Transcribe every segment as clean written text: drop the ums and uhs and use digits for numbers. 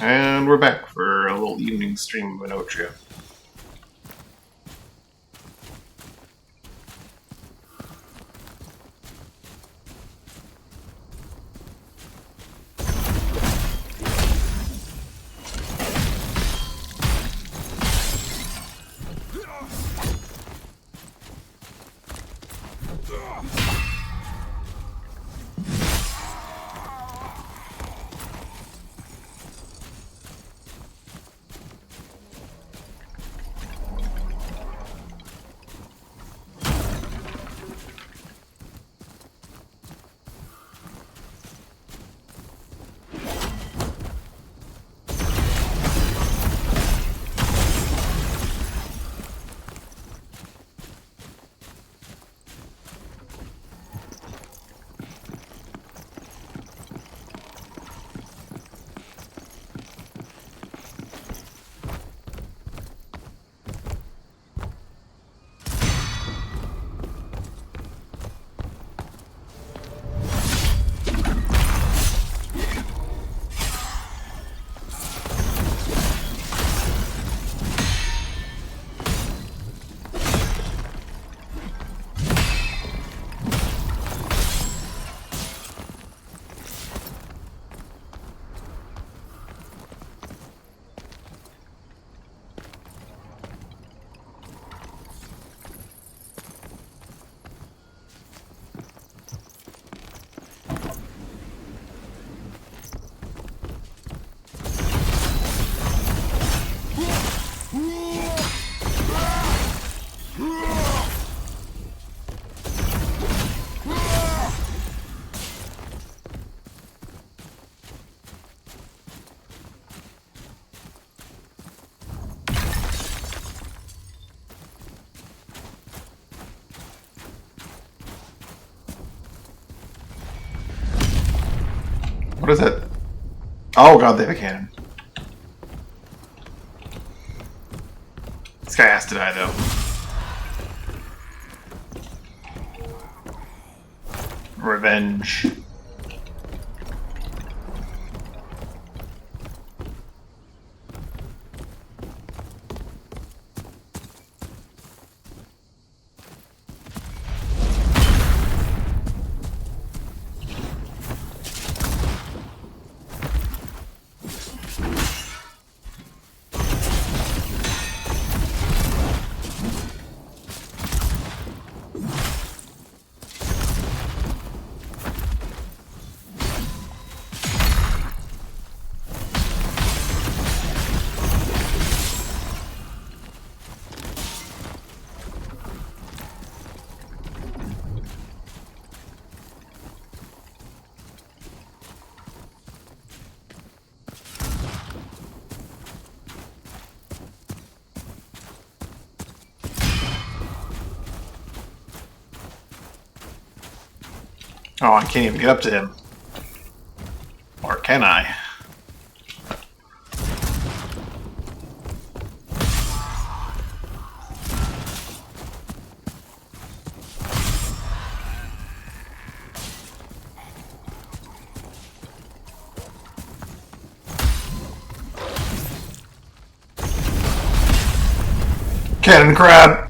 And we're back for a little evening stream of Enotria. What is that? Oh god, they have a cannon. This guy has to die, though. Revenge. Oh, I can't even get up to him. Or can I? Cannon crab!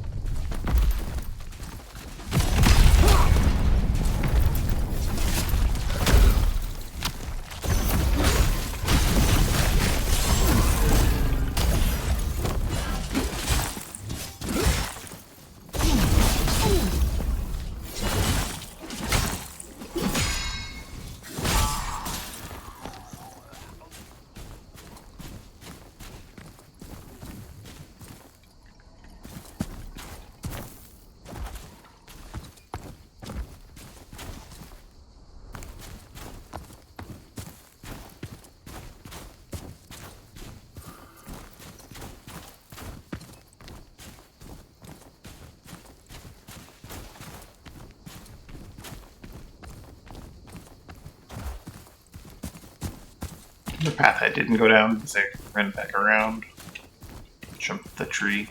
The path I didn't go down because I ran back around. Jumped the tree.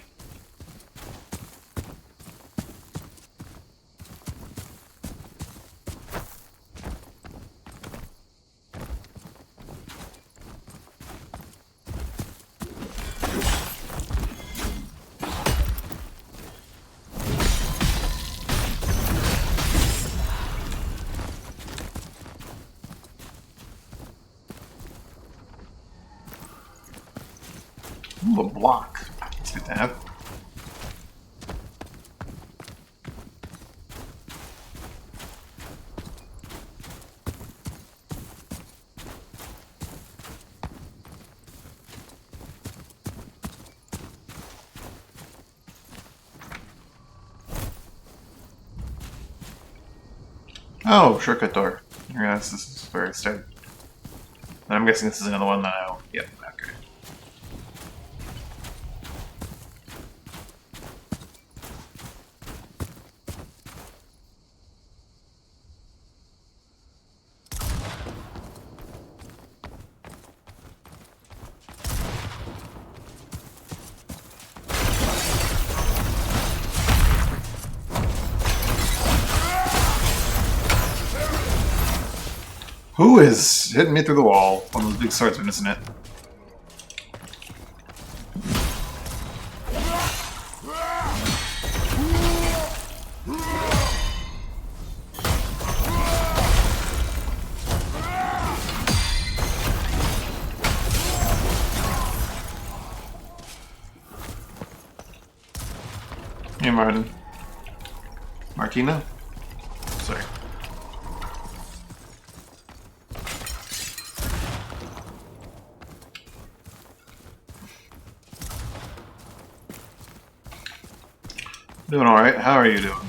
Ooh, a block. That's good to have. Oh, shortcut door. Yes, this is where I started. I'm guessing this is another one that I'll... Yep, okay. Who is hitting me through the wall? One of those big swordsmen, isn't it? Hey, Martin. Martina? Sorry. Doing alright. How are you doing?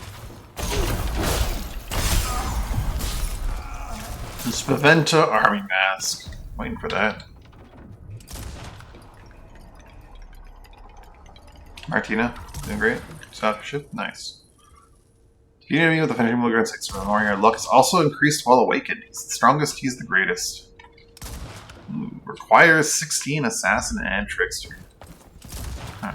The Spaventa Army Mask. Waiting for that. Martina, doing great. Stop ship, nice. You enemy with the finishing blow grants 6 more. Your luck is also increased while awakened. He's the strongest, he's the greatest. Requires 16 assassin and trickster. Huh.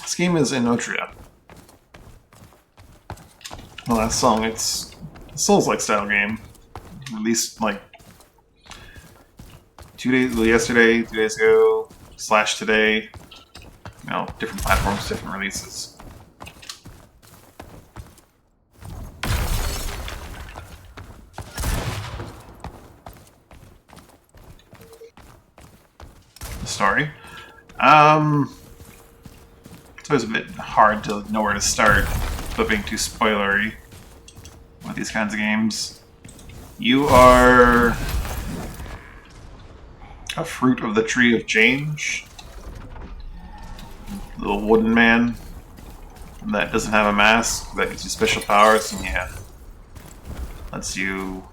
This game is Enotria. Well, that song, it's a Souls-like style game. Released like 2 days, yesterday, 2 days ago, / today. You know, different platforms, different releases. The story. It's always a bit hard to know where to start without being too spoilery with these kinds of games. You are a fruit of the tree of change. Little wooden man that doesn't have a mask, that gives you special powers, and yeah, lets you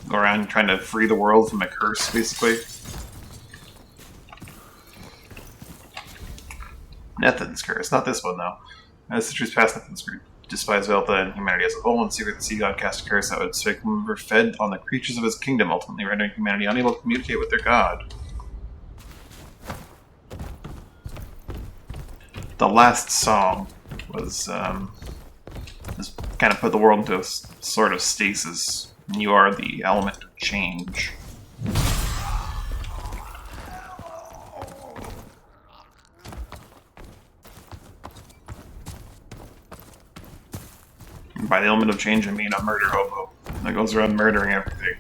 go around trying to free the world from a curse, basically. Nethin's curse, not this one though. As the truth past Nethin's curse, despise Velta and humanity as a whole, and secret the sea god cast a curse that would strike whoever fed on the creatures of his kingdom, ultimately rendering humanity unable to communicate with their god. The last song was kind of put the world into a sort of stasis. You are the element of change. And by the element of change, I mean a murder hobo that goes around murdering everything.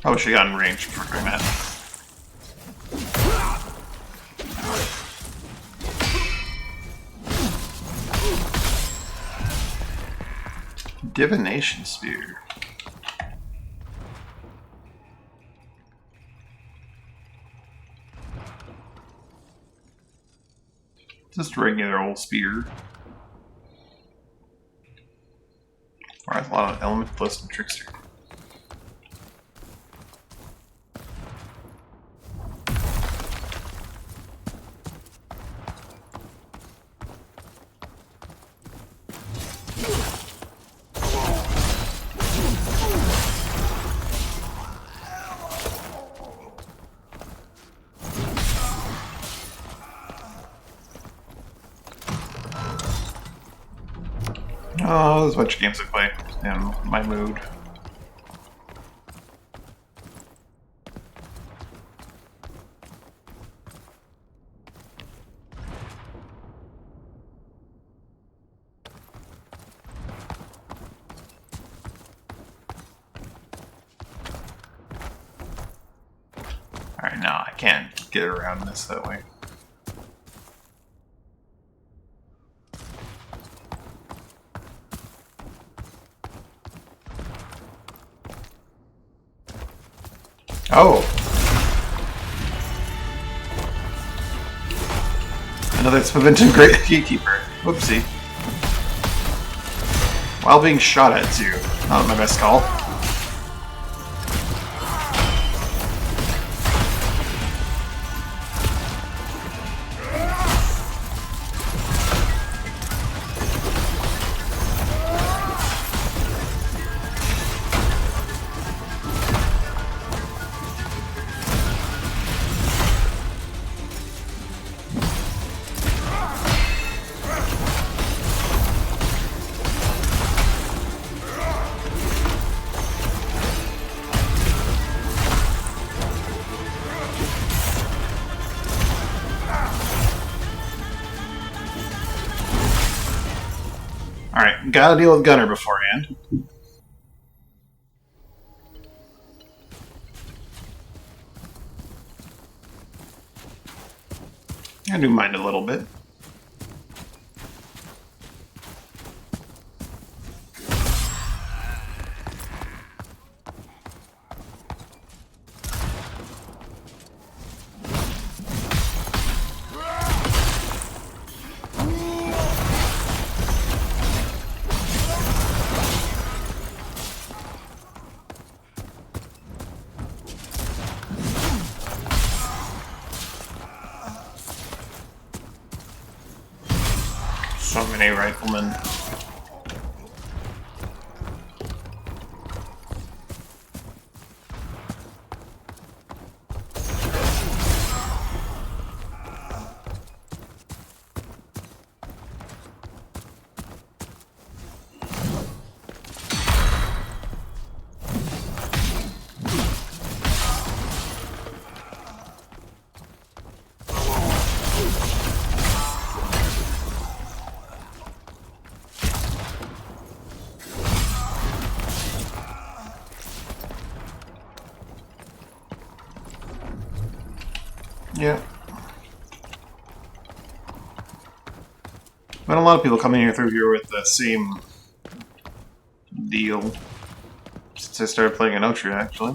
I wish I got in range for doing that. Divination Spear. Just a regular old spear. Alright, a lot of element plus and trickster. Oh, there's a bunch of games I play in my mood. Alright, now I can't get around this that way. Oh! Another Spavinton Great Gatekeeper. Whoopsie. While being shot at, too. Not my best call. Alright, gotta deal with Gunner beforehand. I do mind a little bit. So many riflemen. Yeah. But a lot of people coming here through here with the same deal. Since I started playing Enotria, actually.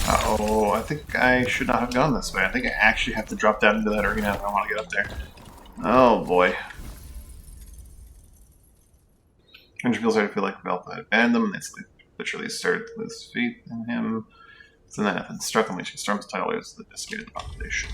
Uh-oh, I think I should not have gone this way. I think I actually have to drop down into that arena if I want to get up there. Oh boy. And people started to feel like Velpa had banned them, and they literally started to lose faith in him. So then Ethan struck him, she storms the tidal waves that decimated the population.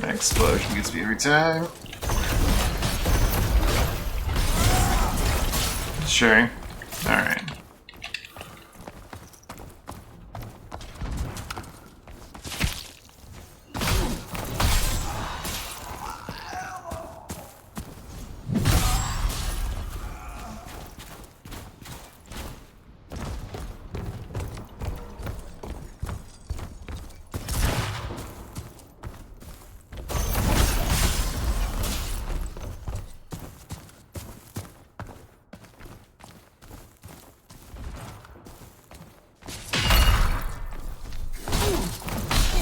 Explosion gets me every time. Sure. Alright.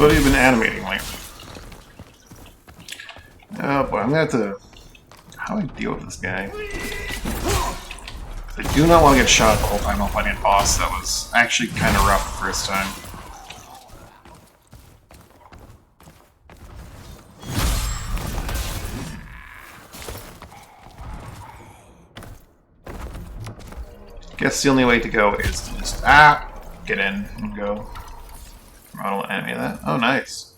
So what have you been animating lately? Oh boy, I'm gonna have to... How do I deal with this guy? I do not want to get shot the whole time while fighting a boss. That was actually kind of rough the first time. Guess the only way to go is to just get in and go. I don't want any of that. Oh, nice.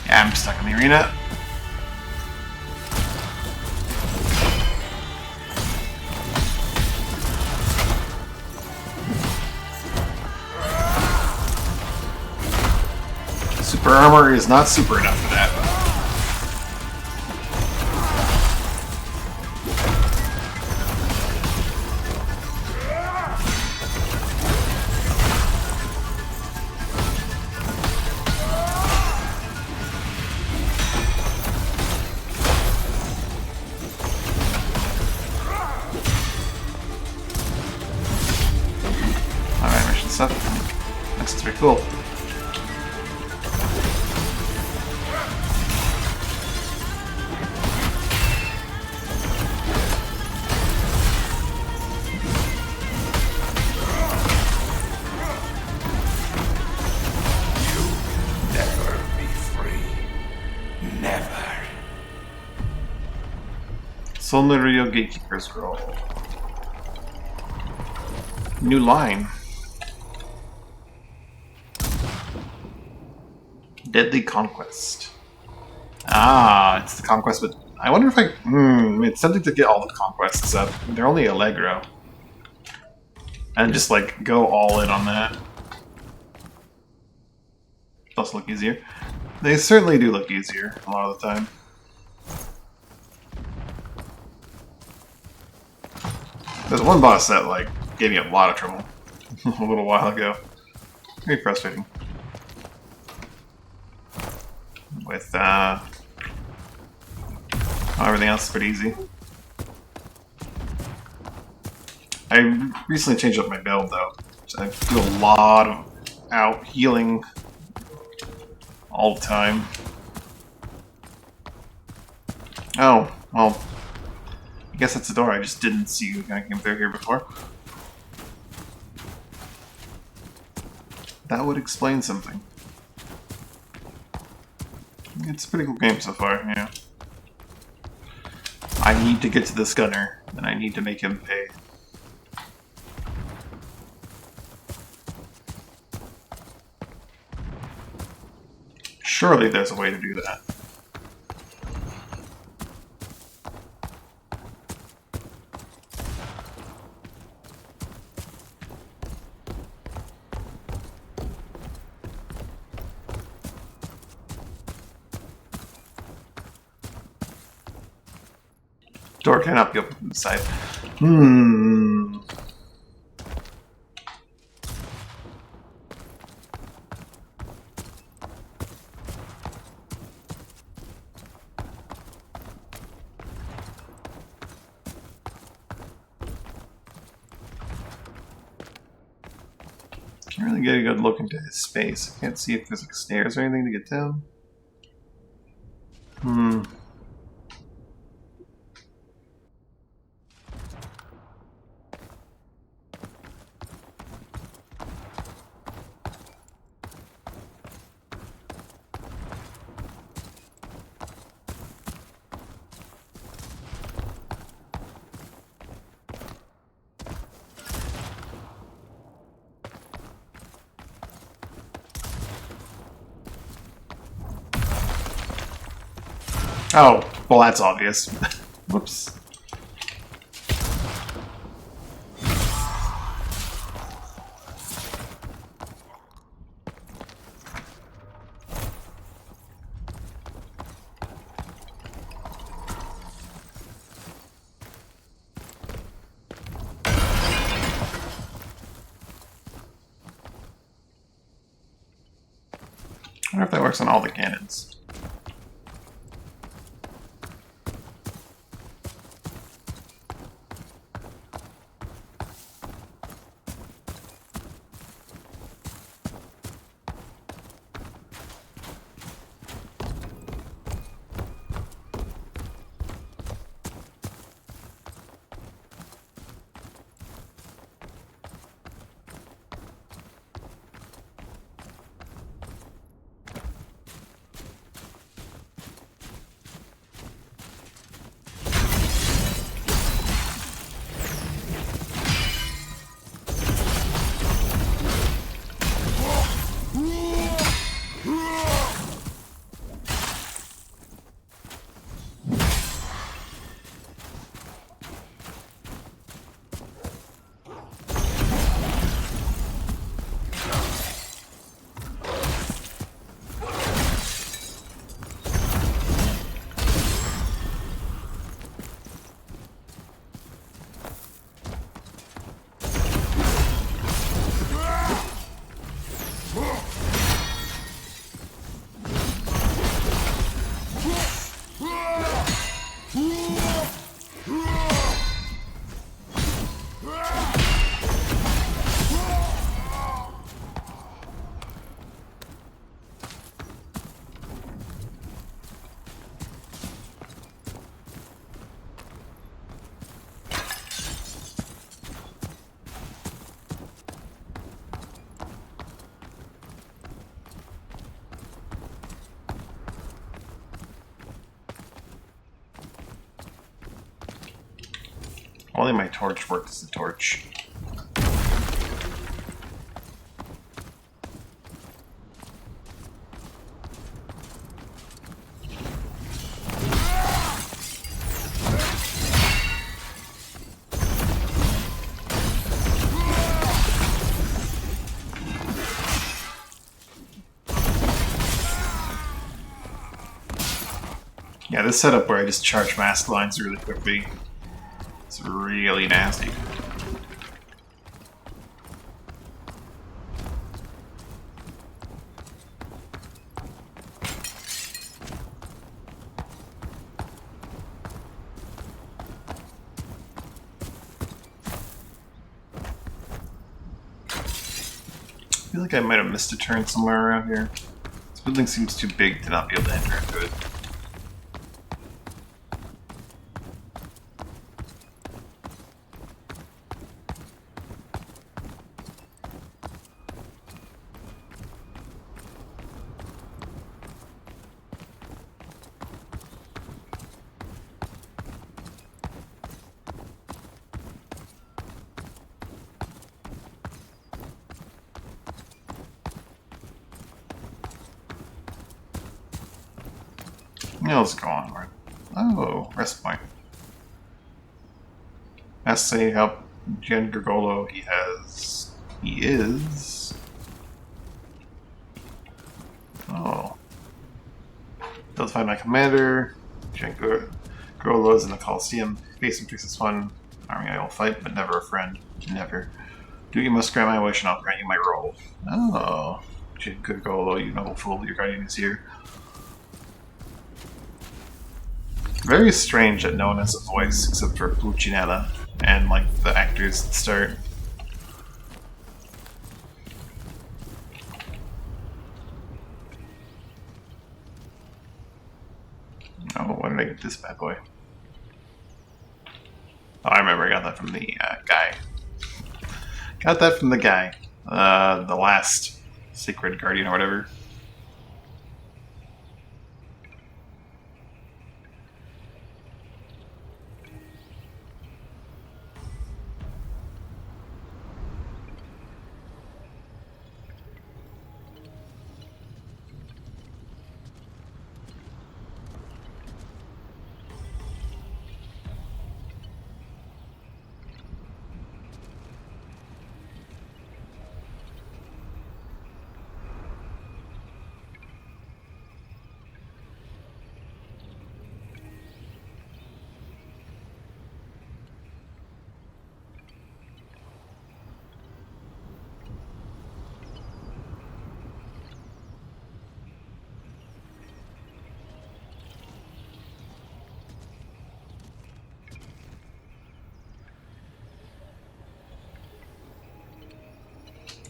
Yeah, I'm stuck in the arena. Super armor is not super enough for that. Alright, mission stuff. That's pretty cool. Solar Radio Gatekeeper's Role. New line. Deadly Conquest. Ah, it's the conquest, but I wonder if it's something to get all the conquests up. They're only Allegro. And just like go all in on that. Does look easier. They certainly do look easier a lot of the time. There's one boss that like gave me a lot of trouble a little while ago. Very frustrating. With everything else is pretty easy. I recently changed up my build though. So I do a lot of out healing all the time. Oh, well. I guess that's the door. I just didn't see who kind of came through here before. That would explain something. It's a pretty cool game so far, yeah. I need to get to this gunner, and I need to make him pay. Surely there's a way to do that. Door cannot be opened from the side. Can't really get a good look into his space. I can't see if there's like stairs or anything to get down. Oh, well that's obvious. Whoops. I wonder if that works on all the cannons. Only my torch worked as a torch. Yeah, this setup where I just charge mask lines really quickly, it's really nasty. I feel like I might have missed a turn somewhere around here. This building seems too big to not be able to enter into it. Yeah, let's go onward. Oh, rest point. Ask to help Gian Gurgolo. He is. Oh. Don't find my commander. Gian Gurgolo is in the Coliseum. Face him, fixes fun. Army I will fight, but never a friend. Never. Do you must grant my wish, and I'll grant you my role. Oh. Gian Gurgolo, you noble fool, your guardian is here. Very strange that no one has a voice except for Pulcinella and like the actors that start. Oh, why did I get this bad boy? Oh, I remember I got that from the guy. Got that from the guy. The last Sacred Guardian or whatever.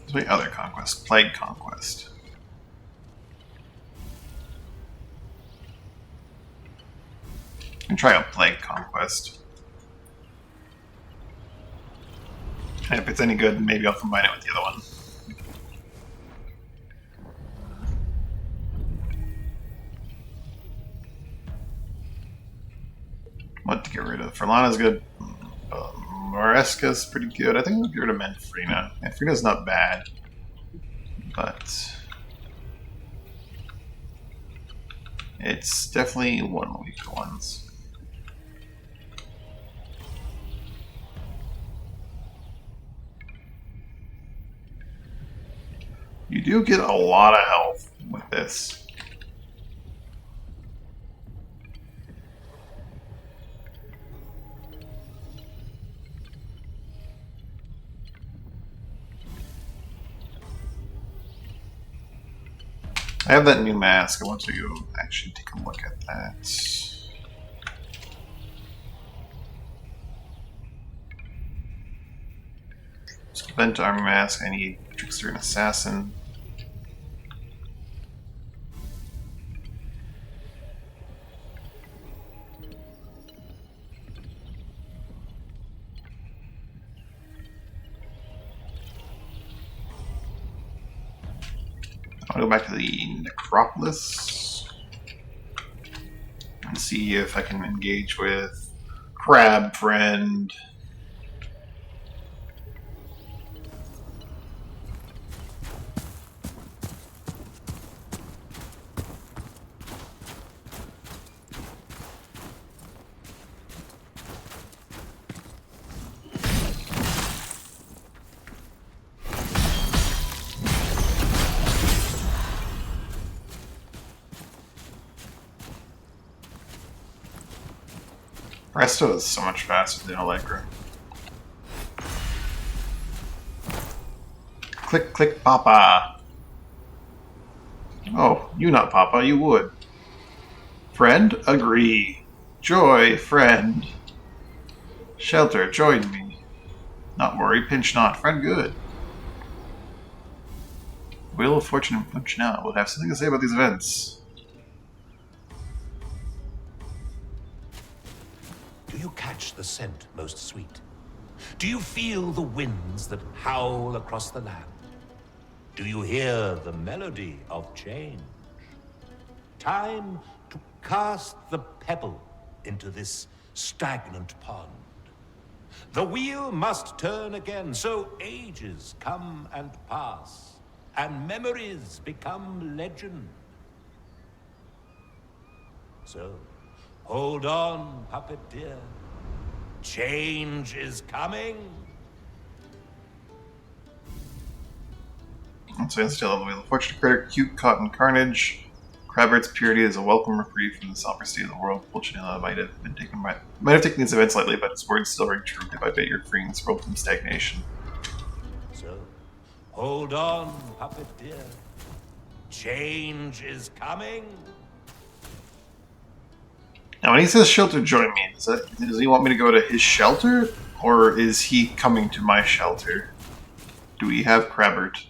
What's my other conquest? Plague Conquest. I can try a Plague Conquest. And if it's any good, maybe I'll combine it with the other one. What to get rid of? Ferlana's good. Maresca's pretty good. I think I'll get rid of Manfrina. Manfrina's not bad, but it's definitely one of the weaker ones. You do get a lot of health with this. I have that new mask. I want to actually take a look at that. Spent armor mask. I need trickster and assassin. I'll go back to the Necropolis and see if I can engage with Crab Friend Presto is so much faster than Allegra. Click, click, Papa. Oh, you not Papa, you would. Friend, agree. Joy, friend. Shelter, join me. Not worry, pinch not, friend good. Wheel of Fortune and Punch Now will have something to say about these events. Do you catch the scent most sweet? Do you feel the winds that howl across the land? Do you hear the melody of change? Time to cast the pebble into this stagnant pond. The wheel must turn again, so ages come and pass, and memories become legend. So, hold on, puppet dear. Change is coming. So instead of the Wheel of Fortune critter, Cute Cotton Carnage. Crabbert's purity is a welcome reprieve from the somber state of the world. Pulcinella might have taken these events lightly, but his words still ring true. Bit by bit, you're freeing this world from stagnation. So, hold on, puppet dear. Change is coming. Now, when he says shelter, join me, does he want me to go to his shelter? Or is he coming to my shelter? Do we have Crabbert?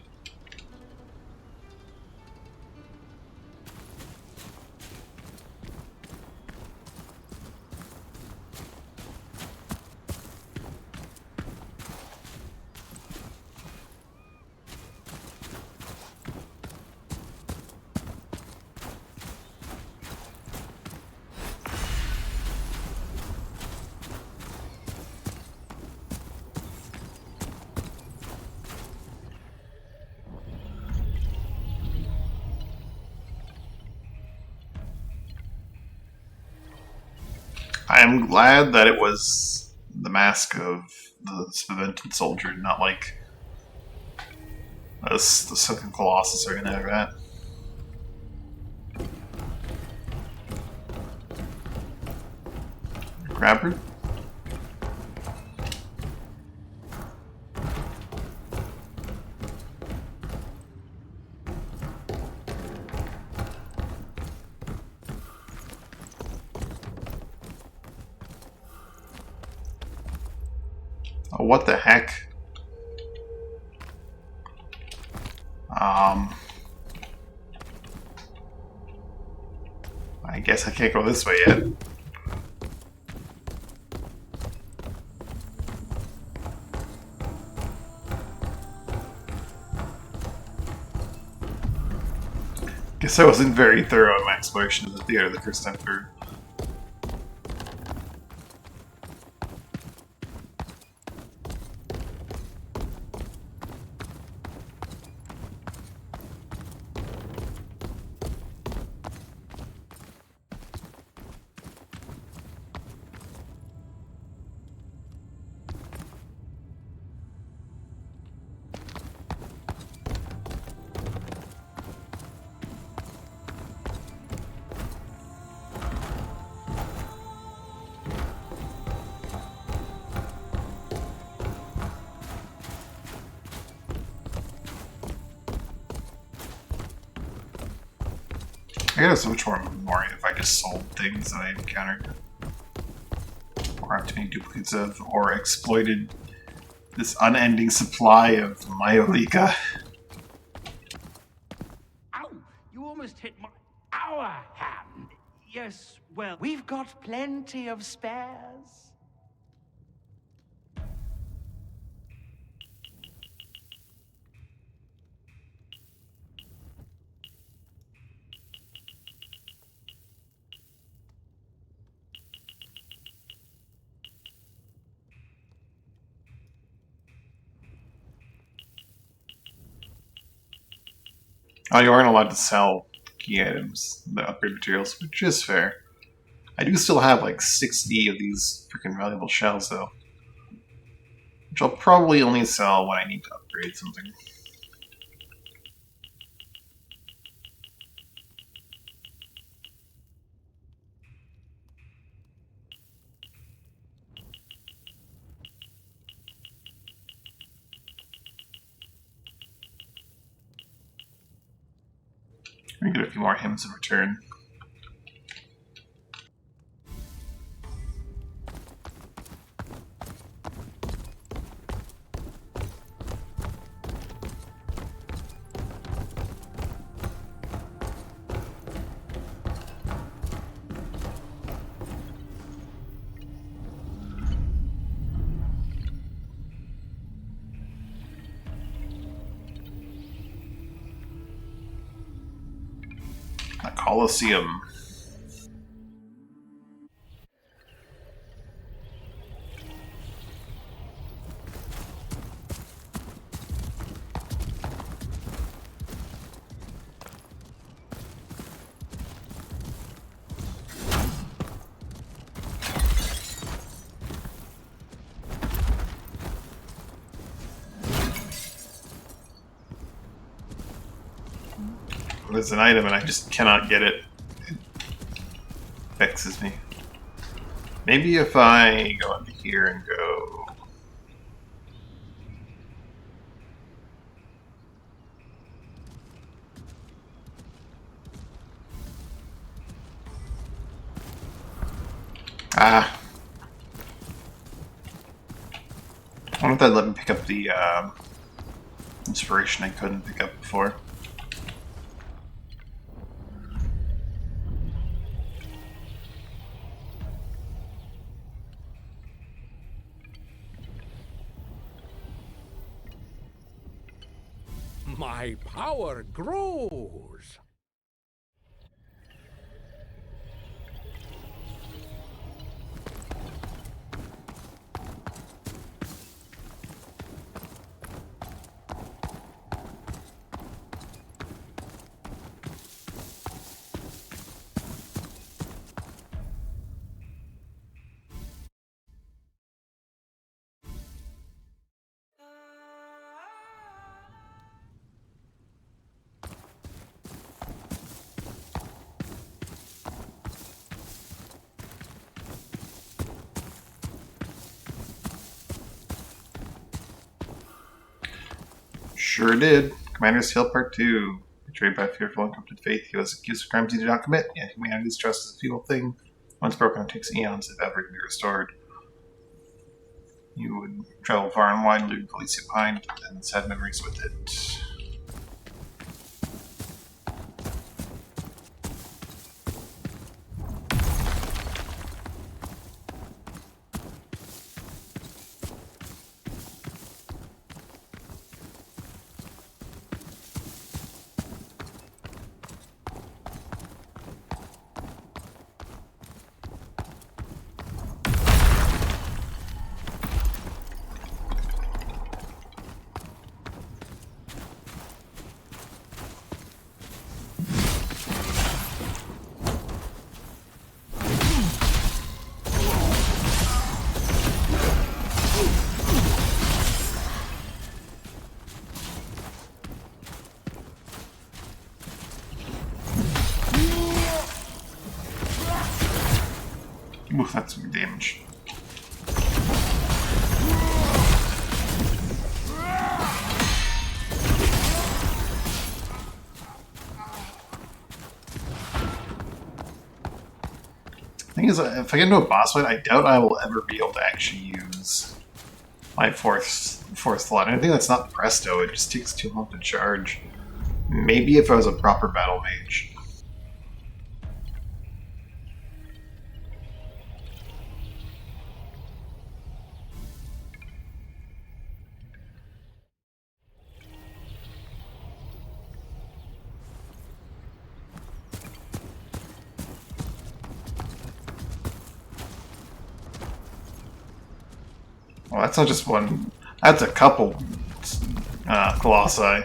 I am glad that it was the mask of the Spaventon soldier, not like the Sunken Colossus or anything like that. Grabber? Oh, what the heck? I guess I can't go this way yet. Guess I wasn't very thorough in my exploration of the theater the first time through. I got so much more memory if I just sold things that I encountered. Or have too many duplicates of, or exploited this unending supply of Myolika. Ow! You almost hit our hand. Yes, well, we've got plenty of spares. Oh, you aren't allowed to sell key items, the upgrade materials, which is fair. I do still have like 60 of these freaking valuable shells, though. Which I'll probably only sell when I need to upgrade something. We get a few more hymns in return. A Colosseum. There's an item and I just cannot get it. It vexes me. Maybe if I go into here and go... Ah. I wonder if that let me pick up the inspiration I couldn't pick up before. My power grows. Sure did. Commander's Tale Part 2. Betrayed by fearful and corrupted faith, he was accused of crimes he did not commit, yet humanity's trust is a feeble thing. Once broken, it takes eons, if ever, to be restored. You would travel far and wide, leaving Felicia behind, and sad memories with it. Oof, that's some damage. Thing is, if I get into a boss fight, I doubt I will ever be able to actually use my fourth slot. Anything that's not Presto, it just takes too long to charge. Maybe if I was a proper battle mage. Well, that's not just one. That's a couple Colossi.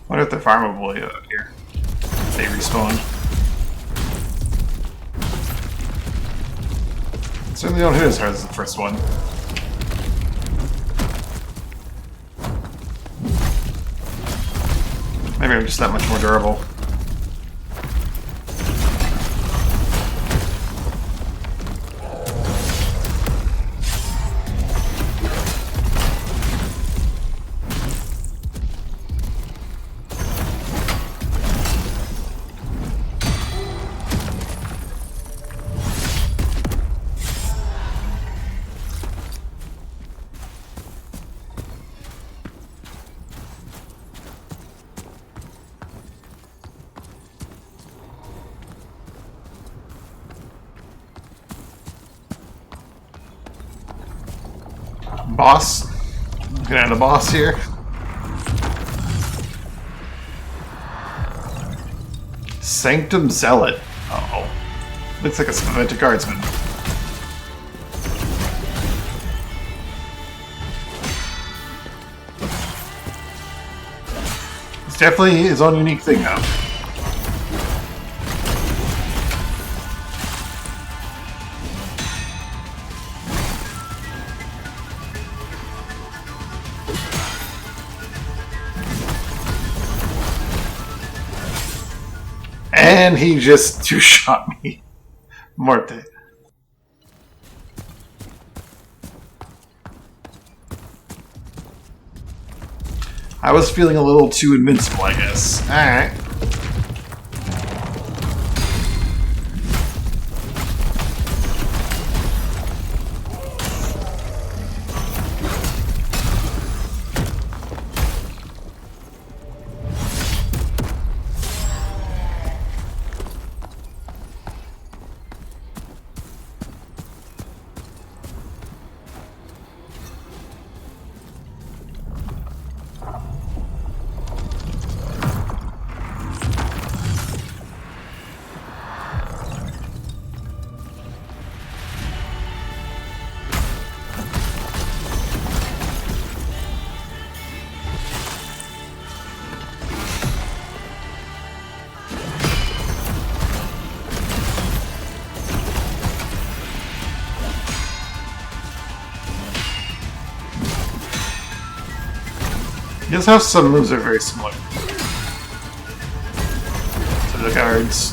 What if they're farmable here? They respawn. Certainly don't hit as hard as the first one. Maybe I'm just that much more durable. Boss? Looking at the boss here. Sanctum Zealot. Uh-oh. Looks like a Spaventa Guardsman. It's definitely his own unique thing, though. And he just two-shot me. Morte. I was feeling a little too invincible, I guess. Alright. He does have some moves that are very similar to the guards.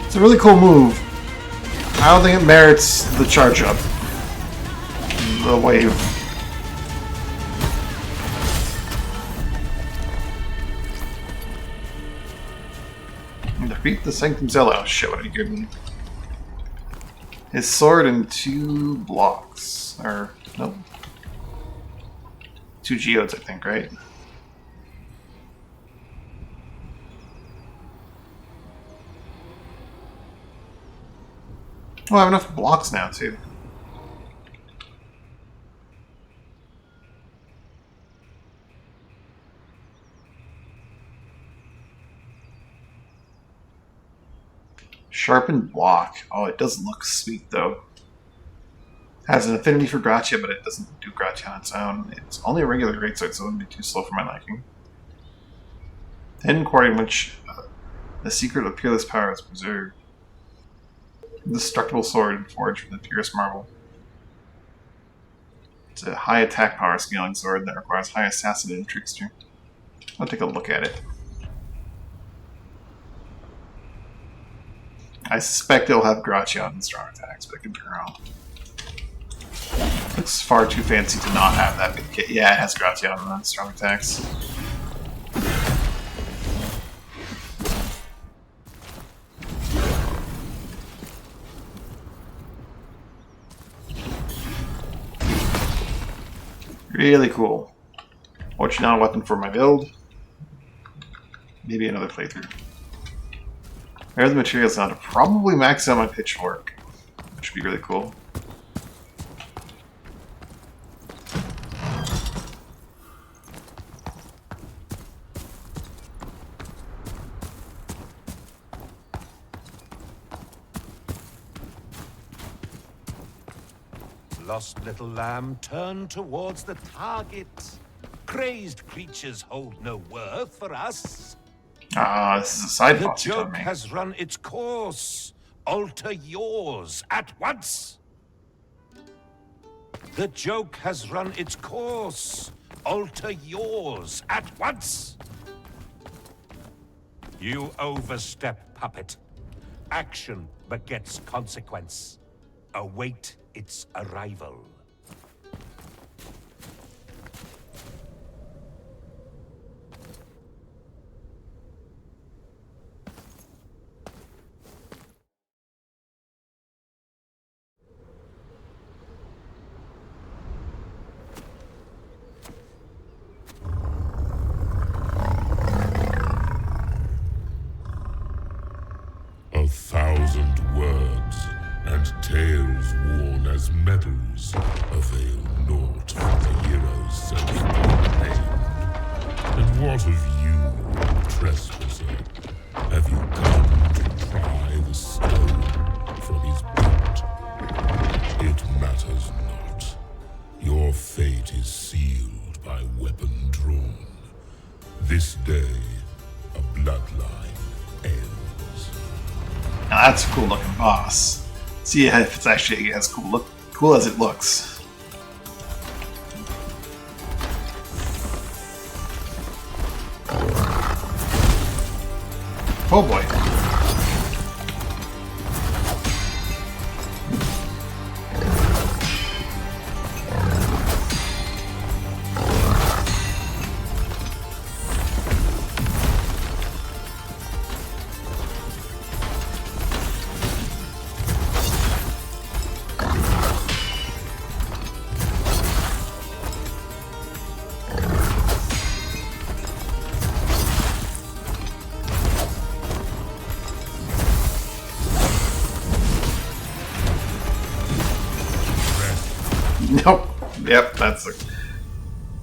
It's a really cool move. I don't think it merits the charge up. The wave. Defeat the Sanctum Zealot. Oh shit, what did he give me? His sword and 2 blocks. Or, nope. 2 geodes, I think, right? Oh, I have enough blocks now, too. Sharpened block. Oh, it does look sweet, though. Has an affinity for Gratia, but it doesn't do Gratia on its own. It's only a regular greatsword, so it wouldn't be too slow for my liking. Hidden quarry in which the secret of peerless power is preserved. Indestructible sword forged from the purest marble. It's a high attack power scaling sword that requires high assassin and trickster. I'll take a look at it. I suspect it'll have Gratia and strong attacks, but I could be wrong. Looks far too fancy to not have that big kit. Yeah, it has Gratia on strong attacks. Really cool. Fortunately, not a weapon for my build. Maybe another playthrough. Where are the materials now to probably max out my pitchfork, which would be really cool. lost little lamb, turn towards the target. Crazed creatures hold no worth for us. Ah, this is a side The boss you told joke me. has run its course. Alter yours at once. The joke has run its course. Alter yours at once. You overstep, puppet. Action begets consequence. Await its arrival. A thousand words and tales worn as medals avail naught for the hero's self-proclaimed. And what of you, trespasser? Have you come to pry the stone from his boot? It matters not. Your fate is sealed by weapon drawn. This day, a bloodline ends. Now that's a cool looking boss. See if it's actually as cool as it looks. Oh boy. Nope. Yep, that's a...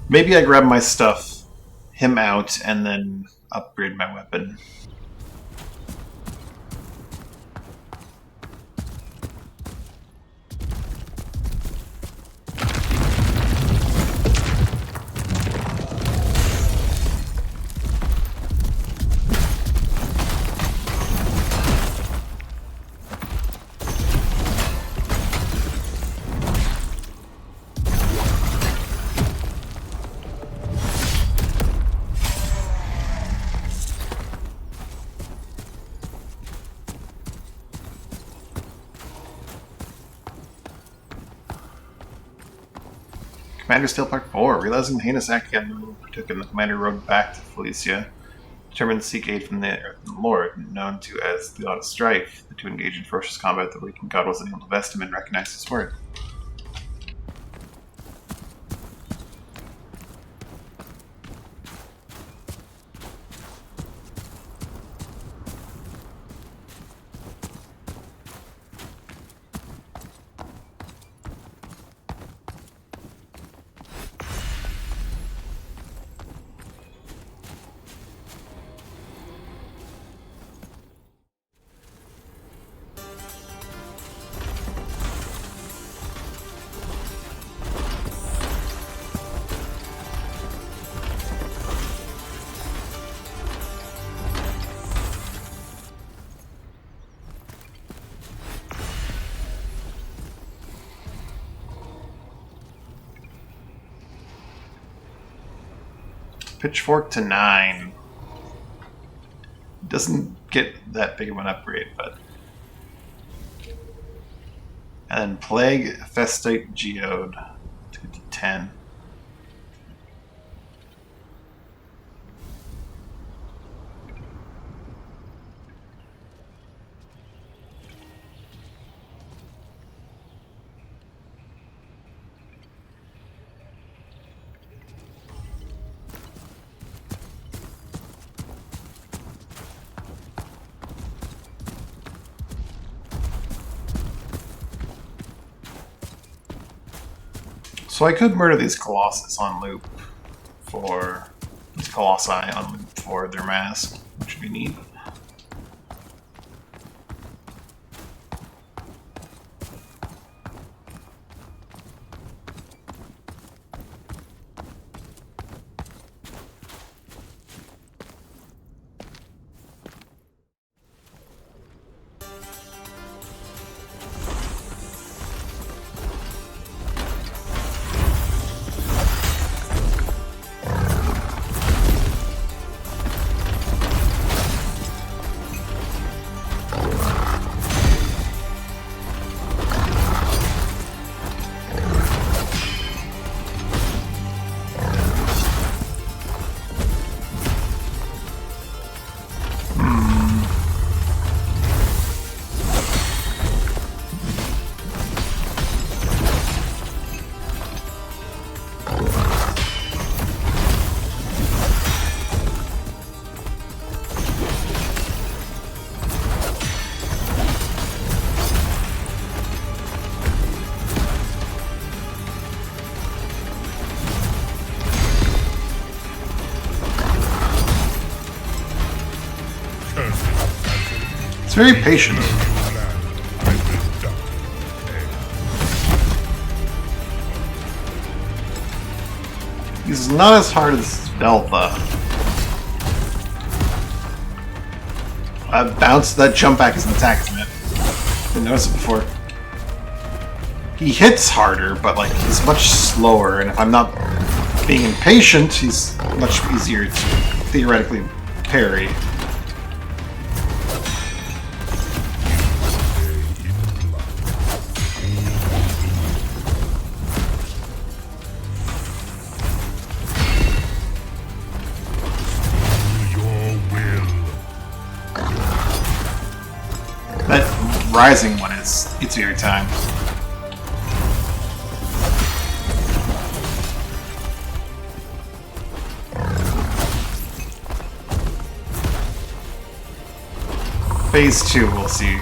Maybe I grab my stuff, him out, and then upgrade my weapon. Commander Steel Part 4. Realizing the heinous act again partook in, the commander rode back to Felicia, determined to seek aid from the Earthen Lord, known to as the God of Strife. The two engaged in ferocious combat. The weakened god was unable to vest him and recognize his worth. Pitchfork to 9. Doesn't get that big of an upgrade, but... And then Plague Festite Geode to 10. So I could murder these Colossus on loop for these Colossi on loop for their mask, which would be neat. very patient. He's not as hard as Velva. That jump back is an attack, isn't it? Didn't notice it before. He hits harder, but like he's much slower, and if I'm not being impatient, he's much easier to theoretically parry. That rising one it's your time. Phase 2, we'll see.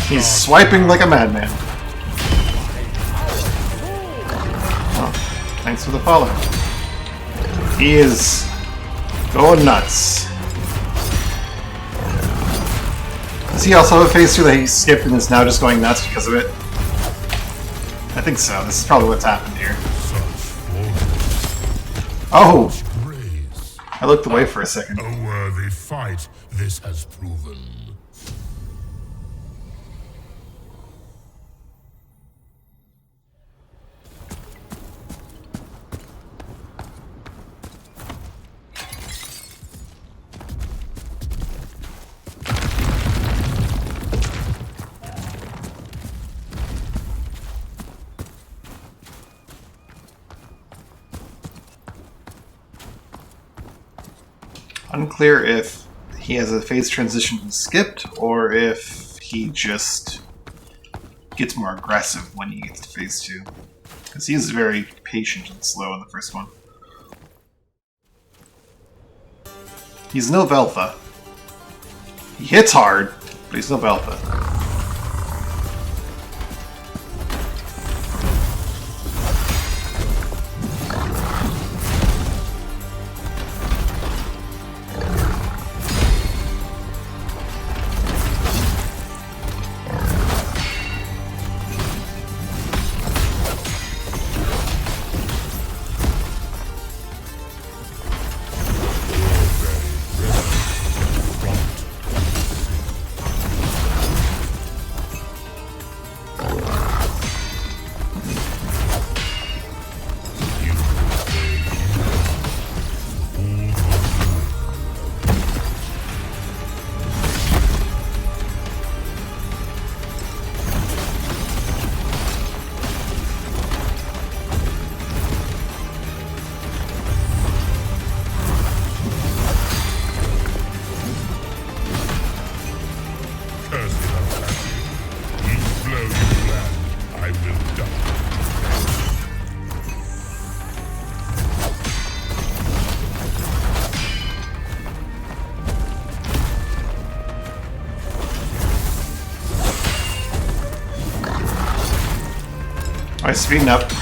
He's swiping like a madman. Oh, thanks for the follow. He is going nuts. Does he also have a phase 2 that he skipped and is now just going nuts because of it? I think so. This is probably what's happened here. Oh! I looked away for a second. A worthy fight this has proven. Unclear if he has a phase transition he skipped, or if he just gets more aggressive when he gets to phase 2. Because he is very patient and slow in the first one. He's no Velva. He hits hard, but he's no Velva. Alright, speeding up.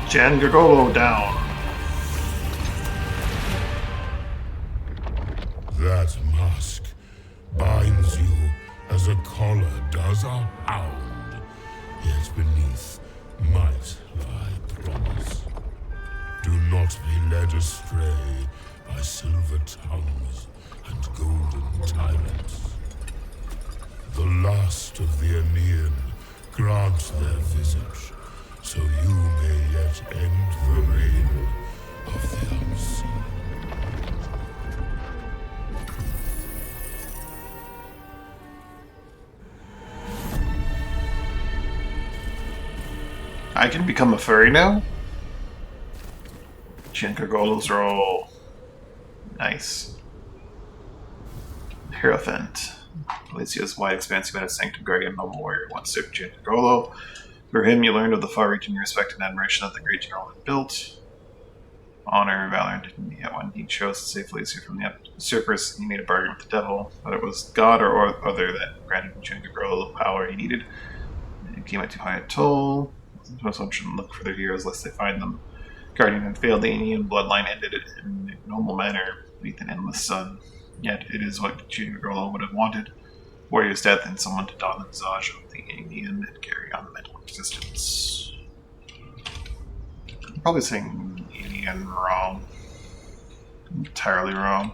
Giangogolo down. That mask binds you as a collar does a hound. Yet beneath might lie promise. Do not be led astray by silver tongues and golden tyrants. The last of the Aenean grants their visage, so you may yet end the reign of the unseen. I can become a furry now? Giangogolo's roll. Nice. Hierophant. Alessia's wide, expansive amount of Sanctum Guardian noble warrior once served Giangogolo. For him, you learned of the far-reaching respect and admiration that the great general had built. Honor, valor, and dignity. Yet when he chose to save Alessia from the usurpers, he made a bargain with the devil. Whether it was God or other that granted Giangogolo the power he needed, it came at too high a toll. Most one shouldn't look for their heroes lest they find them. Guardian had failed, the Aenean bloodline ended it in a noble manner beneath an endless sun. Yet it is what Giangogolo would have wanted. Warrior's death and someone to don the visage of the Aenean and carry on the mental existence. I'm probably saying Aenean wrong. Entirely wrong.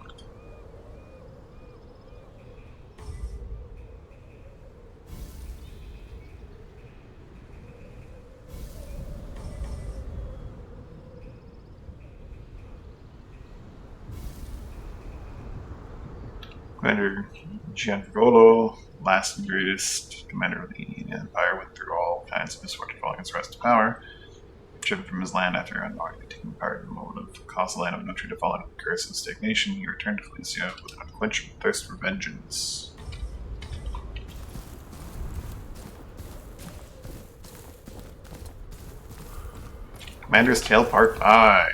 Commander Giangogolo, last and greatest commander of the Aenean Empire, went through all kinds of misfortune following his rise to power. Driven from his land after unknowingly taking part in a moment of caused the land of Enotria to fall into the curse of stagnation, he returned to Felicia with an unquenchable thirst for vengeance. Commander's Tale Part 5.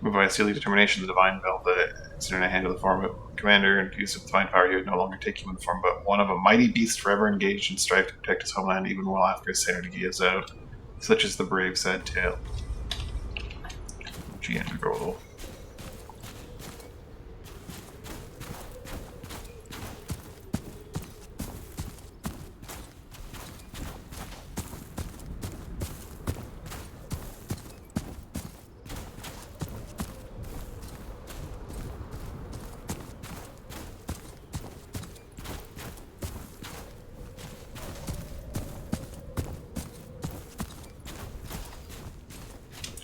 Moved by a steely determination, the divine Velvet considered a hand of the form of commander, and infused with divine power, he would no longer take human form, but one of a mighty beast forever engaged in strife to protect his homeland, even well after his sanity gives out. Such is the brave, sad tale. Giangogolo.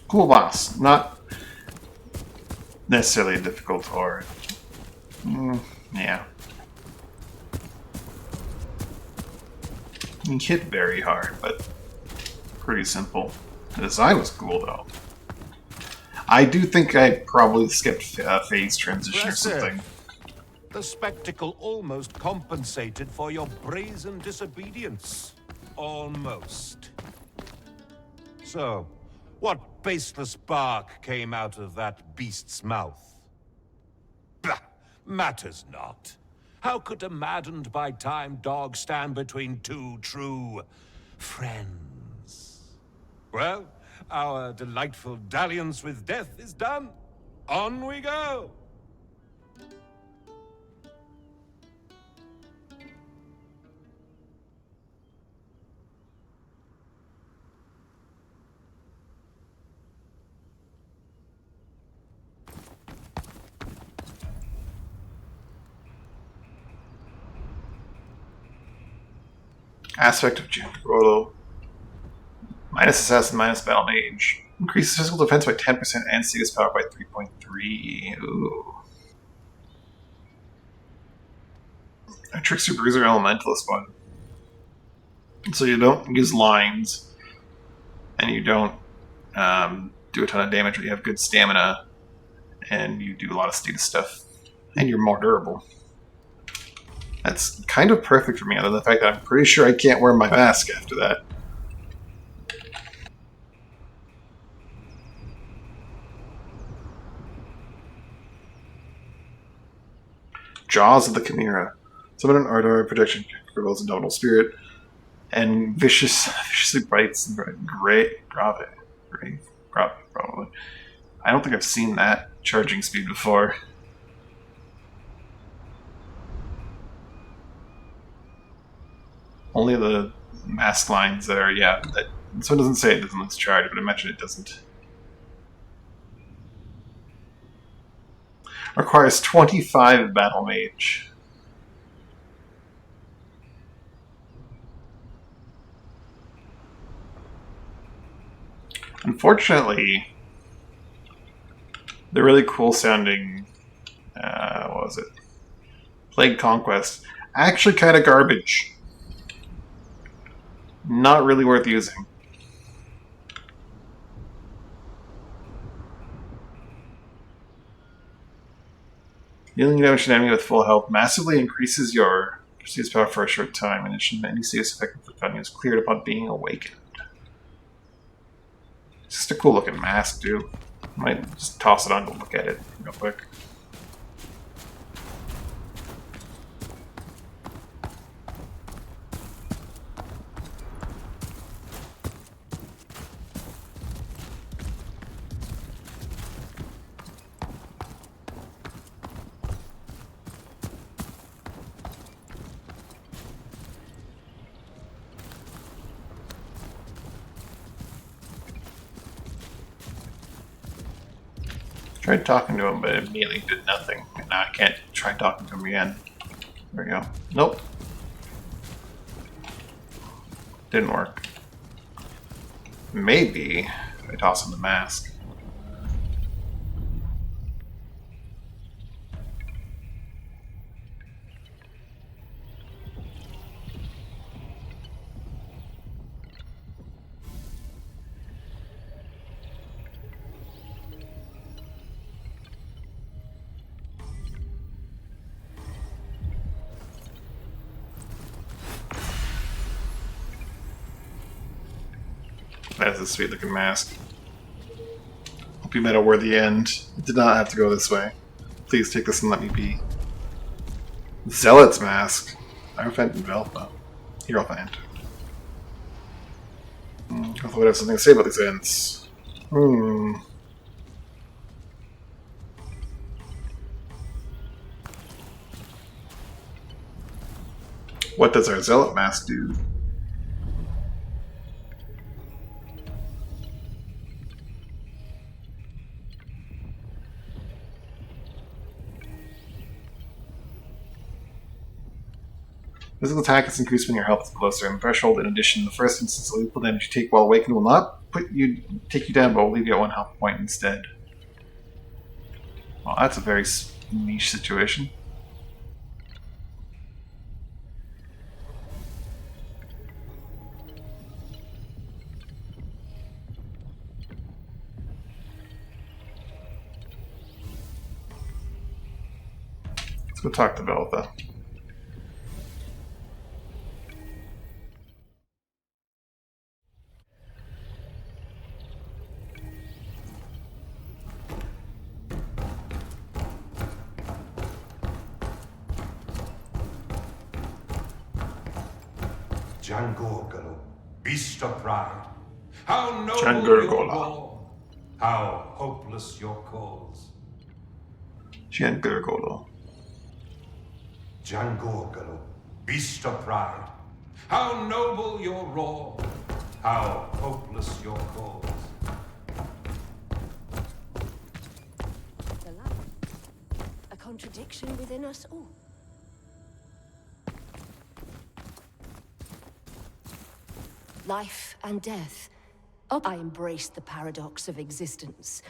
Cool boss. Not necessarily difficult or... yeah. He hit very hard, but pretty simple. The design was cool, though. I do think I probably skipped phase transition or something. The spectacle almost compensated for your brazen disobedience. Almost. So, what baseless bark came out of that beast's mouth? Bah! Matters not. How could a maddened by time dog stand between two true friends? Well, our delightful dalliance with death is done. On we go! Aspect of Giangogolo. Minus assassin, minus battle mage. Increases physical defense by 10% and status power by 3.3. Ooh. A trickster, bruiser, elementalist one. So you don't use lines, and you don't do a ton of damage, but you have good stamina, and you do a lot of status stuff, and you're more durable. That's kind of perfect for me, other than the fact that I'm pretty sure I can't wear my mask after that. Jaws of the Chimera. Summon an ardor, protection, reveals a notable spirit, and viciously bites grave. Probably. I don't think I've seen that charging speed before. Only the mask lines that are, yeah. This one doesn't say it doesn't lose charge, but I imagine it doesn't. Requires 25 battle mage. Unfortunately, the really cool sounding, what was it? Plague Conquest, actually kind of garbage. Not really worth using. Dealing damage to an enemy with full health massively increases your pursuit's power for a short time. In addition, any serious effect of the fountain is cleared upon being awakened. It's just a cool looking mask, too. Might just toss it on to look at it real quick. Tried talking to him, but it immediately did nothing. And now I can't try talking to him again. There we go. Nope. Didn't work. Maybe if I toss him the mask. That's a sweet looking mask. Hope you met a worthy end. It did not have to go this way. Please take this and let me be. Zealot's mask. Hierophant and Velpa. Hierophant. I thought I'd have something to say about these ends. What does our Zealot mask do? Physical attack is increased when your health is below a certain threshold. In addition, the first instance of lethal damage you take while awakened will not take you down, but will leave you at 1 health point instead. Well, that's a very niche situation. Let's go talk to Velpa. Jangorgalo, beast of pride. How noble Jangorgola. your roar, how hopeless your cause. Jangorgola. Jangorgalo, beast of pride. How noble your roar, how hopeless your cause. The light, a contradiction within us all. Life and death. Oh, I embraced the paradox of existence.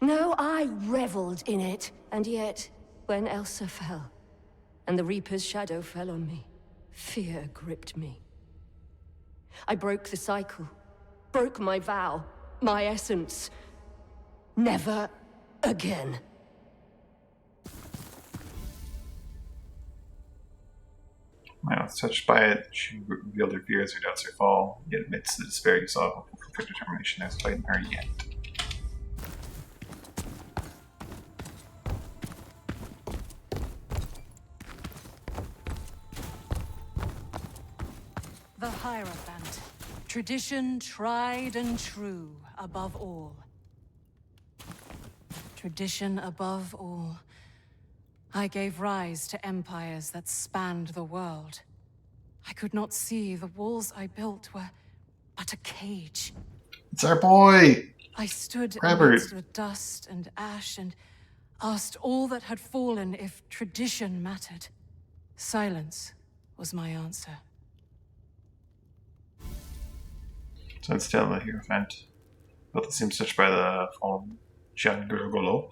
No, I reveled in it. And yet, when Elsa fell, and the Reaper's shadow fell on me, fear gripped me. I broke the cycle, broke my vow, my essence. Never again. When I was touched by it, she revealed her fears, her doubts, her fall. Yet amidst the despair you saw, with her determination, there's fight in her yet. The Hierophant. Tradition tried and true above all. tradition above all. I gave rise to empires that spanned the world. I could not see the walls I built were but a cage. It's our boy! I stood Robert. amidst the dust and ash and asked all that had fallen if tradition mattered. Silence was my answer. So it's still a Hierophant. Both seems touched by the fall of Giangurgolo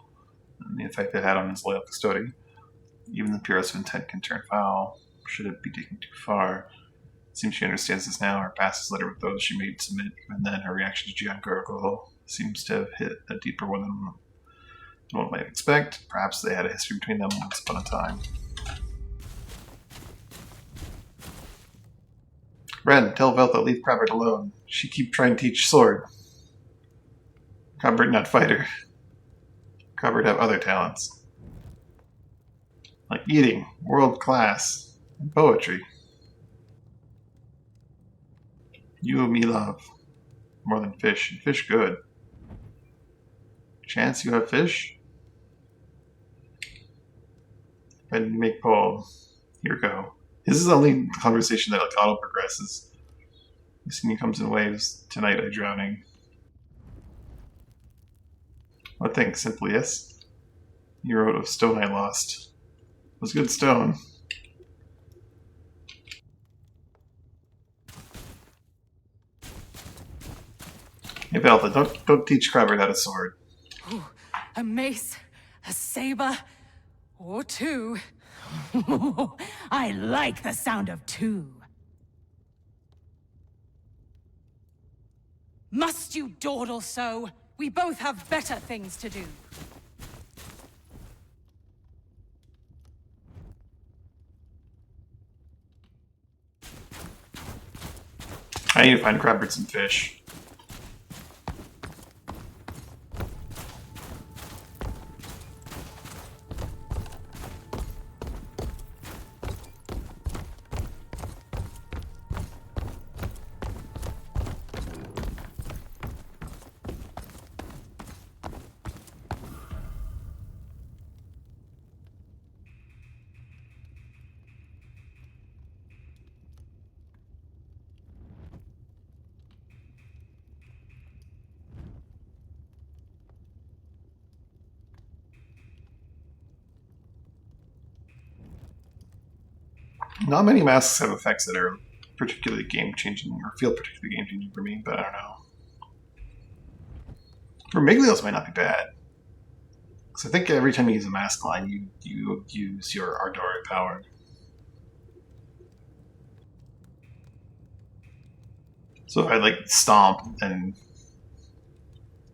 and the effect it had on his loyal custody. Even the purest of intent can turn foul, should it be taken too far. It seems she understands this now. Her past is littered with those she made submit. Even then, her reaction to Giangurgolo seems to have hit a deeper one than one might expect. Perhaps they had a history between them once upon a time. Ren, tell Veltha leave Krabbert alone. She keep trying to teach sword. Krabbert not fighter. Krabbert have other talents. Like eating, world class, and poetry. You and me love. More than fish, and fish good. Chance you have fish? And make poem. Here we go. This is the only conversation that like auto progresses. The scene comes in waves. Tonight I drowning. What thing? Simply yes. You wrote of stone I lost. It was good stone. Hey Veltha, don't teach Krabbert how to sword. Ooh, a mace, a saber, or two. I like the sound of two. Must you dawdle so? We both have better things to do. I need to find Krabbert some fish. Not many masks have effects that are particularly game-changing or feel particularly game-changing for me, but I don't know. Vermiglio's might not be bad. Because I think every time you use a mask line, you use your Ardori power. So if I like stomp and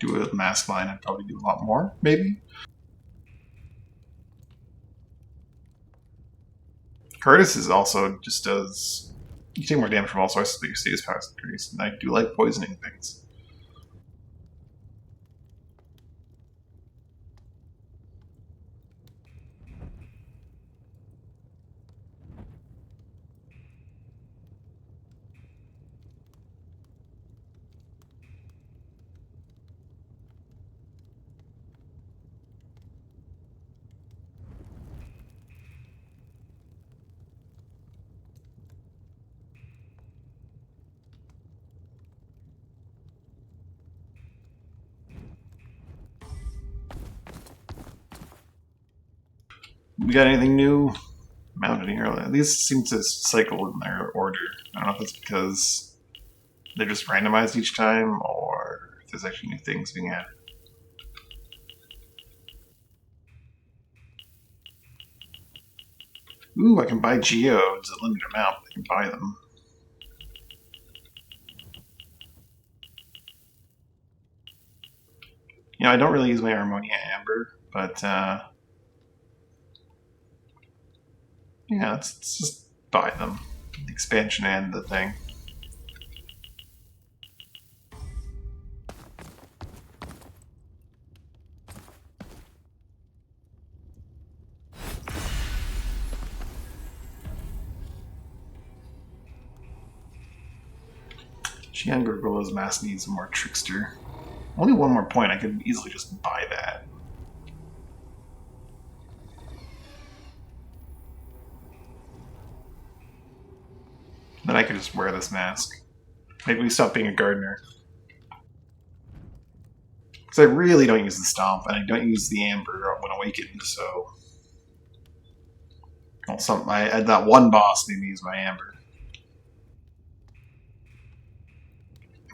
do a mask line, I'd probably do a lot more, maybe. Curtis is also just does. You take more damage from all sources, but your status power is increased. And I do like poisoning things. We got anything new? Mountaineer. These seem to cycle in their order. I don't know if it's because they're just randomized each time, or if there's actually new things being added. Ooh, I can buy geodes, a limited amount. I can buy them. You know, I don't really use my Harmonia Amber, but yeah, let's just buy them. The expansion and the thing. Giangurgolo's mask needs a more trickster. Only one more point, I could easily just buy that. Then I could just wear this mask. Maybe we stop being a gardener. Because I really don't use the stomp, and I don't use the amber when awakened, so... Well, that one boss made me use my amber.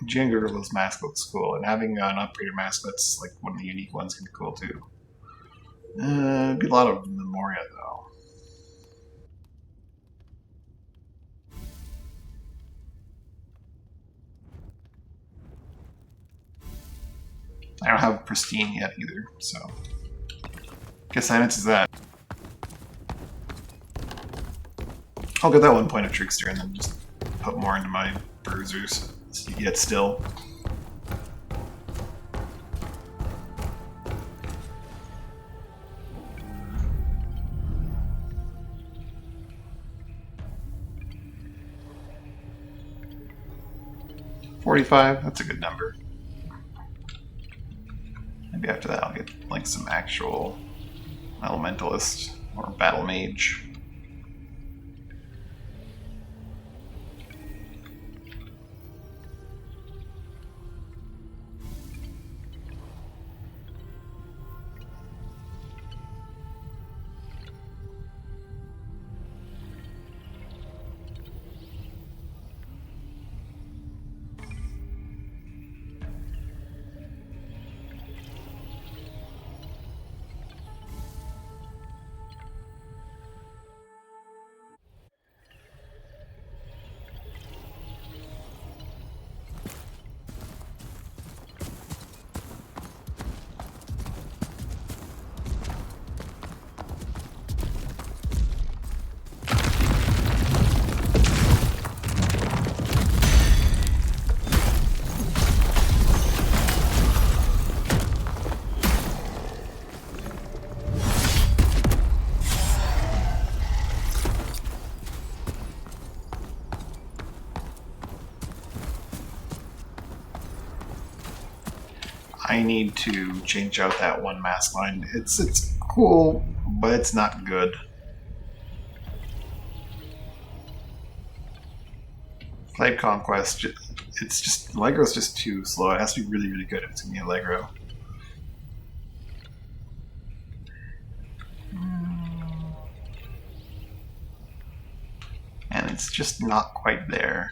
Giancarlo's mask looks cool, and having an upgraded mask that's like one of the unique ones can be cool too. It'd be a lot of Memoria though. I don't have Pristine yet either, so guess that answers that. I'll get that 1 point of Trickster and then just put more into my Bruisers so you get still. $45, that's a good number. Maybe after that I'll get like some actual Elementalist or Battle Mage. I need to change out that one mask line. It's cool, but it's not good. Flight Conquest, it's just Allegro's just too slow. It has to be really, really good if it's gonna be Allegro. And it's just not quite there.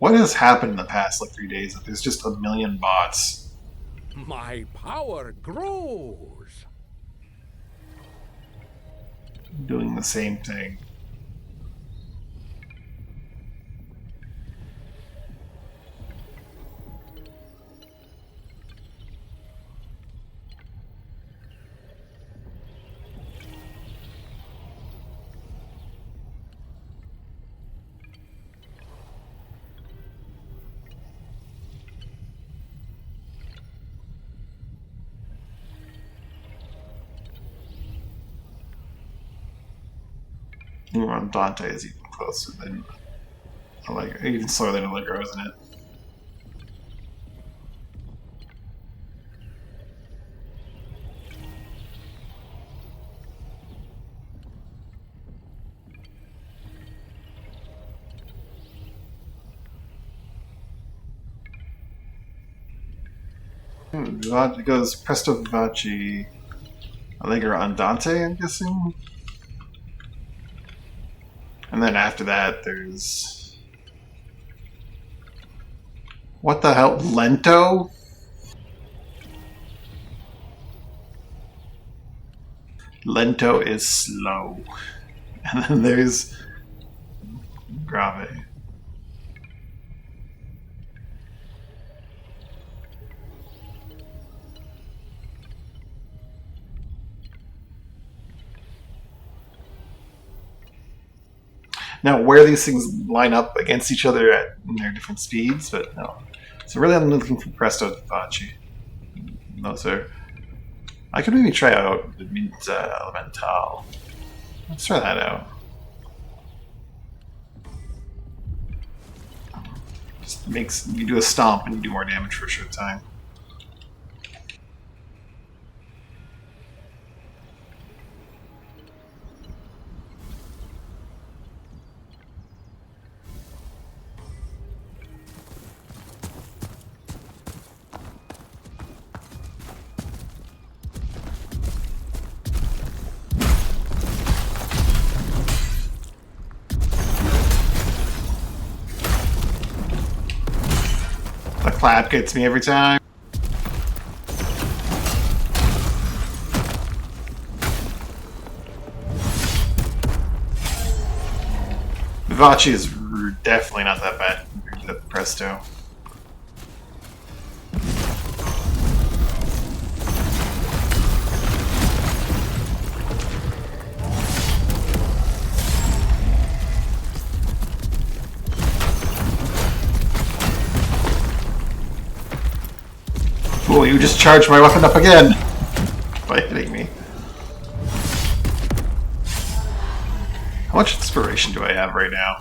What has happened in the past like 3 days? There's just a million bots. My power grows. Doing the same thing. Dante is even closer than Allegro, even slower than Allegro, isn't it? It goes Presto Vivace, Allegro Andante, I'm guessing? And then after that, there's... What the hell? Lento? Lento is slow. And then there's... Grave. Now, where these things line up against each other at their different speeds, but no. So really I'm looking for Presto Vivace. Those are... I could maybe try out the Minza Elemental. Let's try that out. Just makes you do a stomp and you do more damage for a short time. The clap gets me every time. Vivace is definitely not that bad compared to the Presto. Oh, you just charged my weapon up again by hitting me. How much inspiration do I have right now?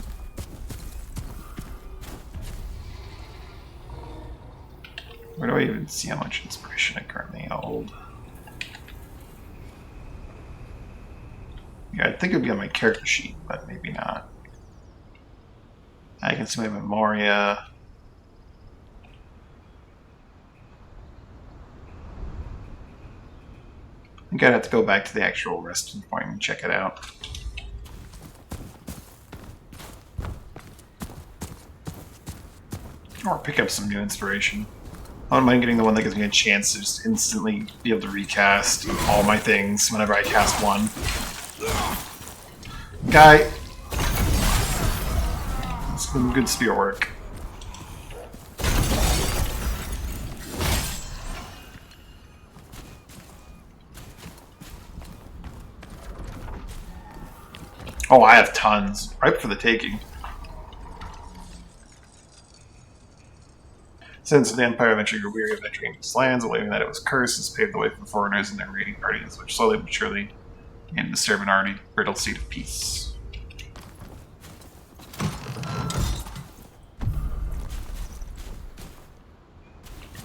Where do I even see how much inspiration I currently hold? Yeah, I'd think it would be on my character sheet, but maybe not. I can see my Memoria. I think I'd have to go back to the actual resting point and check it out. Or pick up some new inspiration. I don't mind getting the one that gives me a chance to just instantly be able to recast all my things whenever I cast one. Guy! That's some good spear work. Oh, I have tons. Ripe for the taking. Since the Empire eventually grew weary of venturing into its lands, believing that it was cursed, has paved the way for foreigners and their raiding parties, which slowly but surely began to disturb an already brittle state of peace.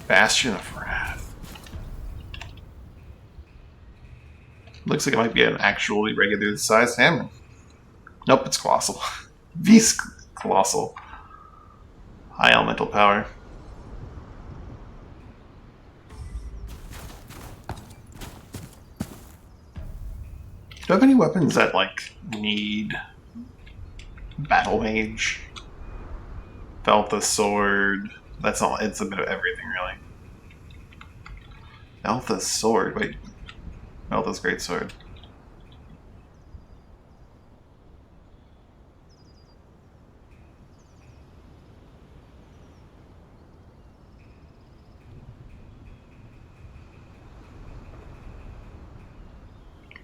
Bastion of Wrath. Looks like it might be an actually regular sized hammer. Nope, it's colossal. V's colossal. High elemental power. Do I have any weapons that, like, need Battle Mage? Veltha Sword. That's all. It's a bit of everything, really. Veltha's Sword. Wait. Veltha's Great Sword.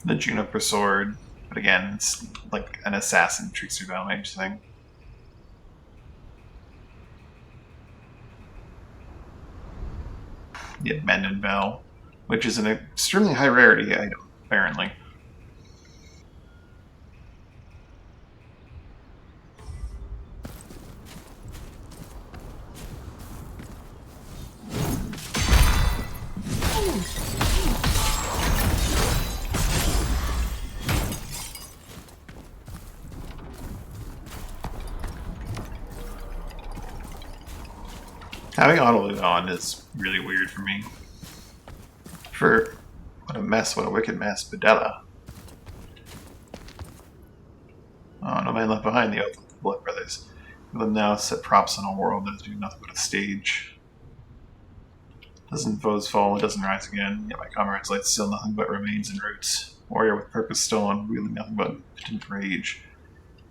The Juniper Sword. But again, it's like an assassin trickster battle mage thing. The Abandoned Bell, which is an extremely high rarity item, apparently. Having auto on is really weird for me. For what a mess, what a wicked mess, Bedella. Oh, no man left behind, the oath of the Blood Brothers. We will now set props on a world that is doing nothing but a stage. Doesn't foes fall, it doesn't rise again, yet my comrades light still nothing but remains and roots. Warrior with purpose stolen, wielding nothing but impotent rage.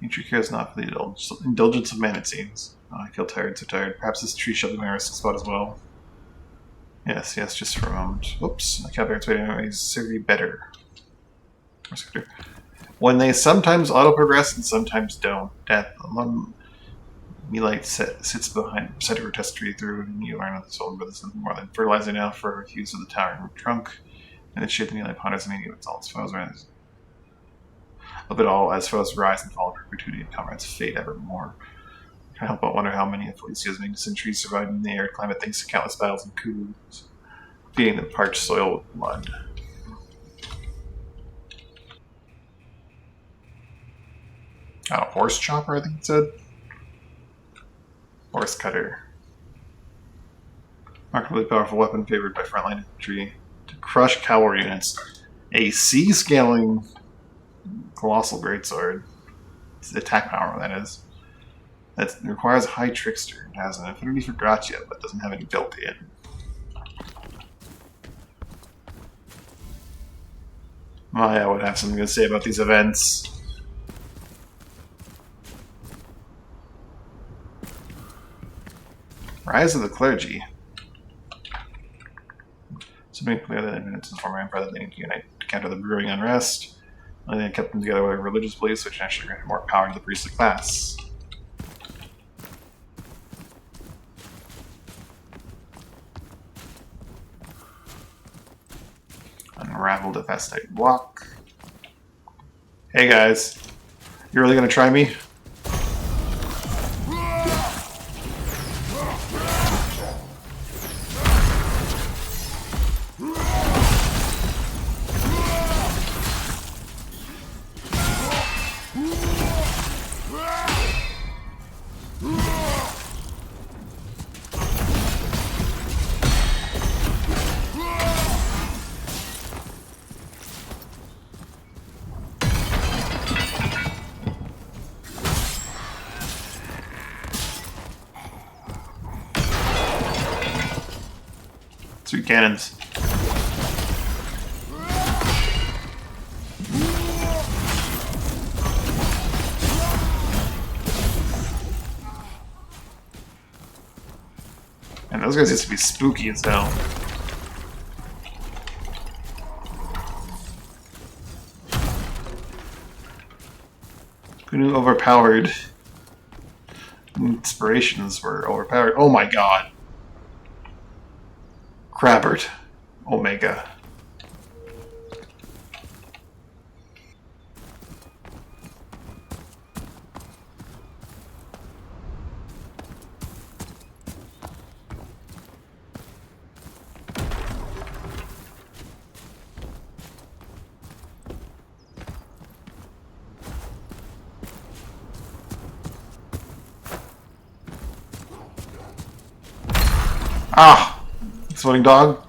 Nature cares not for the indulgence of man, it seems. Oh, I feel tired, so tired. Perhaps this tree shall be my resting spot as well. Yes, just for a moment. Whoops, my cavalry's waiting anyways. Serve you better. When they sometimes auto-progress and sometimes don't. Death. Mealite sits behind center of a test tree through, and you learn that the soul brother is nothing more than fertilizer now for use of the towering trunk. And the shape of the Mealite ponders and its all its foes rise. Of it all, as foes rise and fall, perpetuity and comrades fade evermore. I can't help but wonder how many of Felicia's magnificent trees survived in the arid climate thanks to countless battles and coups, feeding the parched soil with blood. A horse chopper, I think it said. Horse cutter. Remarkably powerful weapon favored by frontline infantry to crush cavalry units. A C-scaling colossal greatsword. It's the attack power, that is. That requires a high trickster. It has an affinity for gratia, but doesn't have any built in. Maya would have something to say about these events. Rise of the Clergy. So being clear that evidence is former emperor that they need to unite to counter the brewing unrest. And they kept them together with religious beliefs, which naturally granted more power to the priestly class. Unravel the Vestite block. Hey guys, you really gonna try me? Sweet cannons. And those guys used to be spooky as hell. Who knew overpowered inspirations were overpowered? Oh my god. Crabbert. Omega. Ah! Exploding dog.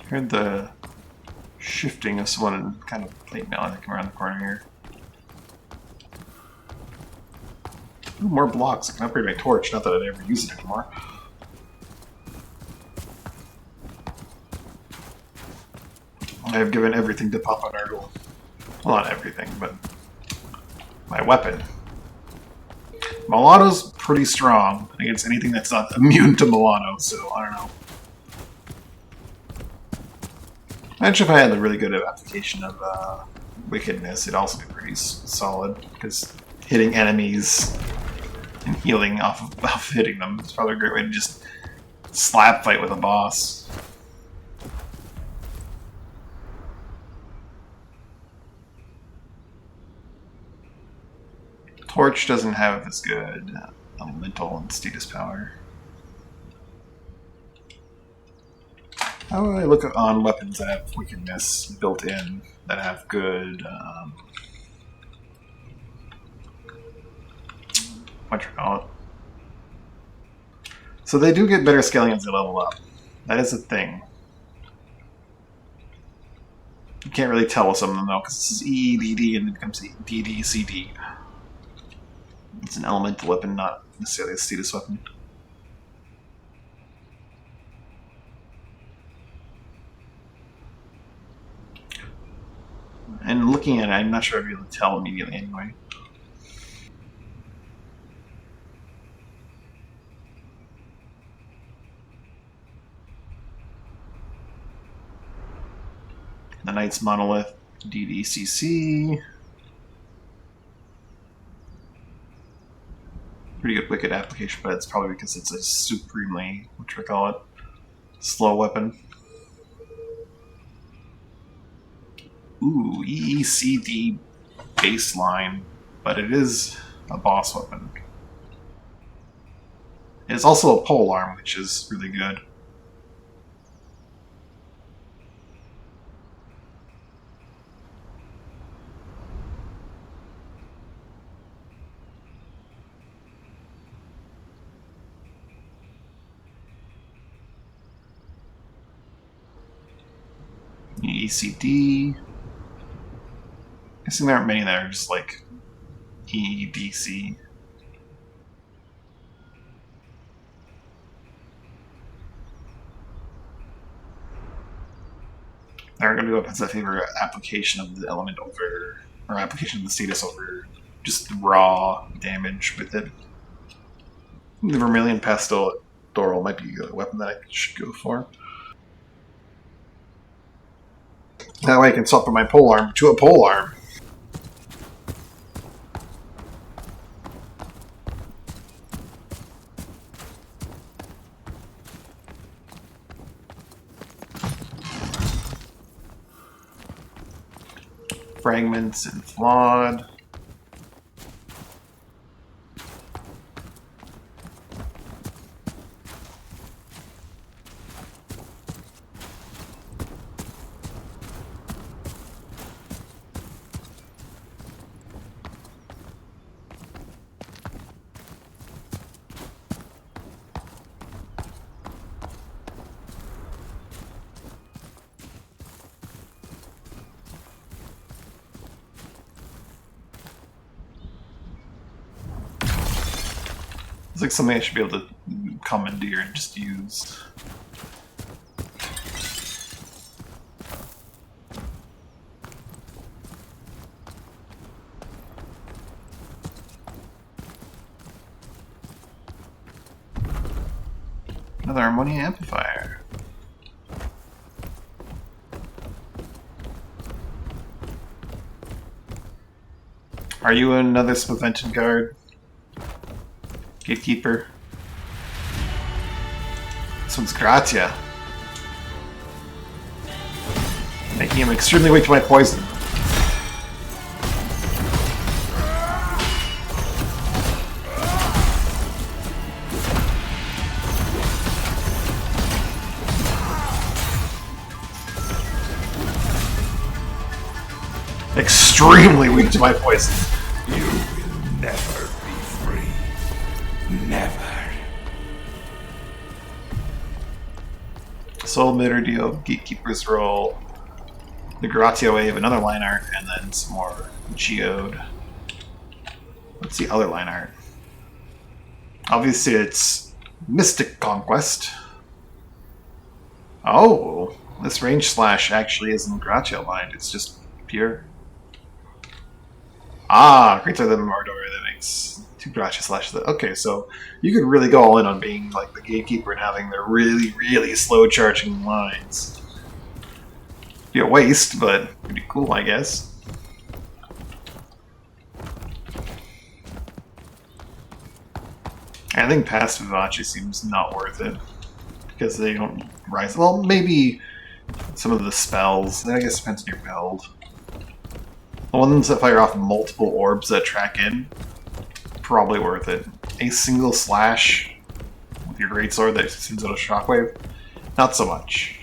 Heard the shifting of someone kind of plate mail, I think, around the corner here. Ooh, more blocks. I can upgrade my torch, not that I'd ever use it anymore. I have given everything to Papa Nurgle. Well, not everything, but my weapon. Milano's pretty strong against anything that's not immune to Milano, so I don't know. Imagine if I had a really good application of wickedness, it'd also be pretty solid, because hitting enemies and healing off of hitting them is probably a great way to just slap fight with a boss. Torch doesn't have as good elemental and status power. How do I look on weapons that have wickedness built in, that have good, what you call it? So they do get better scaling as they level up. That is a thing. You can't really tell with some of them though, because this is EEDD and it becomes DDCD. It's an elemental weapon, not necessarily a status weapon. And looking at it, I'm not sure I'd be able to tell immediately anyway. The Knight's Monolith, DDCC. Pretty good wicked application, but it's probably because it's a supremely, what should I call it, slow weapon. Ooh, EECD baseline, but it is a boss weapon. It's also a pole arm, which is really good. ECD. Guessing there aren't many that are just like EDC. They're going to go up as a favorite application of the element over, or application of the status over just raw damage with it. The Vermilion Pastel Doral might be a weapon that I should go for. That way I can swap from my pole arm to a pole arm. Fragments and flawed. It's like something I should be able to commandeer and just use. Another ammonia amplifier. Are you another Spavented guard? Gatekeeper? This one's Gratia. Making him extremely weak to my poison. Extremely weak to my poison. You will never be free. Never. Soul Emitter deal, Gatekeeper's roll, the Gratia wave, another line art, and then some more Geode. What's the other line art? Obviously it's Mystic Conquest. Oh, this range slash actually isn't Gratia aligned, it's just pure. Ah, Greater than Mordor, that makes two Gratia slash. Okay, so you could really go all in on being like the Gatekeeper and having the really, really slow charging lines. Be a waste, but pretty cool, I guess. I think past Vivace seems not worth it because they don't rise. Well, maybe some of the spells. I guess it depends on your build. The ones that fire off multiple orbs that track in, probably worth it. A single slash with your greatsword that sends out a shockwave, not so much.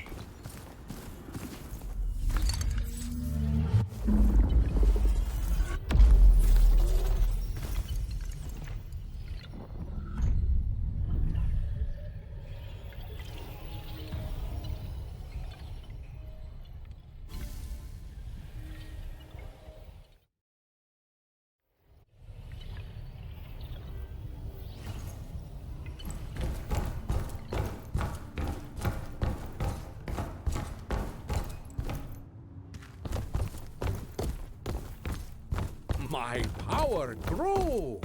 My power grows.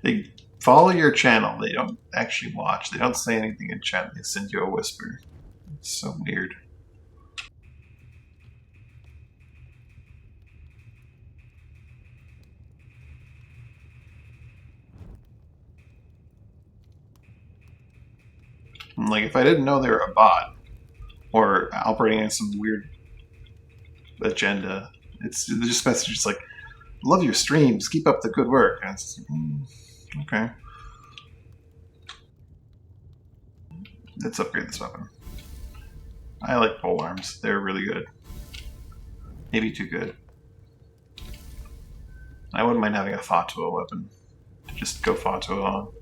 They follow your channel. They don't actually watch. They don't say anything in chat. They send you a whisper. It's so weird. Like, if I didn't know they were a bot or operating in some weird agenda, it's just messages like, "Love your streams. Keep up the good work." And it's okay. Let's upgrade this weapon. I like pole arms. They're really good. Maybe too good. I wouldn't mind having a Fatua weapon. Just go Fatua on.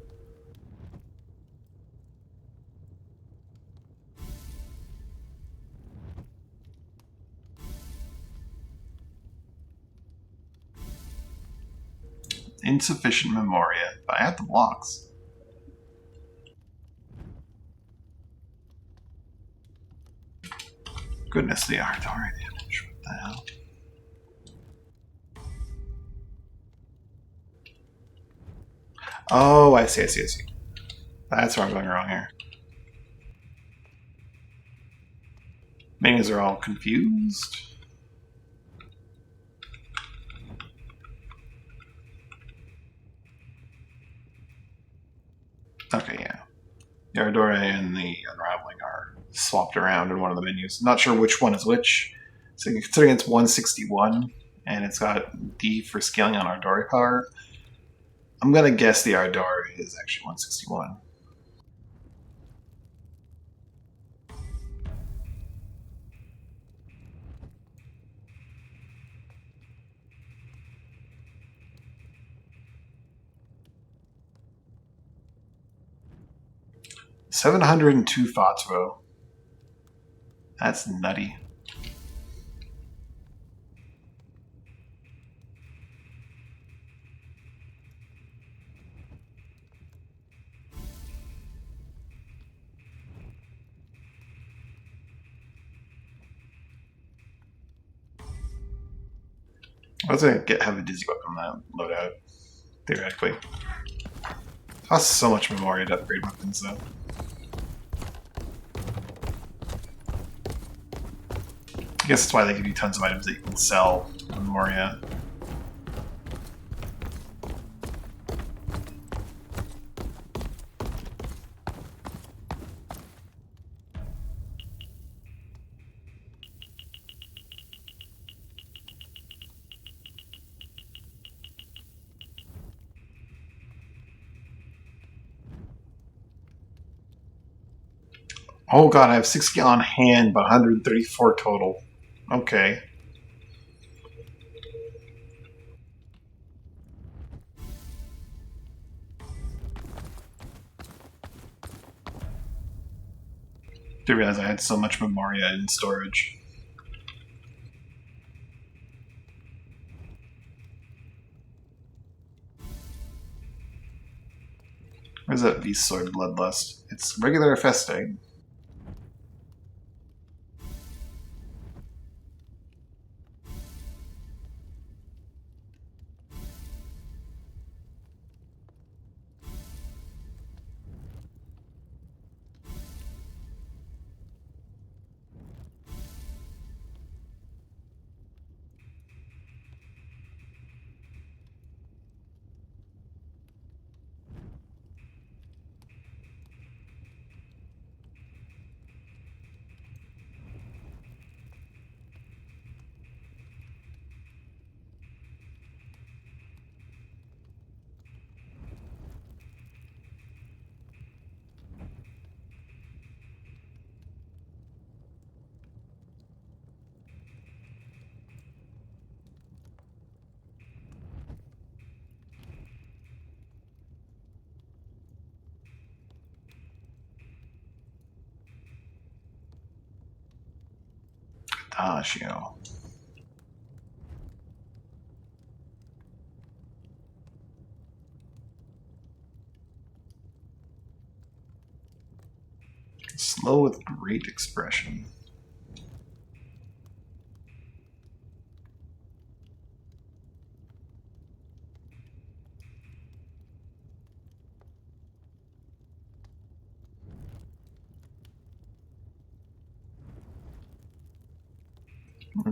Insufficient Memoria, but I have the blocks. Goodness, the Ardari damage. What the hell? Oh, I see. That's where I'm going wrong here. Minions are all confused. Okay, yeah. The Ardore and the Unraveling are swapped around in one of the menus. Not sure which one is which. So considering it's 161 and it's got D for scaling on Ardore power, I'm gonna guess the Ardore is actually 161. $702 Fatwo. That's nutty. I was gonna have a dizzy whip on that loadout, theoretically. Costs so much memory to upgrade weapons, though. I guess that's why they give you tons of items that you can sell on Moria. Oh god, I have 60 on hand, but 134 total. Okay. Didn't realize I had so much Memoria in storage. Where's that Beast Sword Bloodlust? It's regular Feste. Tashio. Slow with great expression.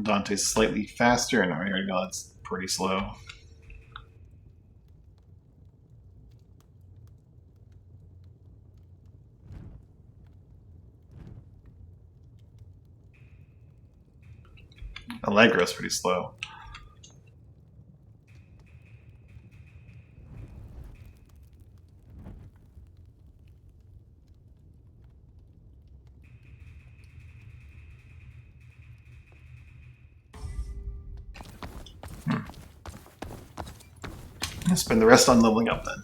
Dante's slightly faster, and I already know that's pretty slow. Allegro's pretty slow. I'll spend the rest on leveling up then.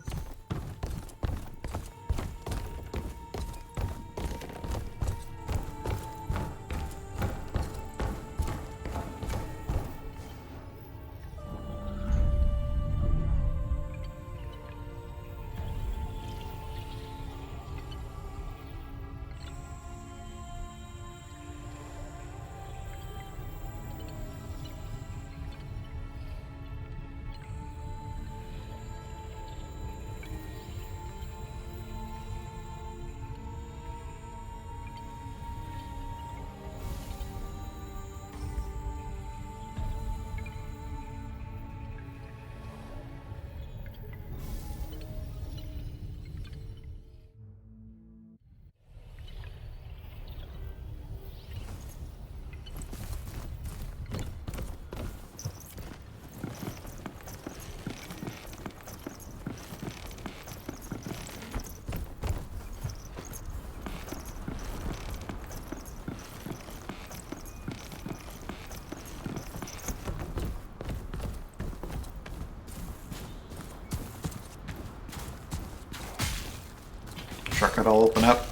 Truck it all open up.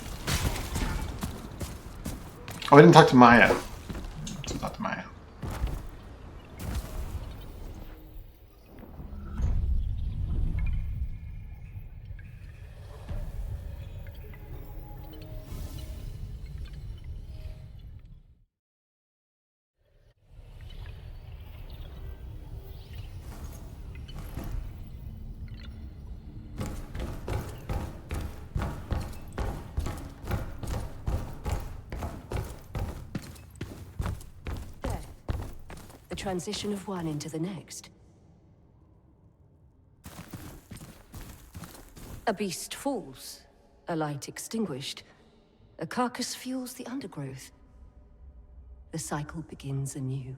Oh, I didn't talk to Maya. Let's talk to Maya. The transition of one into the next. A beast falls, a light extinguished, a carcass fuels the undergrowth. The cycle begins anew.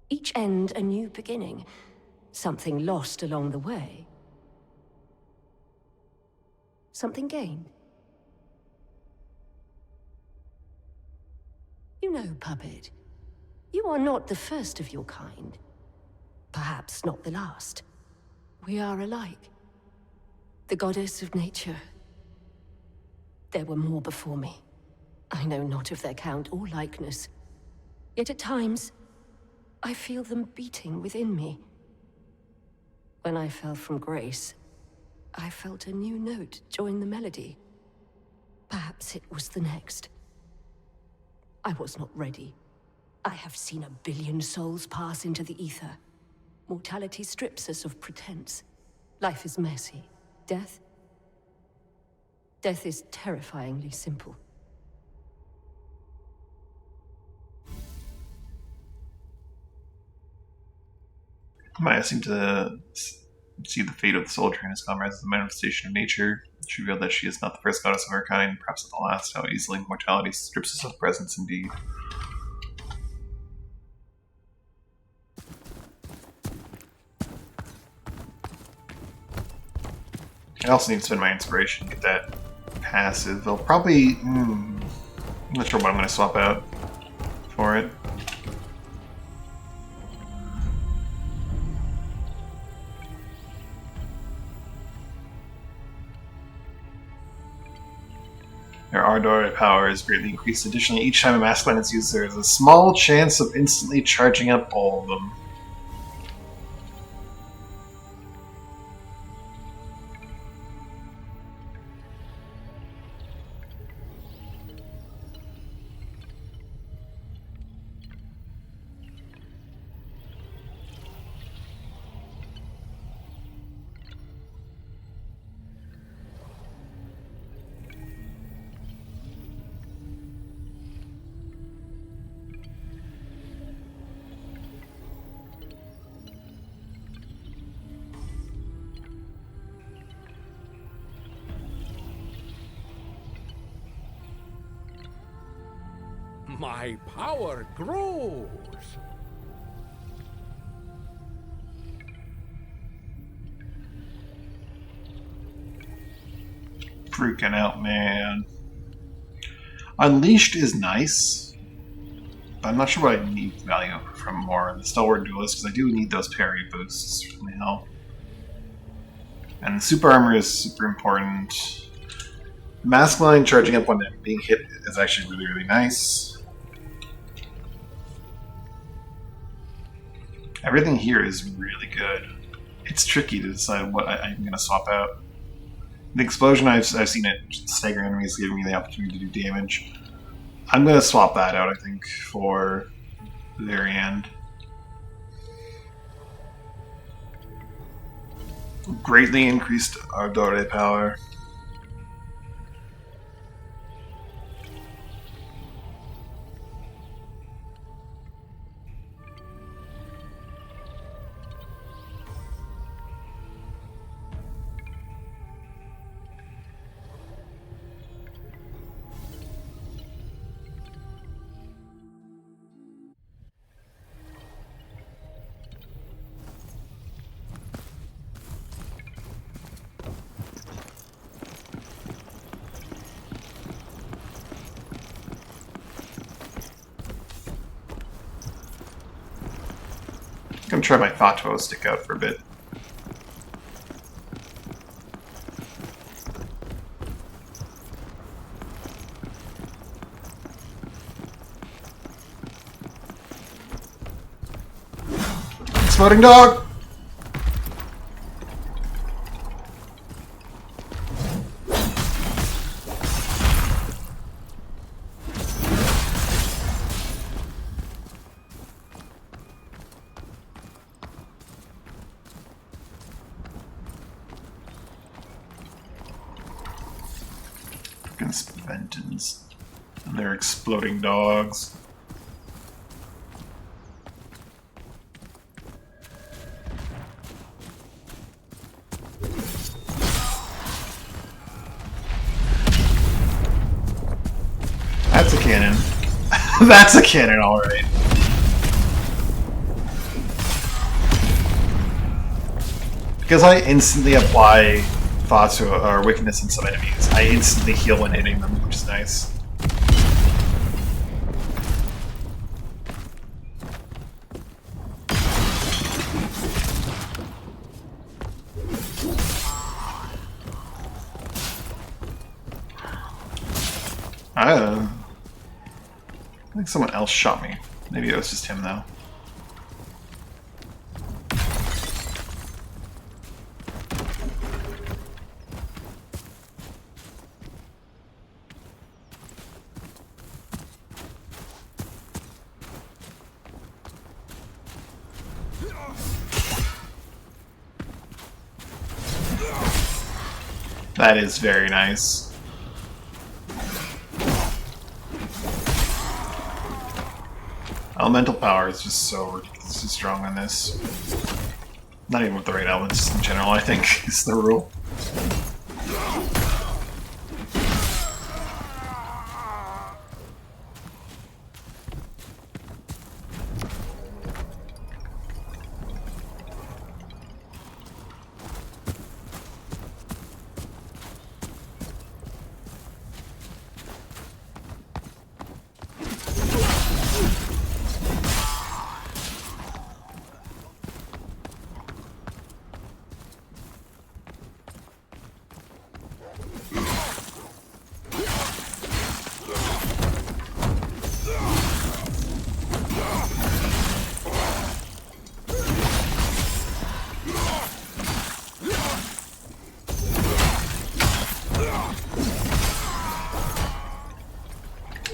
Each end a new beginning, something lost along the way. Something gained. You know, Puppet, you are not the first of your kind. Perhaps not the last. We are alike. The goddess of nature. There were more before me. I know not of their count or likeness. Yet at times, I feel them beating within me. When I fell from grace, I felt a new note join the melody. Perhaps it was the next. I was not ready. I have seen 1 billion souls pass into the ether. Mortality strips us of pretense. Life is messy. Death? Death is terrifyingly simple. Maya seemed to see the fate of the soldier in his comrades as a manifestation of nature. She revealed that she is not the first goddess of her kind, perhaps not the last. How easily mortality strips us of presence indeed. I also need to spend my inspiration to get that passive. I'll probably... I'm not sure what I'm going to swap out for it. Their Ardor power is greatly increased. Additionally, each time a mask line is used, there is a small chance of instantly charging up all of them. My power grows. Freaking out, man. Unleashed is nice, but I'm not sure what I need value from more in the Stalwart Duelist, because I do need those parry boosts from the hell. And the super armor is super important. Mask line charging up when being hit is actually really, really nice. Everything here is really good. It's tricky to decide what I'm going to swap out. The explosion, I've seen it stagger enemies, giving me the opportunity to do damage. I'm going to swap that out, I think, for the very end. Greatly increased our Dore power. I'm gonna try my Fatwo stick out for a bit. Exploding dog! Against Ventons and their exploding dogs. That's a cannon. That's a cannon, alright. Because I instantly apply thoughts or wickedness in some enemies, I instantly heal when hitting them, which is nice. I think someone else shot me. Maybe it was just him, though. That is very nice. Elemental power is just so ridiculously strong on this. Not even with the right elements, just in general, I think, is the rule.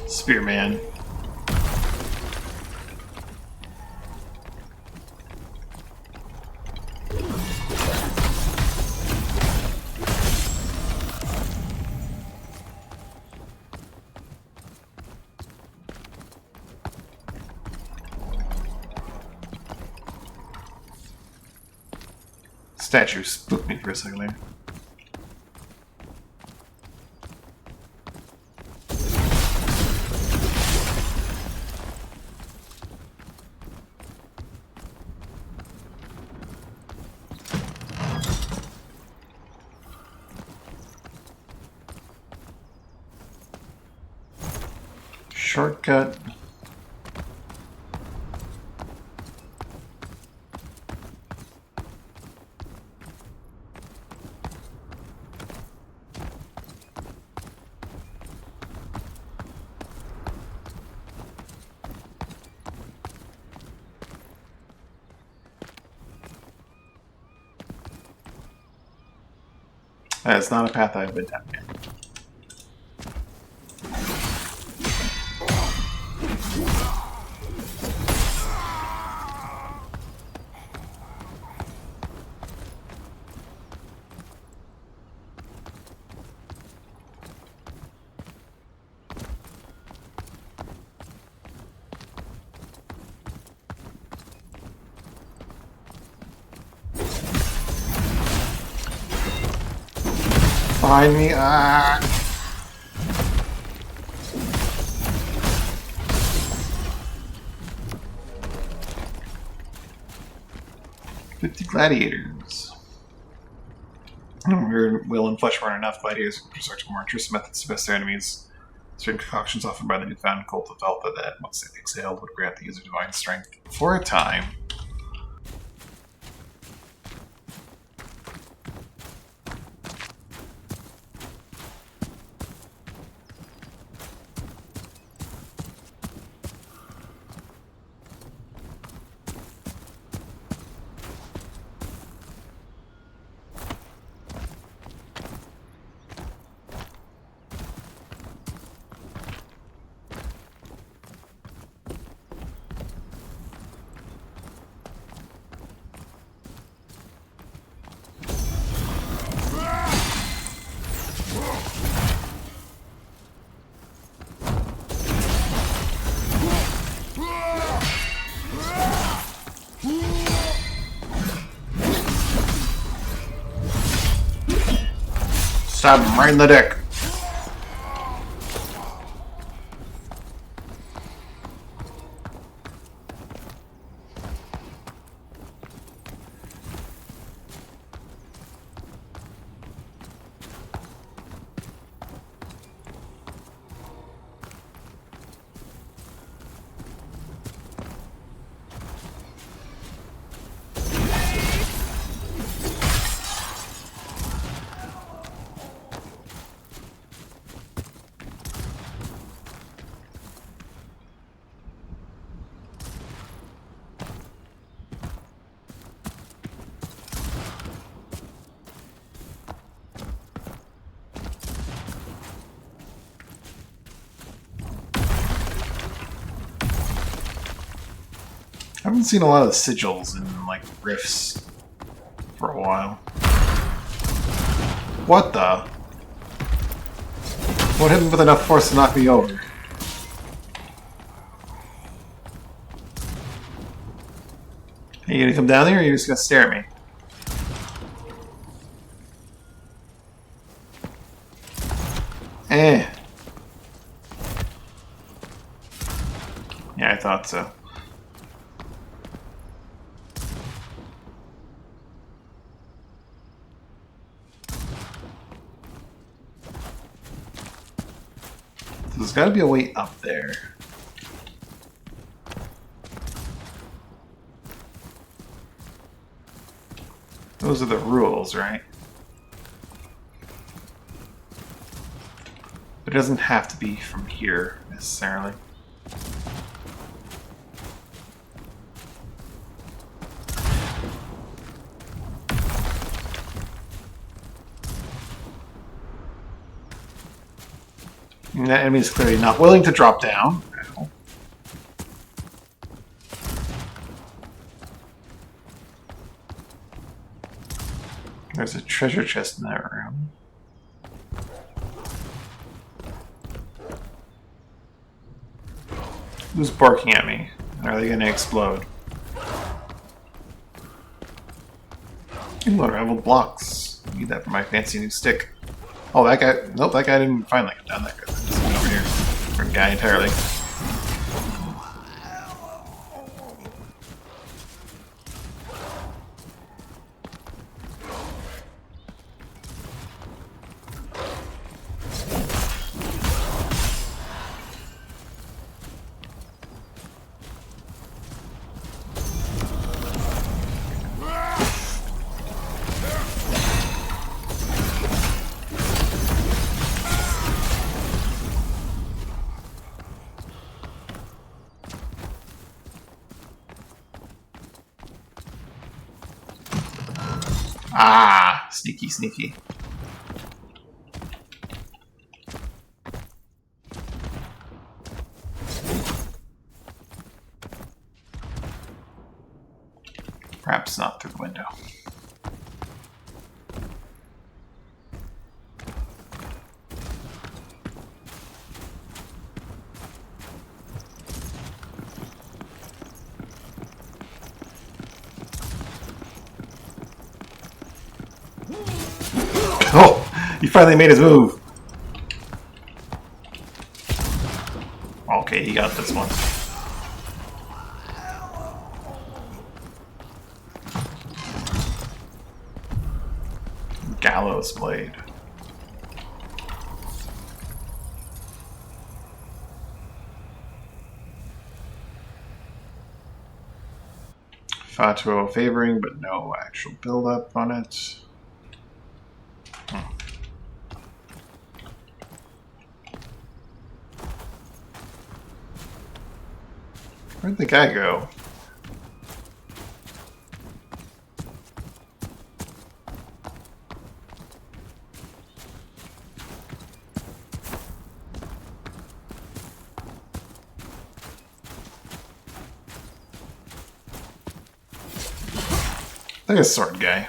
Spearman. Statue spooked me for a second there. shortcut. That's not a path I've been down yet. Behind me, ah! "50 gladiators." Weird will and flesh weren't enough. Gladiators research more intrusive methods to best their enemies. Certain concoctions offered by the newfound cult of Alpha that, once they exhaled, would grant the user divine strength for a time. Stab him right in the dick. I haven't seen a lot of sigils in, like, rifts for a while. What the? What hit him with enough force to knock me over? Are you gonna come down there, or are you just gonna stare at me? Eh. Yeah, I thought so. There's got to be a way up there. Those are the rules, right? But it doesn't have to be from here, necessarily. And that enemy is clearly not willing to drop down. Ow. There's a treasure chest in that room. Who's barking at me? And are they going to explode? Unravel blocks. I need that for my fancy new stick. Oh, that guy. Nope, that guy didn't finally come down. That guy just went over here. Different guy entirely. Ah, sneaky, sneaky. Perhaps not through the window. Oh, he finally made his move. Okay, he got this one. Gallows blade. Fatuo favoring, but no actual build-up on it. Where'd the guy go? I think it's sword guy.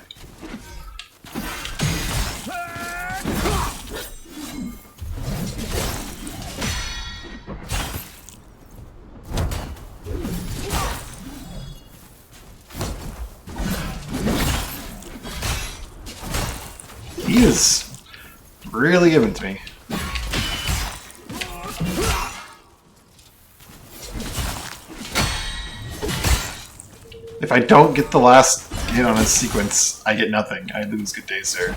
He is really giving it to me. If I don't get the last hit on this sequence, I get nothing. I lose good day, sir.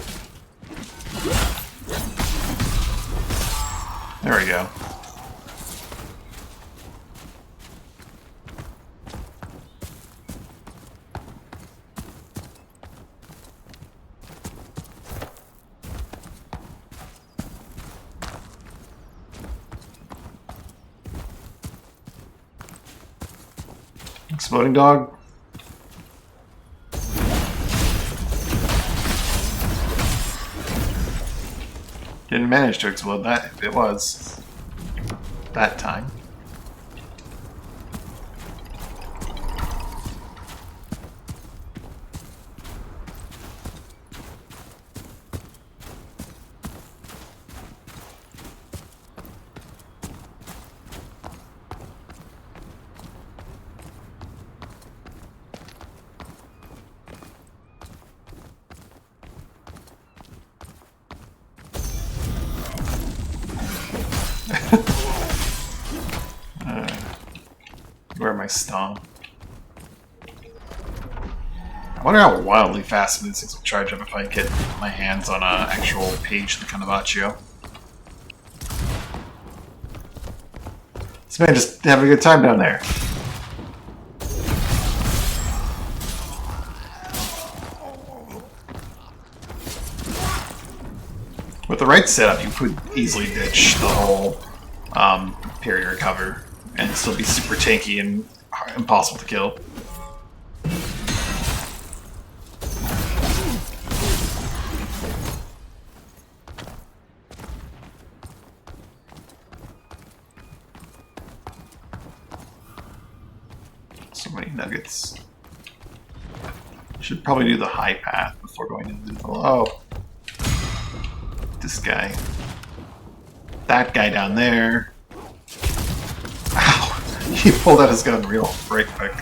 There we go. Exploding dog. Didn't manage to explode that if it was that time. Where am I stung? I wonder how wildly fast these things will charge up if I get my hands on an actual page of the Canavaccio. This man just having a good time down there. With the right setup, you could easily ditch the whole parry recover and still be super tanky and impossible to kill. So many nuggets. Should probably do the high path before going into the low. Oh. This guy. That guy down there. Ow! He pulled out his gun real right quick.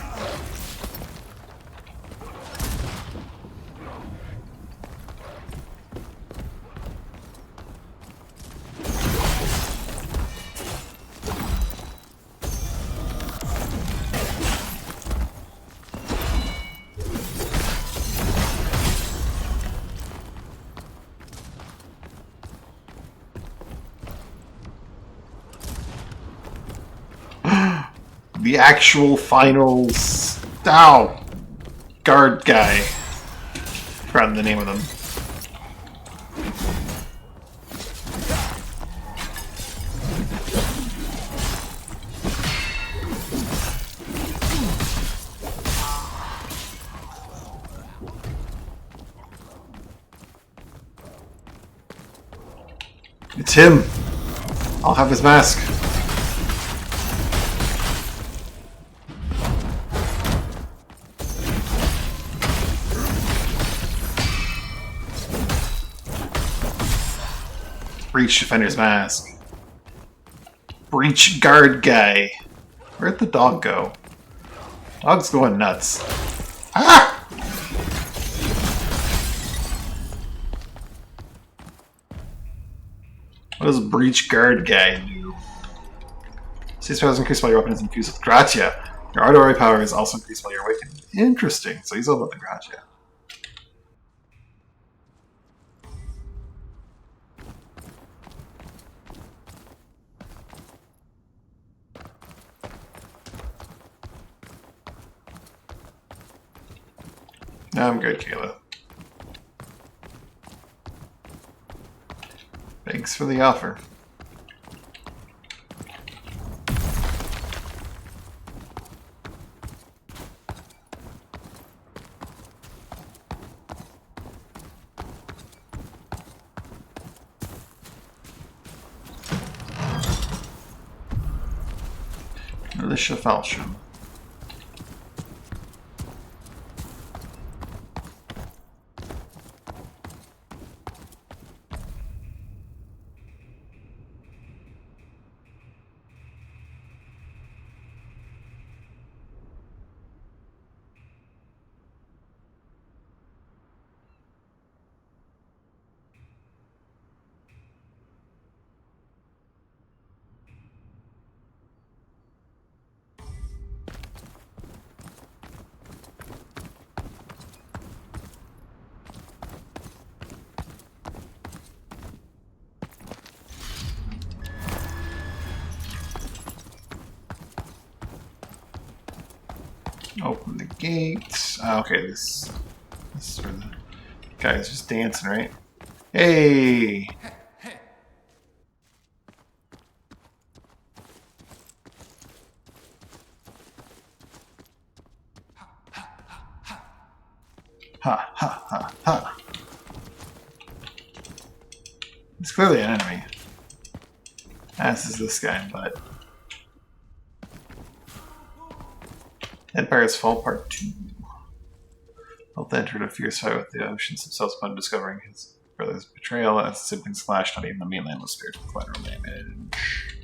The actual finals. Ow! Guard guy. Forgotten the name of them. It's him! I'll have his mask. Breach Defender's mask. Breach guard guy. Where'd the dog go? Dog's going nuts. Ah! What does breach guard guy do? Cease powers increased while your weapon is infused with gratia. Your artillery power is also increased while you're awakened. Interesting. So he's all about the gratia. No, I'm good, Kayla. Thanks for the offer. Militia Falchion. Open the gates. Ah, okay, this is where the guy's just dancing, right? Hey! Ha ha ha ha! It's clearly an enemy. As is this guy, but Empire's Fall Part 2. Both entered a fierce fight with the oceans themselves upon discovering his brother's betrayal. As his siblings clashed, not even the mainland was spared from collateral damage.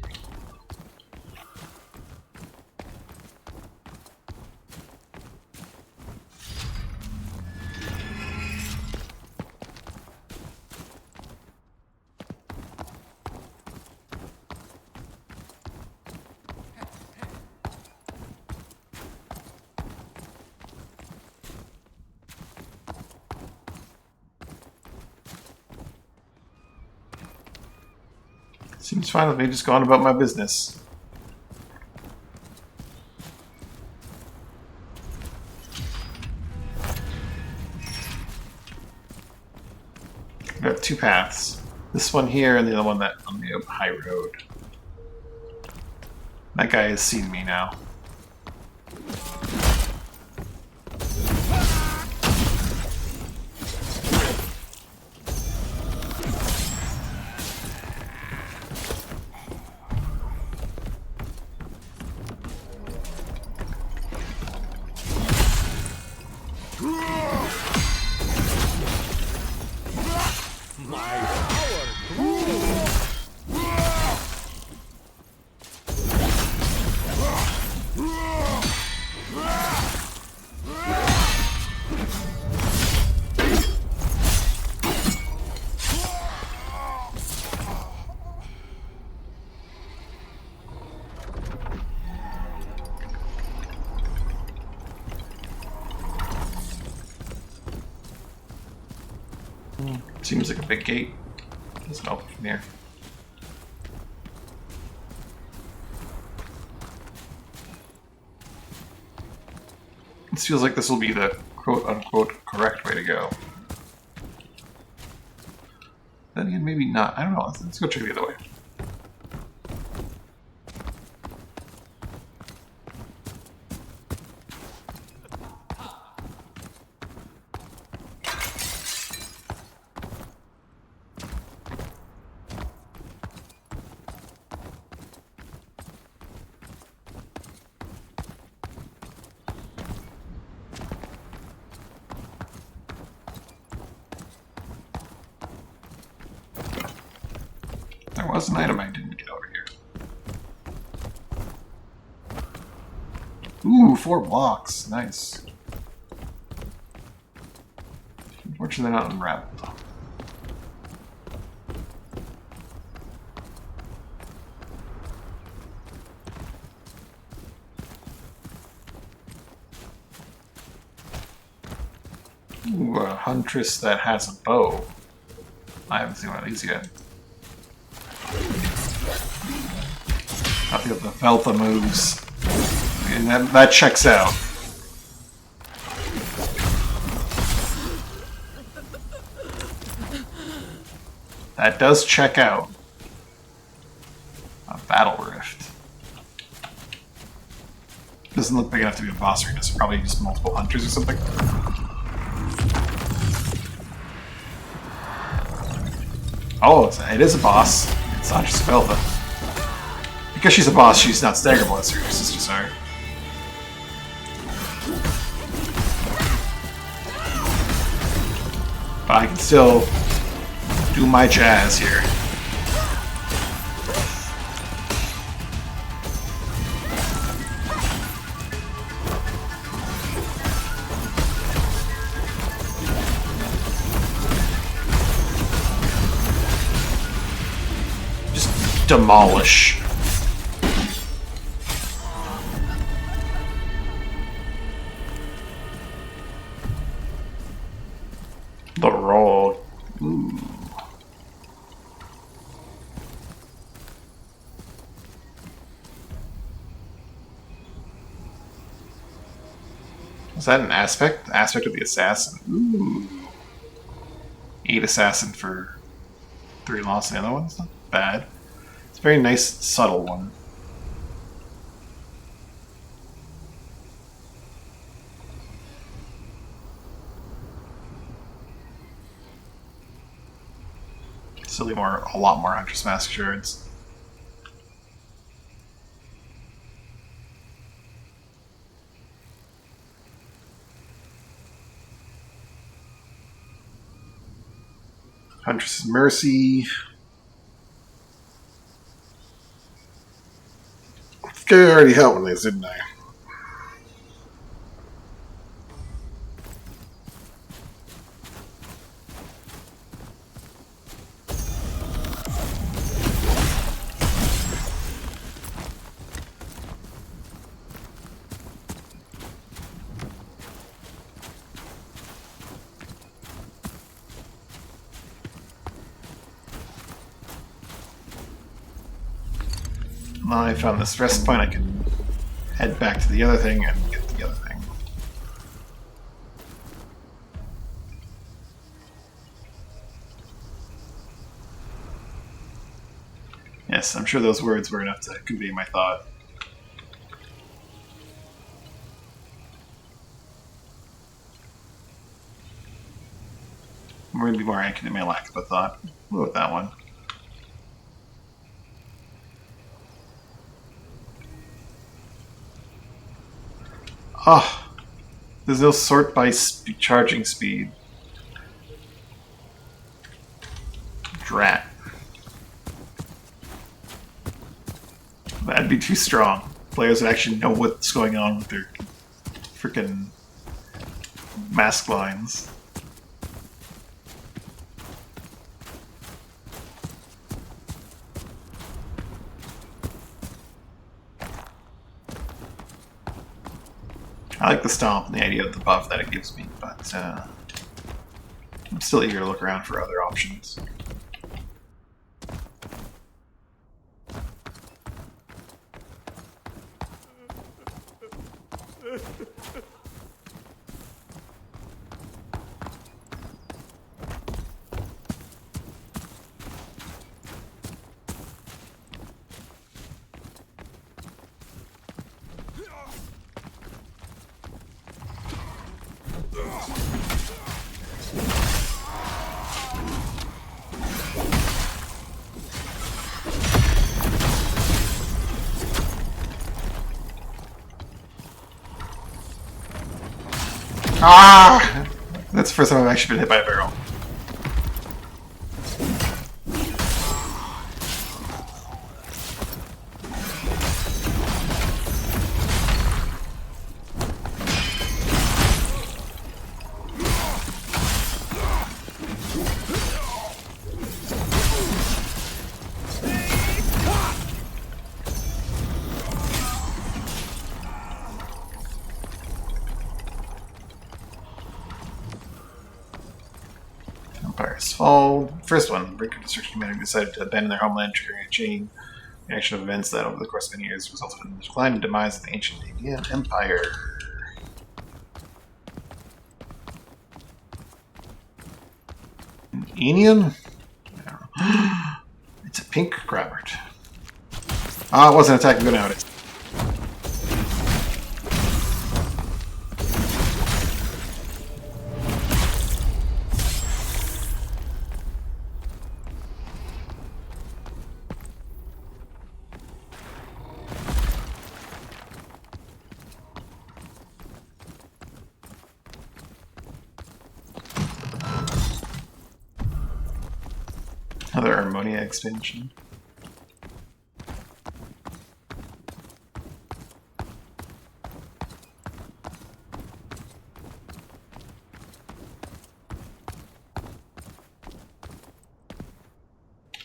Seems fine with me, just going about my business. We got two paths. This one here and the other one that on the high road. That guy has seen me now. Seems like a big gate. Doesn't open from here. This feels like this will be the quote-unquote correct way to go. Then again, maybe not. I don't know. Let's go check the other way. was an item I didn't get over here. Ooh, 4 blocks. Nice. Unfortunately, they're not unraveled, though. Ooh, a huntress that has a bow. I haven't seen one of these yet. I feel the Veltha moves. And that checks out. That does check out. A battle rift. Doesn't look big enough to be a boss arena, so probably just multiple hunters or something. Oh, it is a boss. It's not just Veltha. Because she's a boss, she's not staggerable as her sisters are. But I can still do my jazz here. Just demolish. The roll. Ooh. Is that an aspect? Aspect of the assassin. Ooh. 8 assassin for 3 loss. The other one's not bad. It's a very nice, subtle one. Still need a lot more Huntress Mask shards. Huntress Mercy. I think I already had one of these, didn't I? Now I found this rest point, I can head back to the other thing and get the other thing. Yes, I'm sure those words were enough to convey my thought. I'm going to be more accurate in my lack of a thought. We'll go with that one. Oh, there's no sort by charging speed. Drat. That'd be too strong. Players would actually know what's going on with their freaking mask lines. I like the stomp and the idea of the buff that it gives me, but I'm still eager to look around for other options. Ah! That's the first time I've actually been hit by a barrel. Empires fall. First one, break of destruction humanity decided to abandon their homeland, triggering a chain reaction of events that over the course of many years resulted in the decline and demise of the ancient Indian Empire. Enian? It's a pink Grabbert. Ah, it wasn't attacking. Go now it is. Another Harmonia expansion.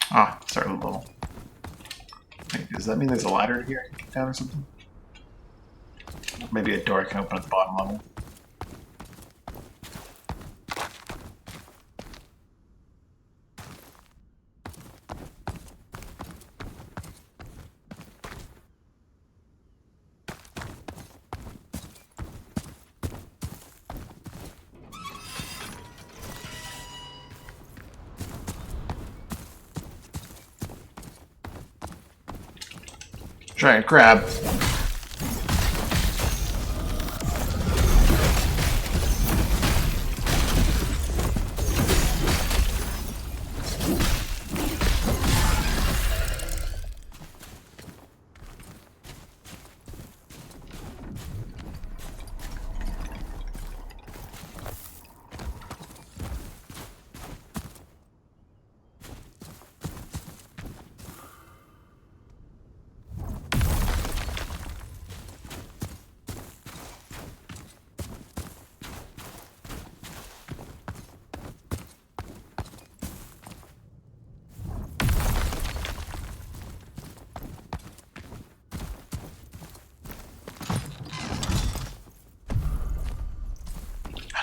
Ah, start with a level. Wait, does that mean there's a ladder here I can get down or something? Maybe a door I can open at the bottom level. Giant crab.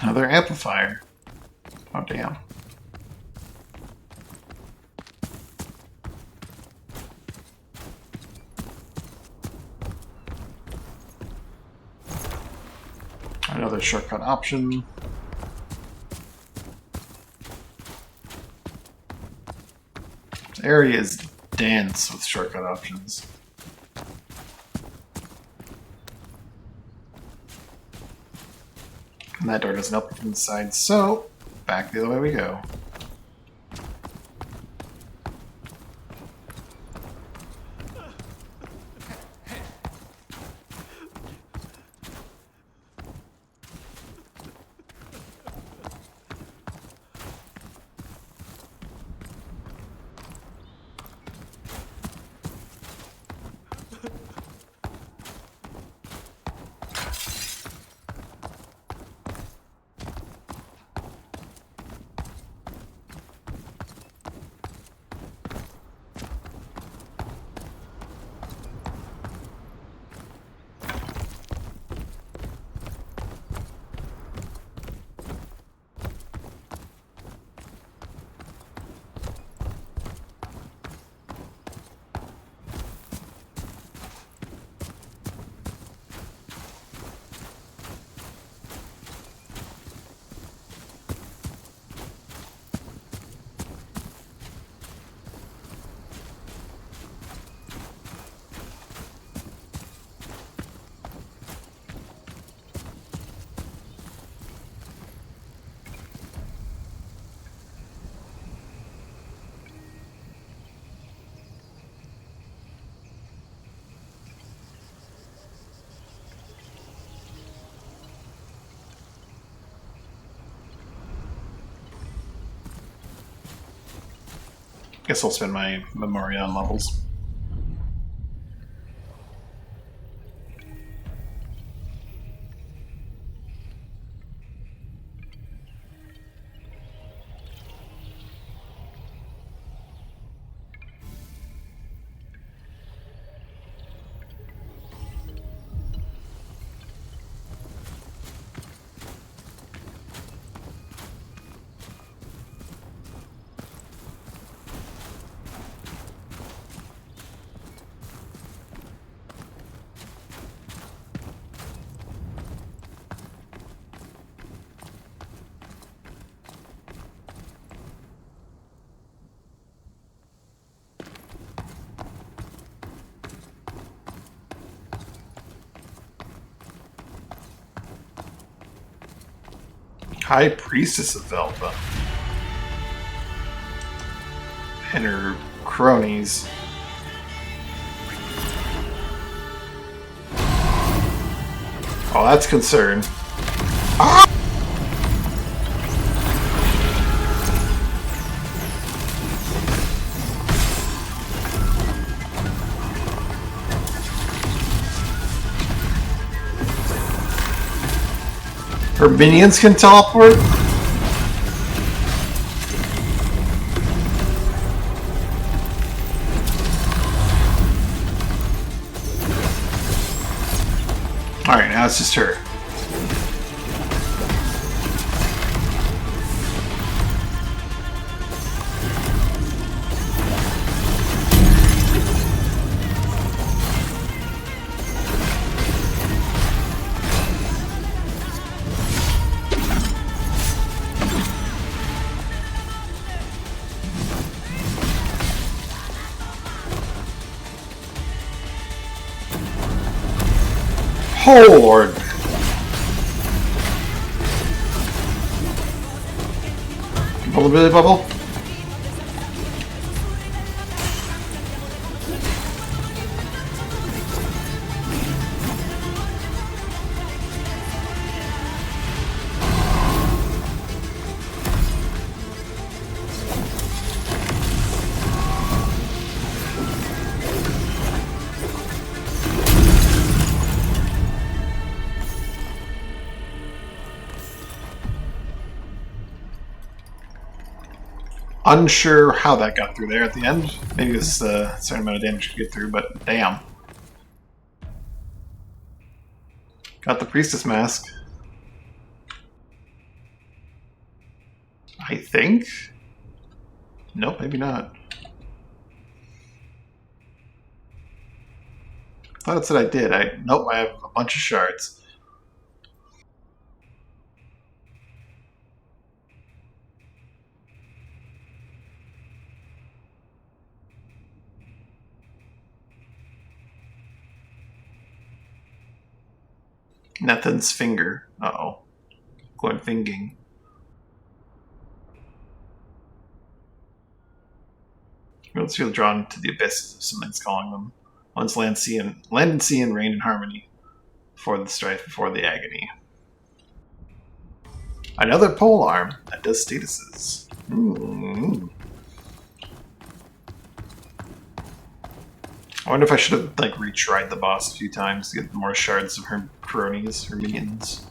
Another amplifier. Oh, damn. Another shortcut option. This area is dense with shortcut options. And that door doesn't open from the side, so back the other way we go. Guess I'll spend my memory on levels. High Priestess of Velva. And her cronies. Oh, that's concern. Ah! Her minions can teleport? Alright, now it's just her. Oh lord. Vulnerability bubble? Unsure how that got through there at the end. Maybe it was a certain amount of damage to get through, but damn. Got the Priestess Mask. I think? Nope, maybe not. I thought it said I did. Nope, I have a bunch of shards. Nathan's finger. Uh-oh. Going thinking. Let's feel drawn to the abysses, something's calling them. Once land and sea and reign in harmony. Before the strife, before the agony. Another pole arm that does statuses. I wonder if I should have like retried the boss a few times to get more shards of her cronies, her minions.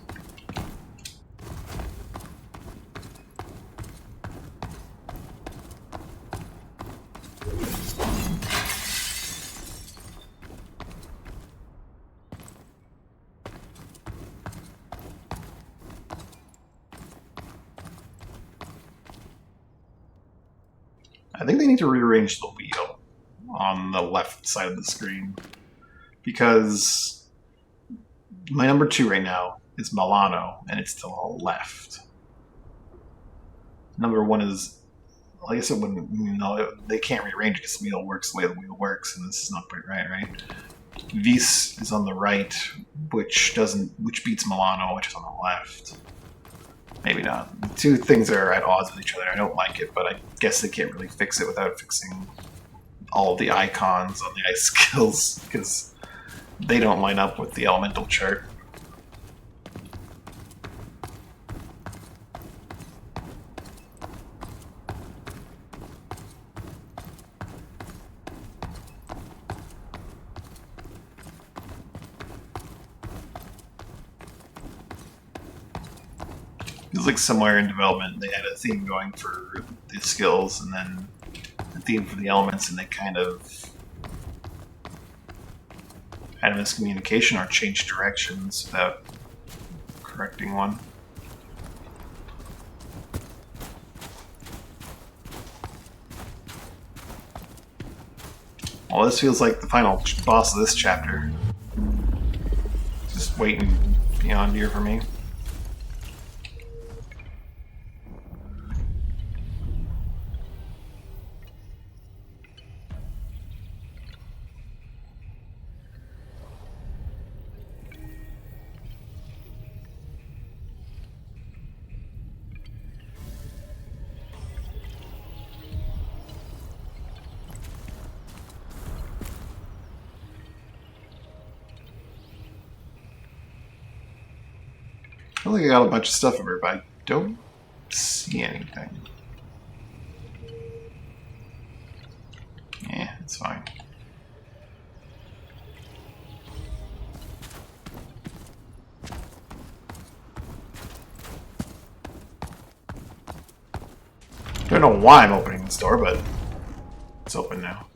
I think they need to rearrange the wheel on the left side of the screen, because my number 2 right now is Milano, and it's to the left. Number 1 is, I guess it wouldn't, they can't rearrange it because the wheel works the way the wheel works, and this is not quite right? Vis is on the right, which beats Milano, which is on the left. Maybe not. The two things are at odds with each other. I don't like it, but I guess they can't really fix it without fixing all of the icons on the ice skills, because they don't line up with the elemental chart. Feels like somewhere in development they had a theme going for the skills and then a theme for the elements, and they kind of had a miscommunication or changed directions without correcting one. Well, this feels like the final boss of this chapter. Just waiting beyond here for me. feel like I got a bunch of stuff over, but I don't see anything. Yeah, it's fine. Don't know why I'm opening this door, but it's open now.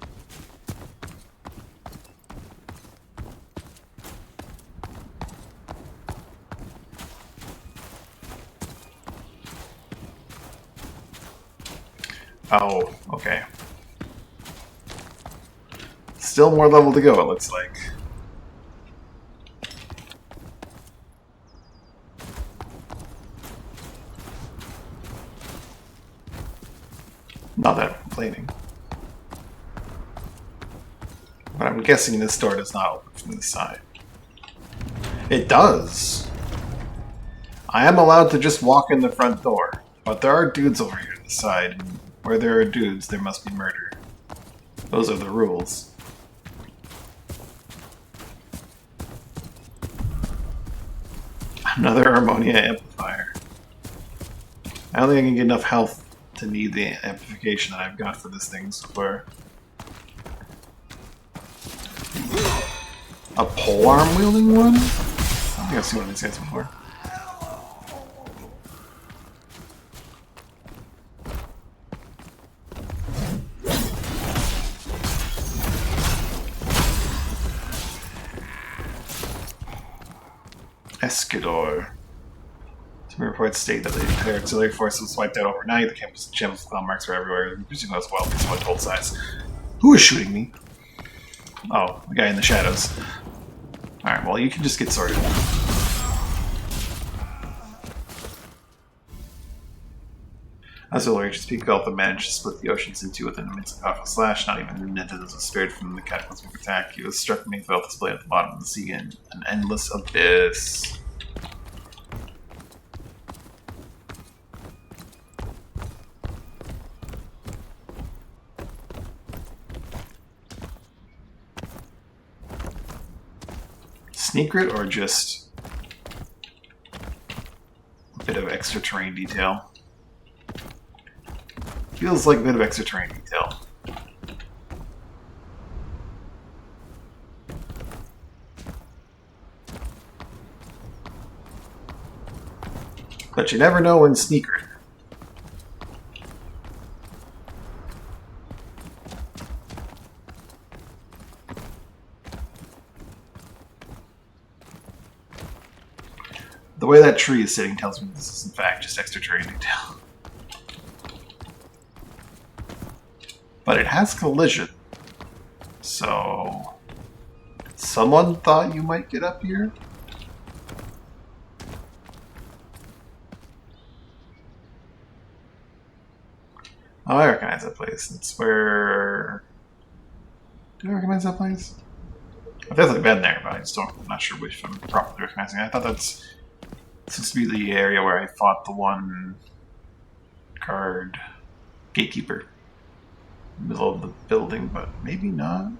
Oh, okay. Still more level to go, it looks like. Not that I'm complaining. But I'm guessing this door does not open from this side. It does! I am allowed to just walk in the front door, but there are dudes over here to the side, and where there are dudes, there must be murder. Those are the rules. Another ammonia amplifier. I don't think I can get enough health to need the amplification that I've got for this thing so far. A polearm wielding one? I don't think I've seen one of these guys before. Escador. Some reports state that the entire auxiliary force was wiped out overnight. The campus and gems with marks were everywhere. We presume that was well because of told size. Who is shooting me? Oh, the guy in the shadows. Alright, well, you can just get sorted. Auxiliary HSP Gulf managed to split the oceans in two with an immense powerful slash. Not even Nintendo was spared from the cataclysmic attack. He was struck and felt displayed at the bottom of the sea in an endless abyss. Secret or just a bit of extra terrain detail? Feels like a bit of extra terrain detail. But you never know in Sneaker. The way that tree is sitting tells me this is in fact just extra terrain detail. But it has collision. So someone thought you might get up here? Oh, I recognize that place. It's where... Do I recognize that place? I've definitely been there, but I'm not sure which I'm properly recognizing. I thought that's supposed to be the area where I fought the one guard gatekeeper in the middle of the building, but maybe not.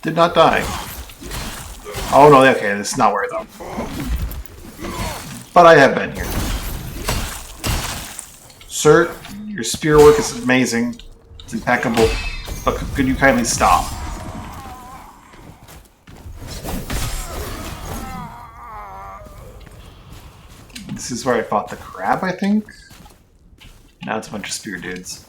Did not die. Oh no, okay, this is not where though. But I have been here. Sir, your spear work is amazing. It's impeccable. But could you kindly stop? This is where I fought the crab, I think? Now it's a bunch of spear dudes.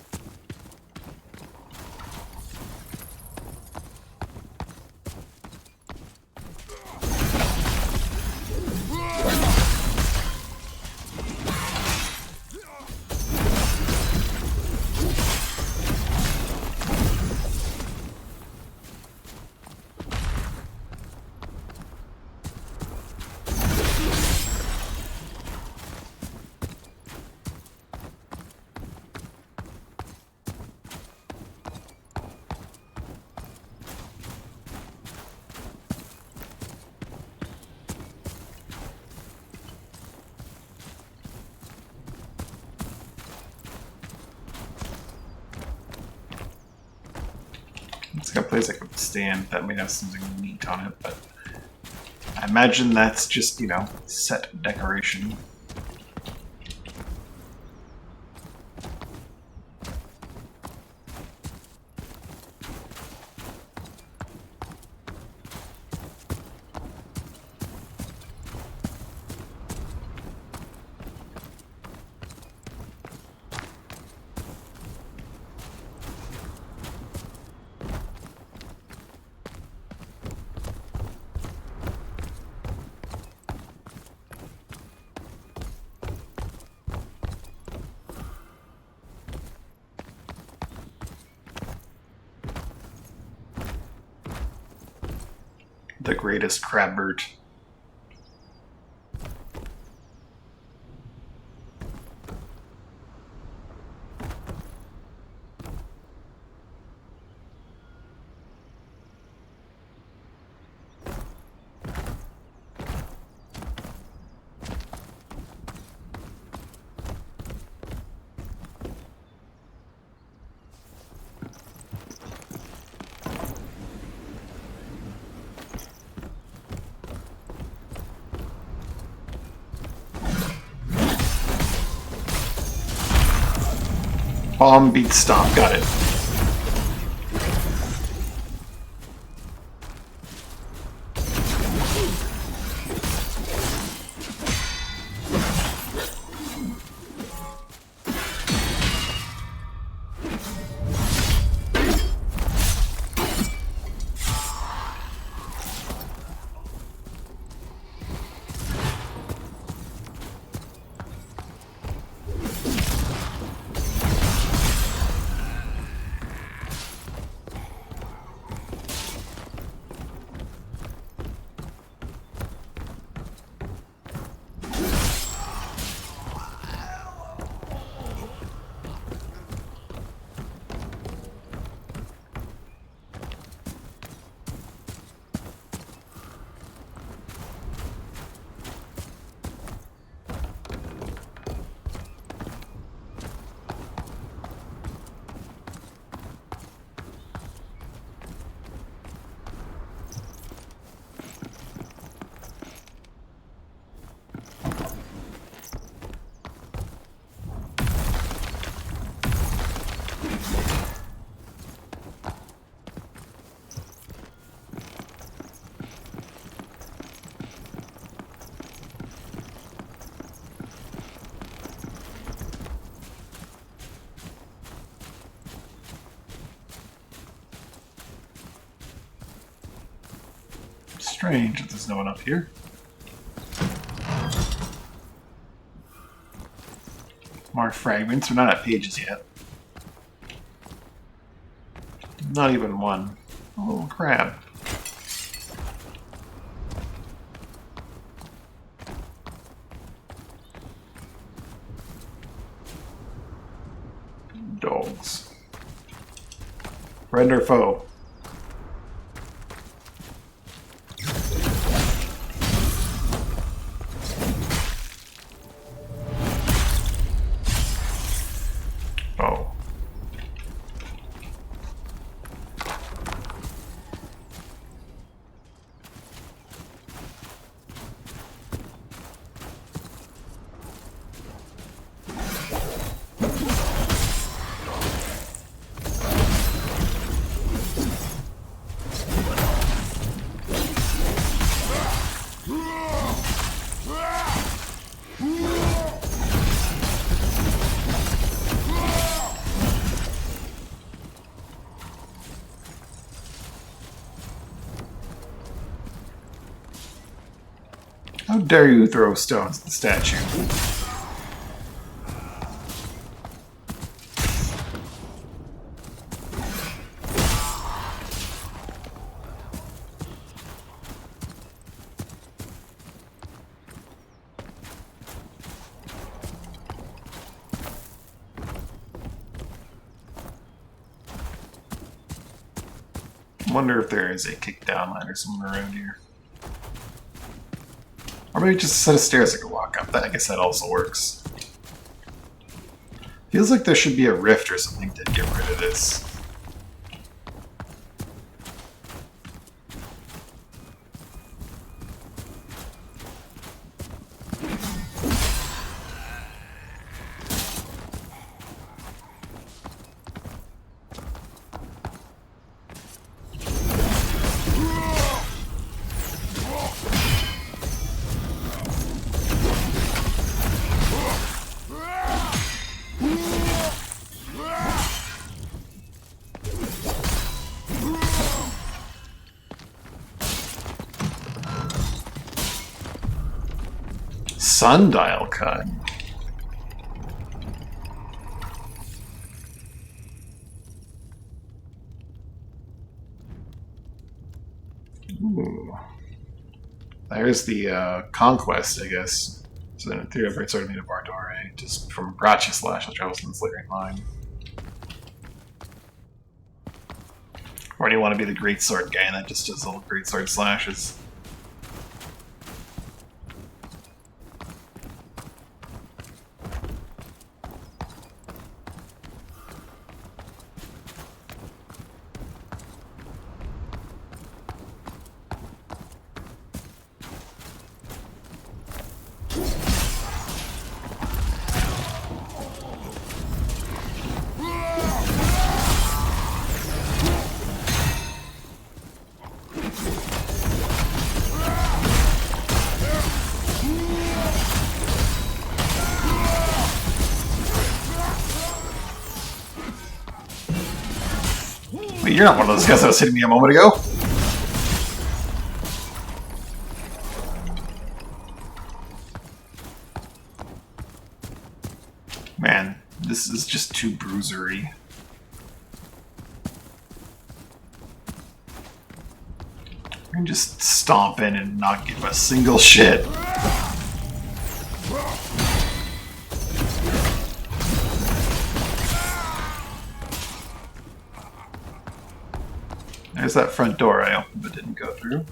got a place I could stand that may have something neat on it, but I imagine that's just, you know, set decoration. The greatest crabbert. Bomb beat stomp, got it. Strange that there's no one up here. More fragments. We're not at pages yet. Not even one. Oh, crab. Dogs. Friend or foe? Oh. How dare you throw stones at the statue? I wonder if there is a kick-down ladder somewhere around here. Or maybe just a set of stairs I could walk up. I guess that also works. Feels like there should be a rift or something to get rid of this. Sundial cut. Ooh. There's the conquest, I guess. So then in theory, I've sort of need a Bardore, just from Brachyslash that travels in the Slithering line. Or do you want to be the Greatsword guy that just does little Greatsword slashes? But you're not one of those guys that was hitting me a moment ago. Man, this is just too bruisery. I can just stomp in and not give a single shit. There's that front door I opened but didn't go through.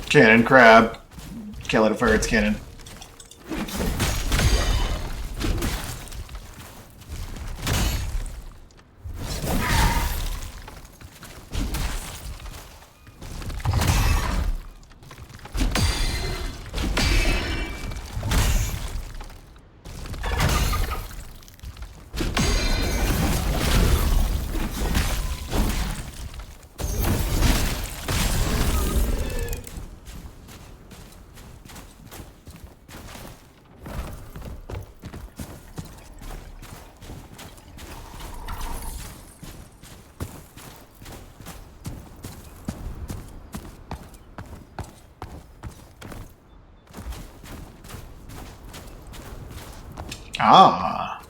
Cannon, crab. Can't let it fire its cannon. Ah,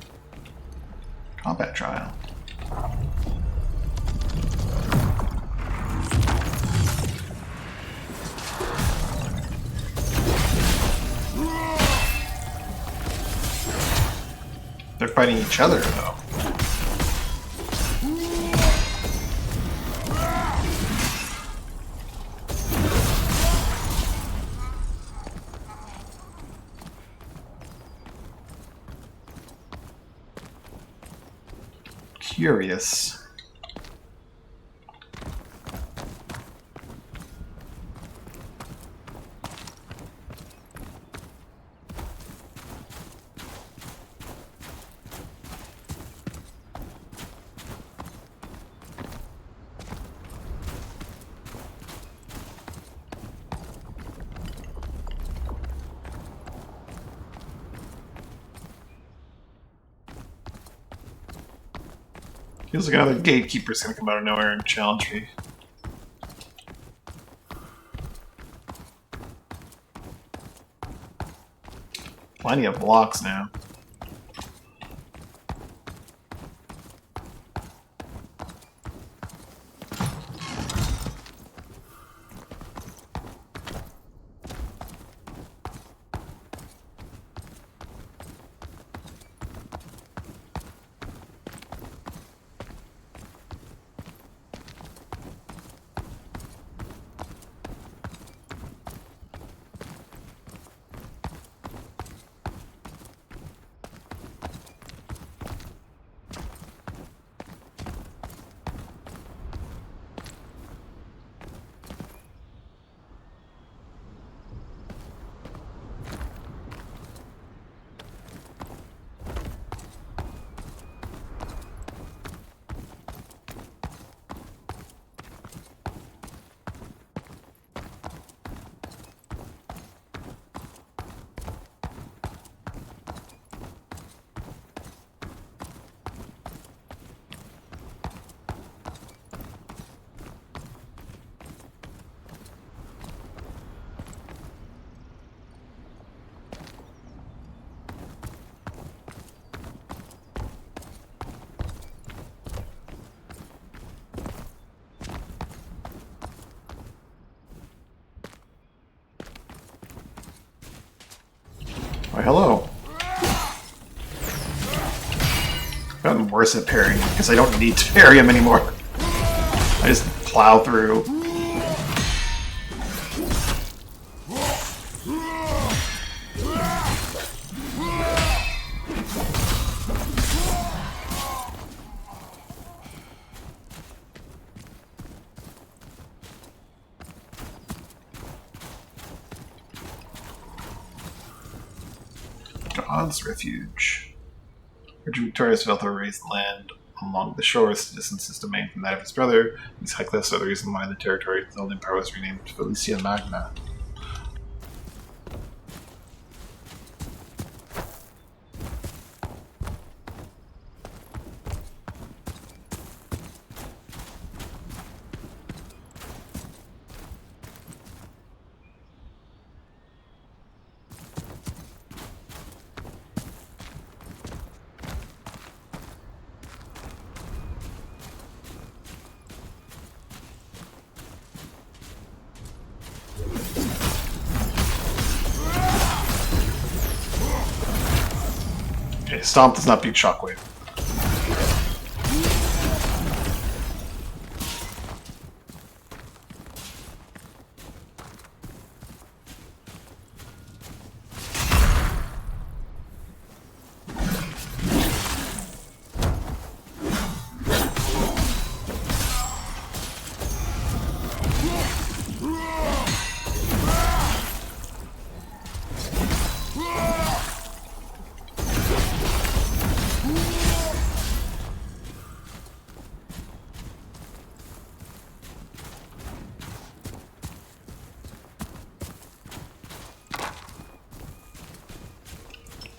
combat trial. They're fighting each other, though. Curious. Feels like another gatekeeper's gonna come out of nowhere and challenge me. Plenty of blocks now. hello. I've gotten worse at parrying because I don't need to parry him anymore. I just plow through. God's Refuge. Richard Victorious felt to raise land along the shores to distance his domain from that of his brother. These high cliffs are the reason why the territory of the Elden Empire was renamed Felicia Magna. Okay, Stomp does not beat Shockwave.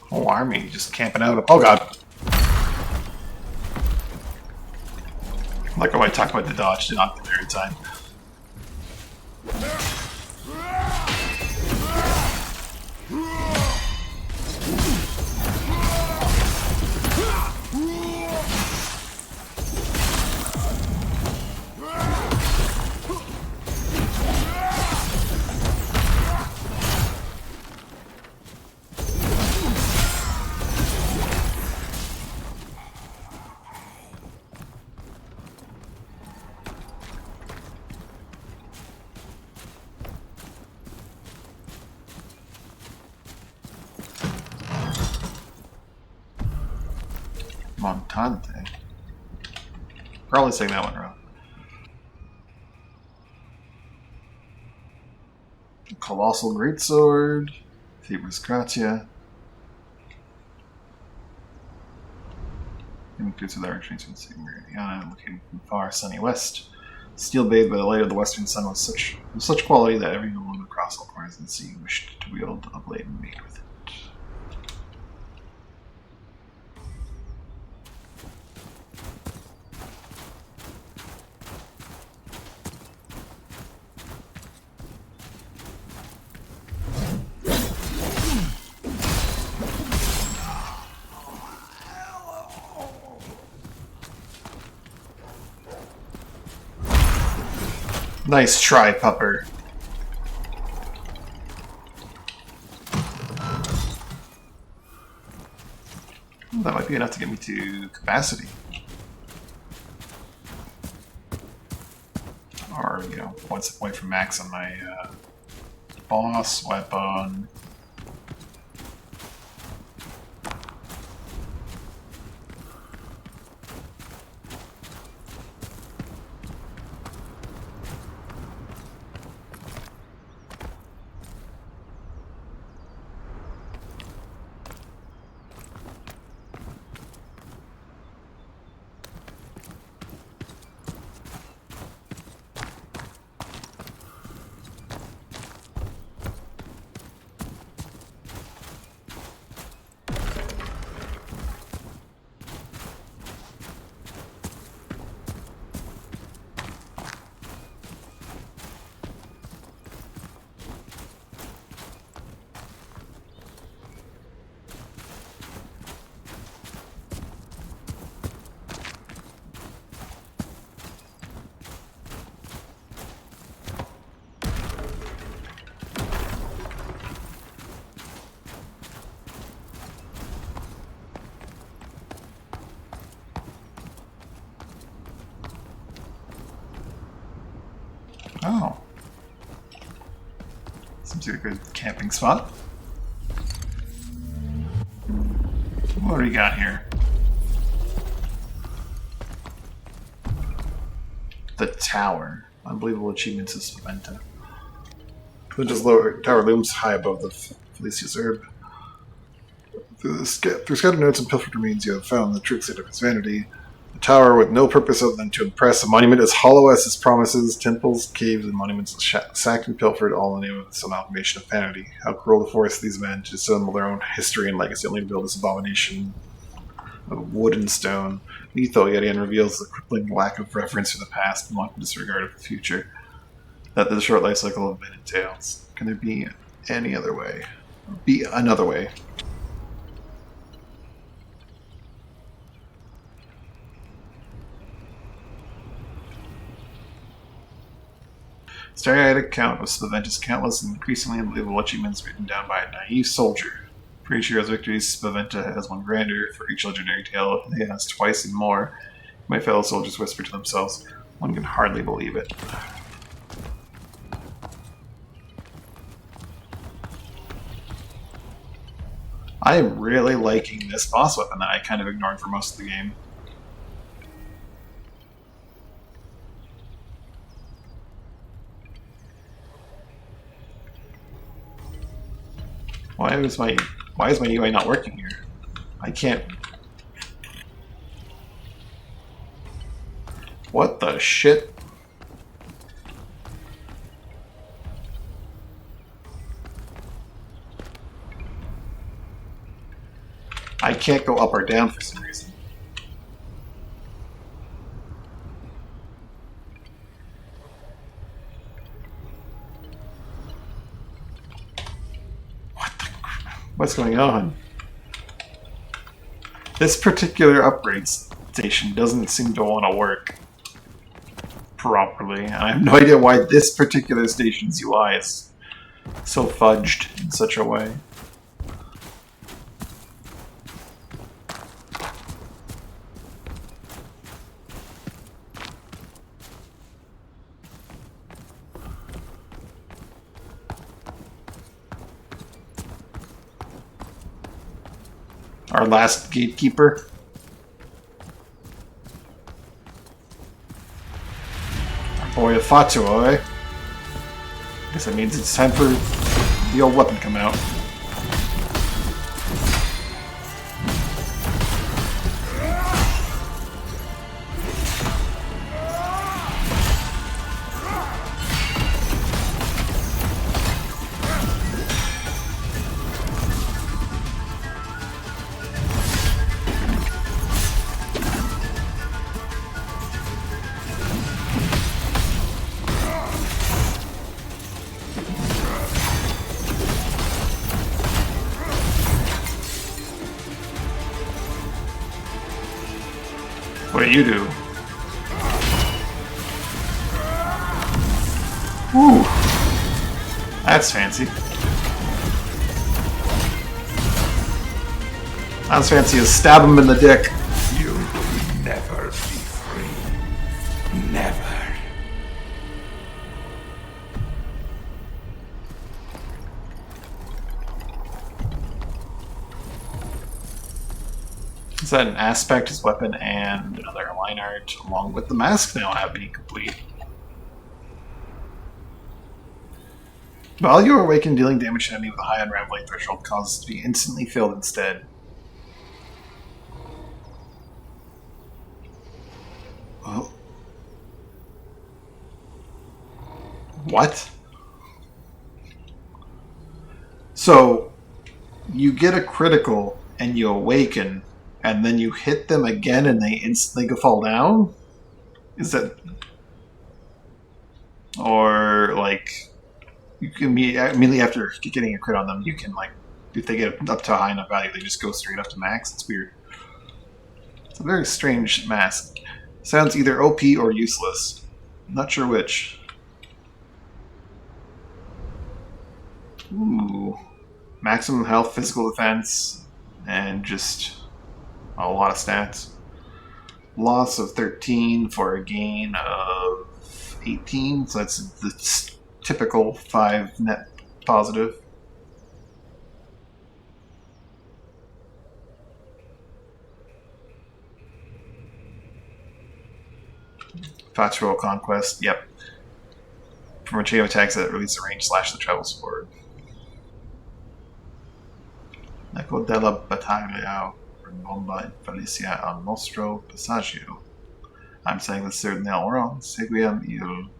Whole army just camping out. Oh god. Like how I talk about the dodge, not the very time. Montante. Probably saying that one wrong. Colossal Greatsword. Fibris Gratia. Includes with our entrance from the Meridiana, looking from far sunny west. Steel bathed by the light of the western sun was such quality that every woman across all corners of the sea wished to wield a blade and mate with it. Nice try, Pupper. Well, that might be enough to get me to capacity. Or, you know, points away from max on my boss weapon. to a good camping spot. What do we got here? The Tower. Unbelievable achievements of Spaventa. Spaventa's lower tower looms high above the Felicia's herb. Through scattered notes and pilfered remains you have found the true extent of its vanity. A tower with no purpose other than to impress, a monument as hollow as its promises, temples, caves, and monuments sacked and pilfered, all in the name of this amalgamation of vanity. How cruel to force these men to dissemble their own history and legacy only to build this abomination of wood and stone. Lethal yet again reveals the crippling lack of reverence for the past and wanton disregard of the future that the short life cycle of men entails. Can there be any other way? Be another way. Starry-eyed account of Spaventa's countless and increasingly unbelievable achievements written down by a naive soldier. For each hero's victories, Spaventa has one grander. For each legendary tale, he has twice and more. My fellow soldiers whisper to themselves, one can hardly believe it. I am really liking this boss weapon that I kind of ignored for most of the game. Why is my UI not working here? I can't. What the shit? I can't go up or down for some reason. What's going on? This particular upgrade station doesn't seem to want to work properly. I have no idea why this particular station's UI is so fudged in such a way. Our last gatekeeper. Our boy Fatu, eh? Guess that means it's time for the old weapon to come out. What do you do? Ooh, that's fancy. Not as fancy as stab him in the dick. You will never be free. Never. Is that an aspect, his weapon, and another line art, along with the mask now have been complete. While you are awakened, dealing damage to enemy with a high unraveling threshold causes it to be instantly filled instead. Oh. What? So, you get a critical and you awaken, and then you hit them again and they instantly fall down? Is that... Or, like... You can be immediately after getting a crit on them, you can, like... If they get up to a high enough value, they just go straight up to max. It's weird. It's a very strange mask. Sounds either OP or useless. Not sure which. Ooh. Maximum health, physical defense, and just... a lot of stats. Loss of 13 for a gain of 18, so that's the typical 5 positive. Factual conquest. Yep. From a chain of attacks that release a range slash that travels forward. Eco della battaglia bomba infelicia al nostro passaggio. I'm saying this certainly all wrong. Seguiam il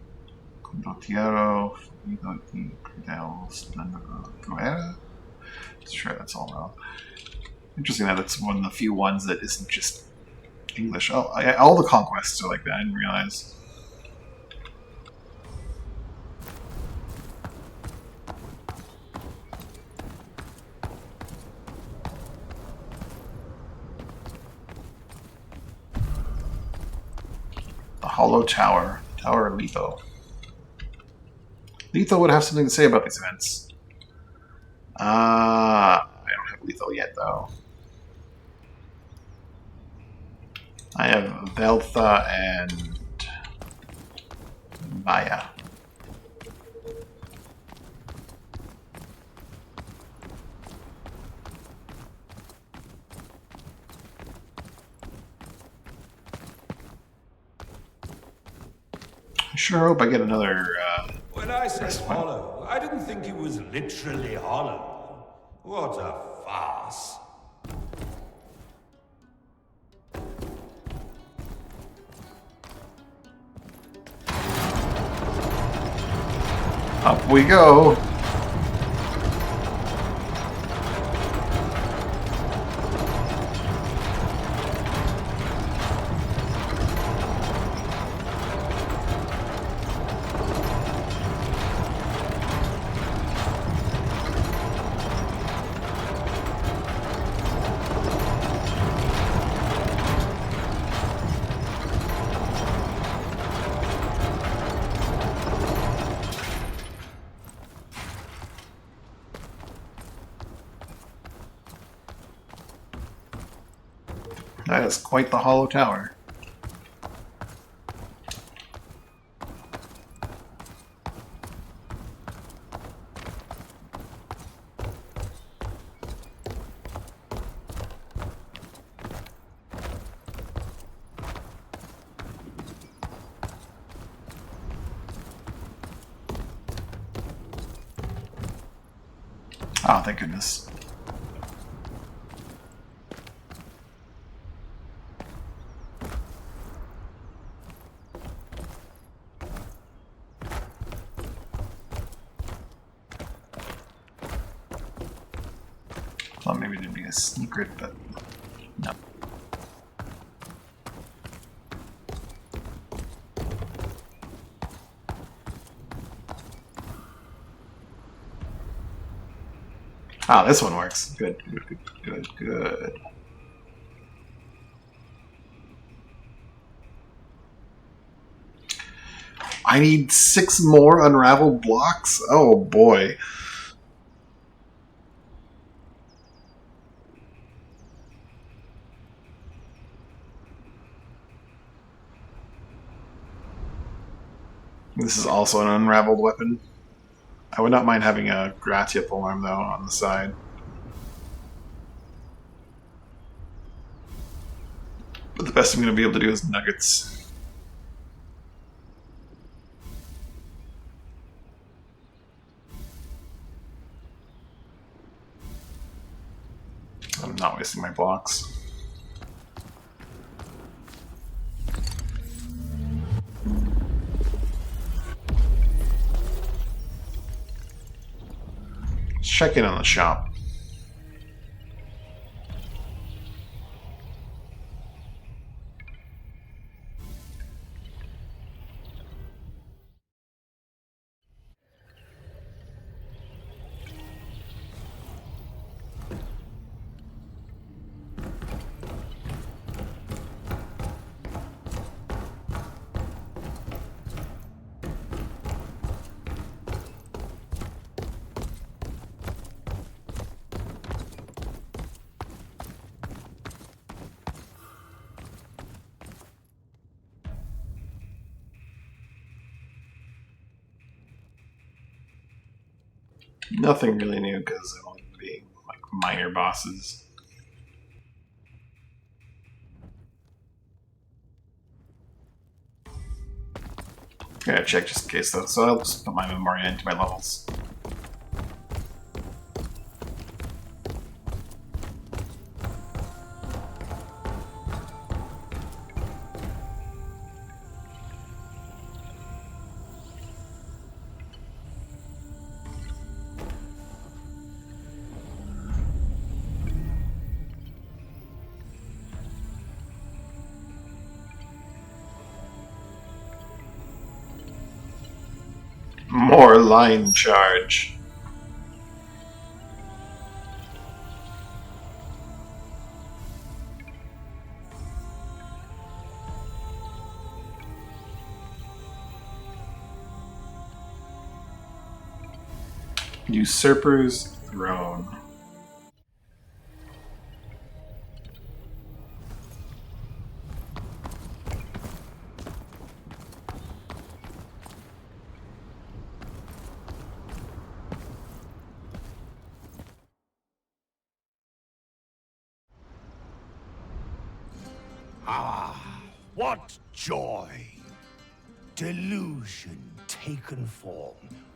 condottiero fluido di crudel splendor guerra. Sure, that's all wrong. Interesting that it's one of the few ones that isn't just English. Oh, all the conquests are like that. I didn't realize. The Hollow Tower. Tower of Letho. Letho would have something to say about these events. I don't have Letho yet, though. I have Veltha and Maya. I sure hope I get another. When I said hollow, I didn't think it was literally hollow. What a farce. Up we go. That is quite the hollow tower. Oh, thank goodness. Thought maybe there'd be a secret, but no. Ah, this one works. Good, good, good, good, good. I need 6 more unraveled blocks? Oh boy. This is also an unraveled weapon. I would not mind having a Gratia polearm, though, on the side. But the best I'm going to be able to do is nuggets. I'm not wasting my blocks. Let's check in on the shop. Nothing really new because they're only being like minor bosses. I gotta check just in case though, so I'll just put my memory into my levels. More line charge. Usurper's Throne. Ah, what joy! Delusion taken form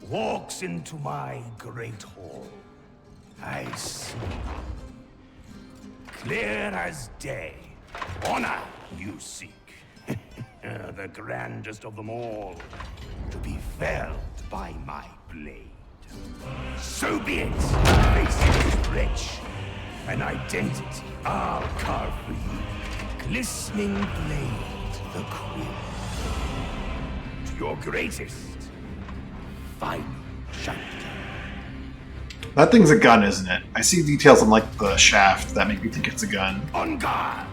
walks into my great hall. I see. Clear as day. Honor you seek. The grandest of them all. To be felled by my blade. So be it. Face is rich. An identity I'll carve for you. Glistening blade, the quill. To your greatest, final chapter. That thing's a gun, isn't it? I see details on like the shaft that make me think it's a gun. On guard!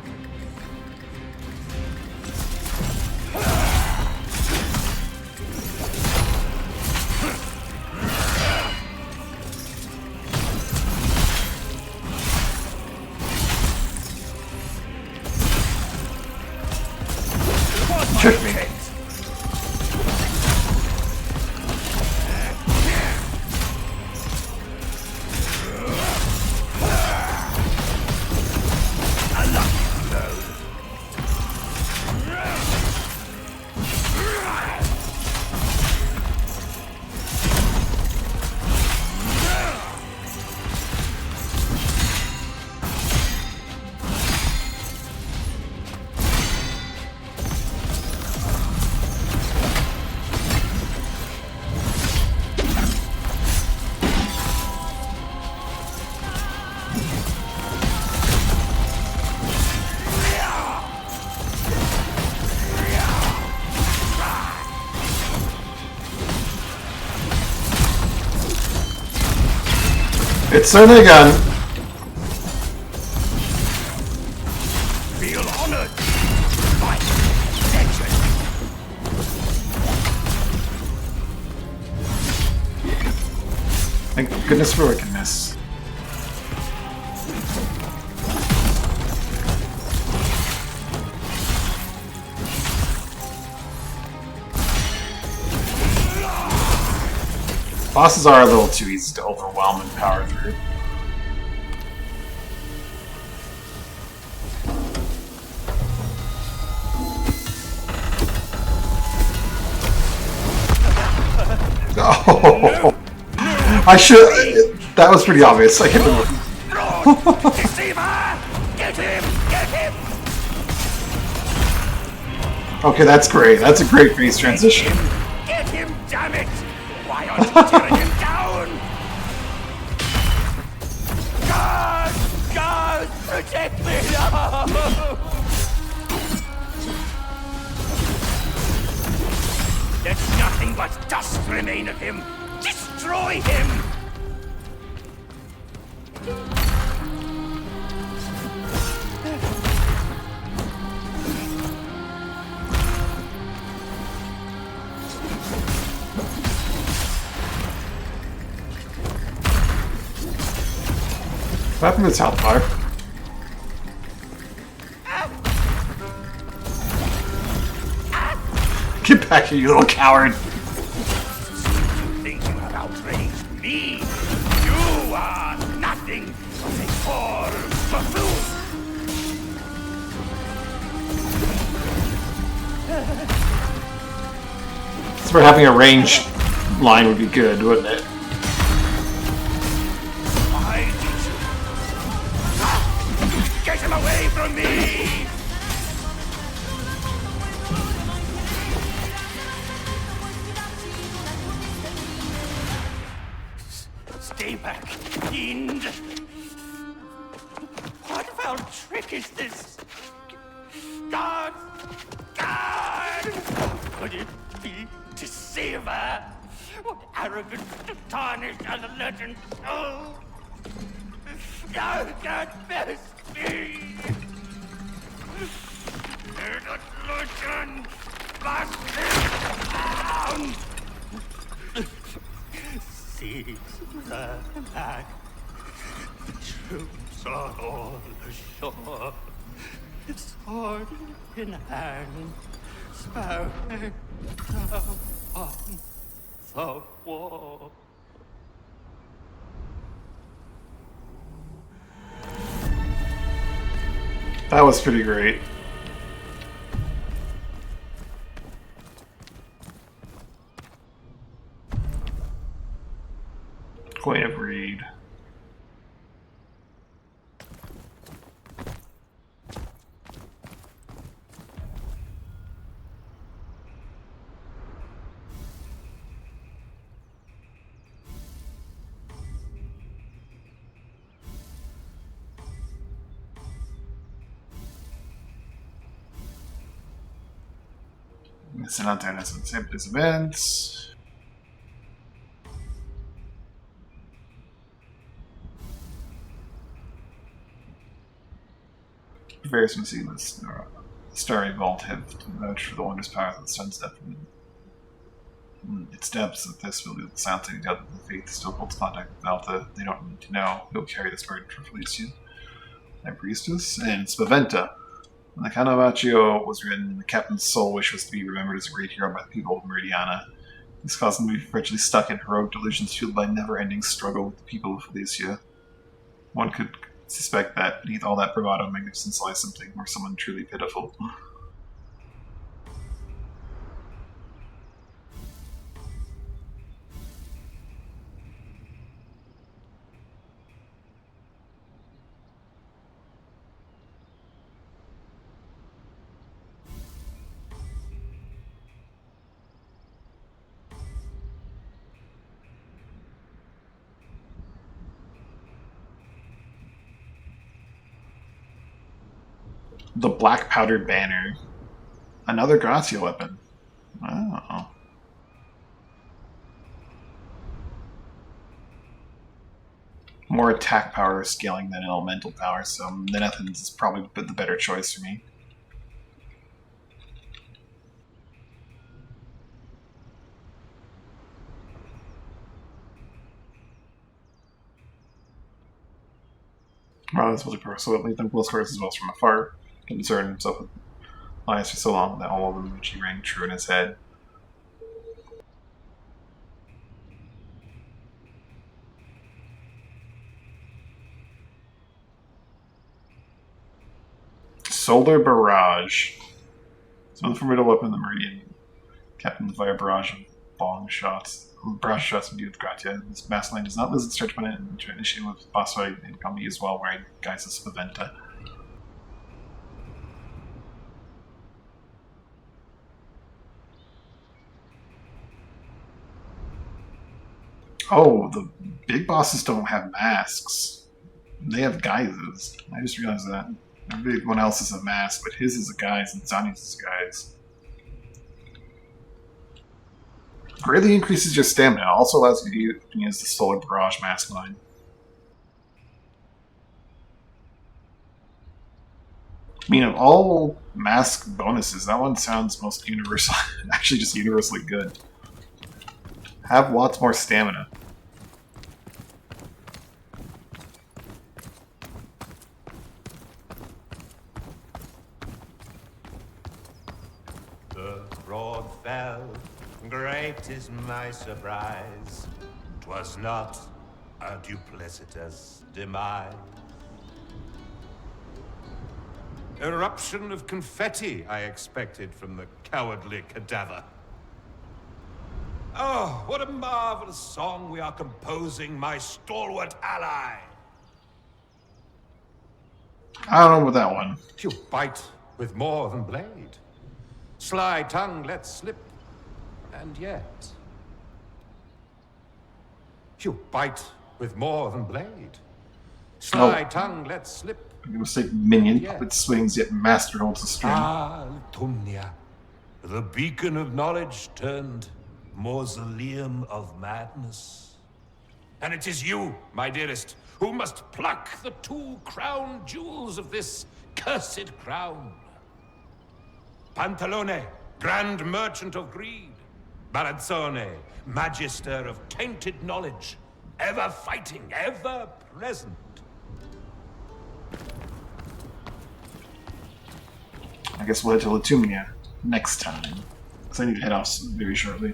It's certainly a gun. Feel honored by legend. Thank goodness for wickedness. Bosses are a little too easy to overwhelm and power through. Oh, I should. That was pretty obvious. I hit him. Deceiver! Get him! Get him! Okay, that's great. That's a great face transition. Get him, damn it! Why aren't you tearing him down? God! God! Protect me! No! There's nothing but dust remain of him! Destroy him! What happened to this health bar? Get back here, you little coward! You think you have outraged me? So we're having a range line would be good, wouldn't it? Get him away from me! Stay back, fiend! What foul trick is this? God! God! Could it be deceiver? What arrogant, tarnished, unlegend soul! Thou can't best be! The legend must live down! Seize the land. The troops are all ashore. Sword in hand, spouting on the wall. That was pretty great. Queen of Reed. Missing out there as same place events. Various machines, Starry Vault have vouched for the wondrous power of the sun's depth. Its depths of this will be the sound to the faith still holds contact with Alpha. They don't need to know who'll carry this burden for Felicia. Their priestess, and Spaventa. When the Canavaccio was written, the captain's sole wish was to be remembered as a great hero by the people of Meridiana. This caused them to be virtually stuck in heroic delusions fueled by never-ending struggle with the people of Felicia. One could suspect that beneath all that bravado and magnificence lies something or someone truly pitiful. The Black Powder Banner. Another Grazia weapon. Oh. More attack power scaling than elemental power, so Nenethans is probably the better choice for me. Well, this was a so it lead them close quarters as well as from afar. Concerned himself with lies for so long that all of them which he rang true in his head. Solar Barrage. It's another formidable weapon in the Meridian. Captain via barrage of bong shots. Barrage shots imbued with Gratia. This mass line does not lose its stretch opponent into initiative with boss fight and can be used while wearing guise as Spaventa. Oh, the big bosses don't have masks. They have guises. I just realized that. Everyone else is a mask, but his is a guise and Zani's is a guise. Greatly increases your stamina. Also allows you to use the Solar Barrage mask line. I mean, of all mask bonuses, that one sounds most universal. Actually, just universally good. Have lots more stamina. The broad fell, great is my surprise. 'Twas not a duplicitous demise. Eruption of confetti I expected from the cowardly cadaver. Oh, what a marvelous song we are composing, my stalwart ally. I don't know about that one. You bite with more than blade. Sly tongue let slip, and yet. You bite with more than blade. Sly tongue let slip. I'm gonna say minion, Yeah. puppet swings, yet master holds the string. Ah, Tumnia, the beacon of knowledge turned mausoleum of madness. And it is you, my dearest, who must pluck the 2 crown jewels of this cursed crown. Pantalone, grand merchant of greed. Barazzone, magister of tainted knowledge. Ever fighting, ever present. I guess we'll head to Latumnia next time. Because I need to head off very shortly.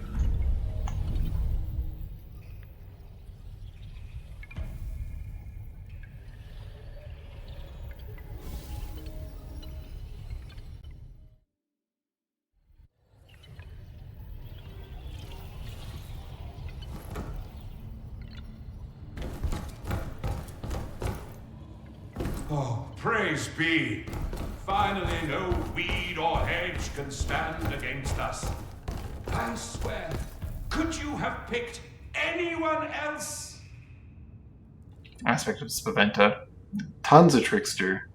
Oh, praise be. Finally, no weed or hedge can stand against us. I swear, could you have picked anyone else? Aspect of Spaventa. Tons of Trickster.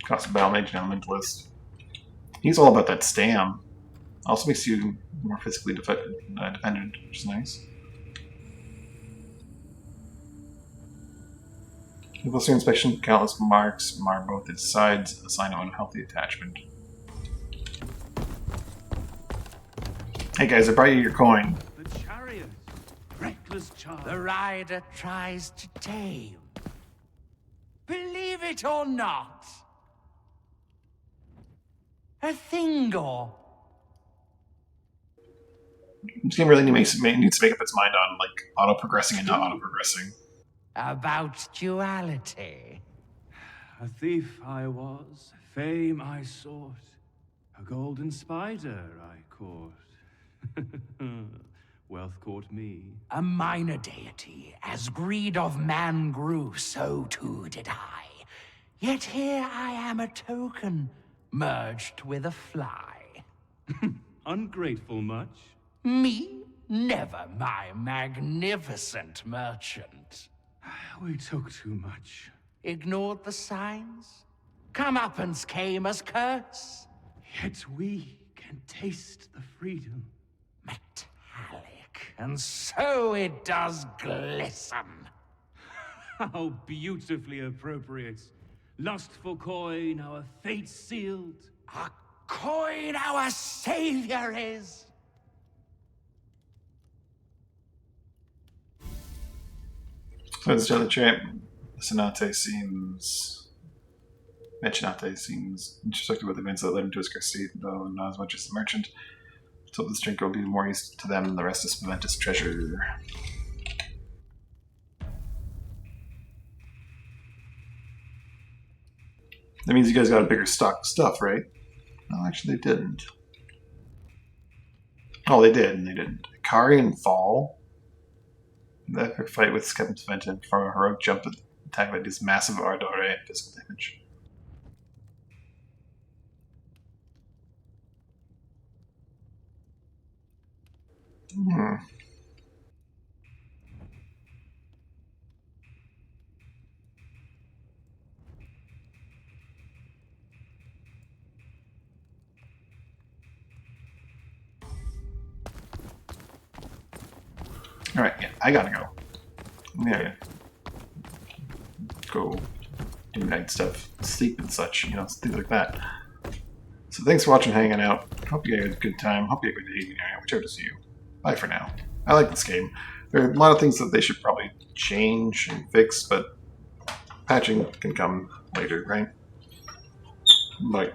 Cost Battle Mage and Elementalist. He's all about that stam. Also makes you more physically dependent, which is nice. Closer inspection, countless marks mar both its sides, a sign of unhealthy attachment. Hey guys, I brought you your coin. The chariot. Reckless charge. The rider tries to tame. Believe it or not. A Thingor. This game really needs to make up its mind on like auto-progressing and not auto-progressing. About duality. A thief I was, fame I sought, a golden spider I caught. Wealth caught me. A minor deity, as greed of man grew, so too did I. Yet here I am a token, merged with a fly. Ungrateful much? Me? Never, my magnificent merchant. We took too much. Ignored the signs? Comeuppance came as curse. Yet we can taste the freedom. Metallic, and so it does glisten. How beautifully appropriate. Lust for coin, our fate sealed. A coin our savior is. So let's the chat. Mecenate seems introspective with events that led him to his scarcity, though not as much as the merchant. So this drink will be more used to them than the rest of Spaventa's treasure. That means you guys got a bigger stock of stuff, right? No, actually they didn't. Oh, they did, and they didn't. Ikarian Fall. The epic fight with Captain Spaventa from a heroic jump attack that does massive ardore and physical damage. Alright, yeah, I gotta go. Yeah. Go do night stuff, sleep and such, you know, things like that. So thanks for watching, hanging out. Hope you had a good time. Hope you had a good evening, whichever to see you. Bye for now. I like this game. There are a lot of things that they should probably change and fix, but patching can come later, right? Bye.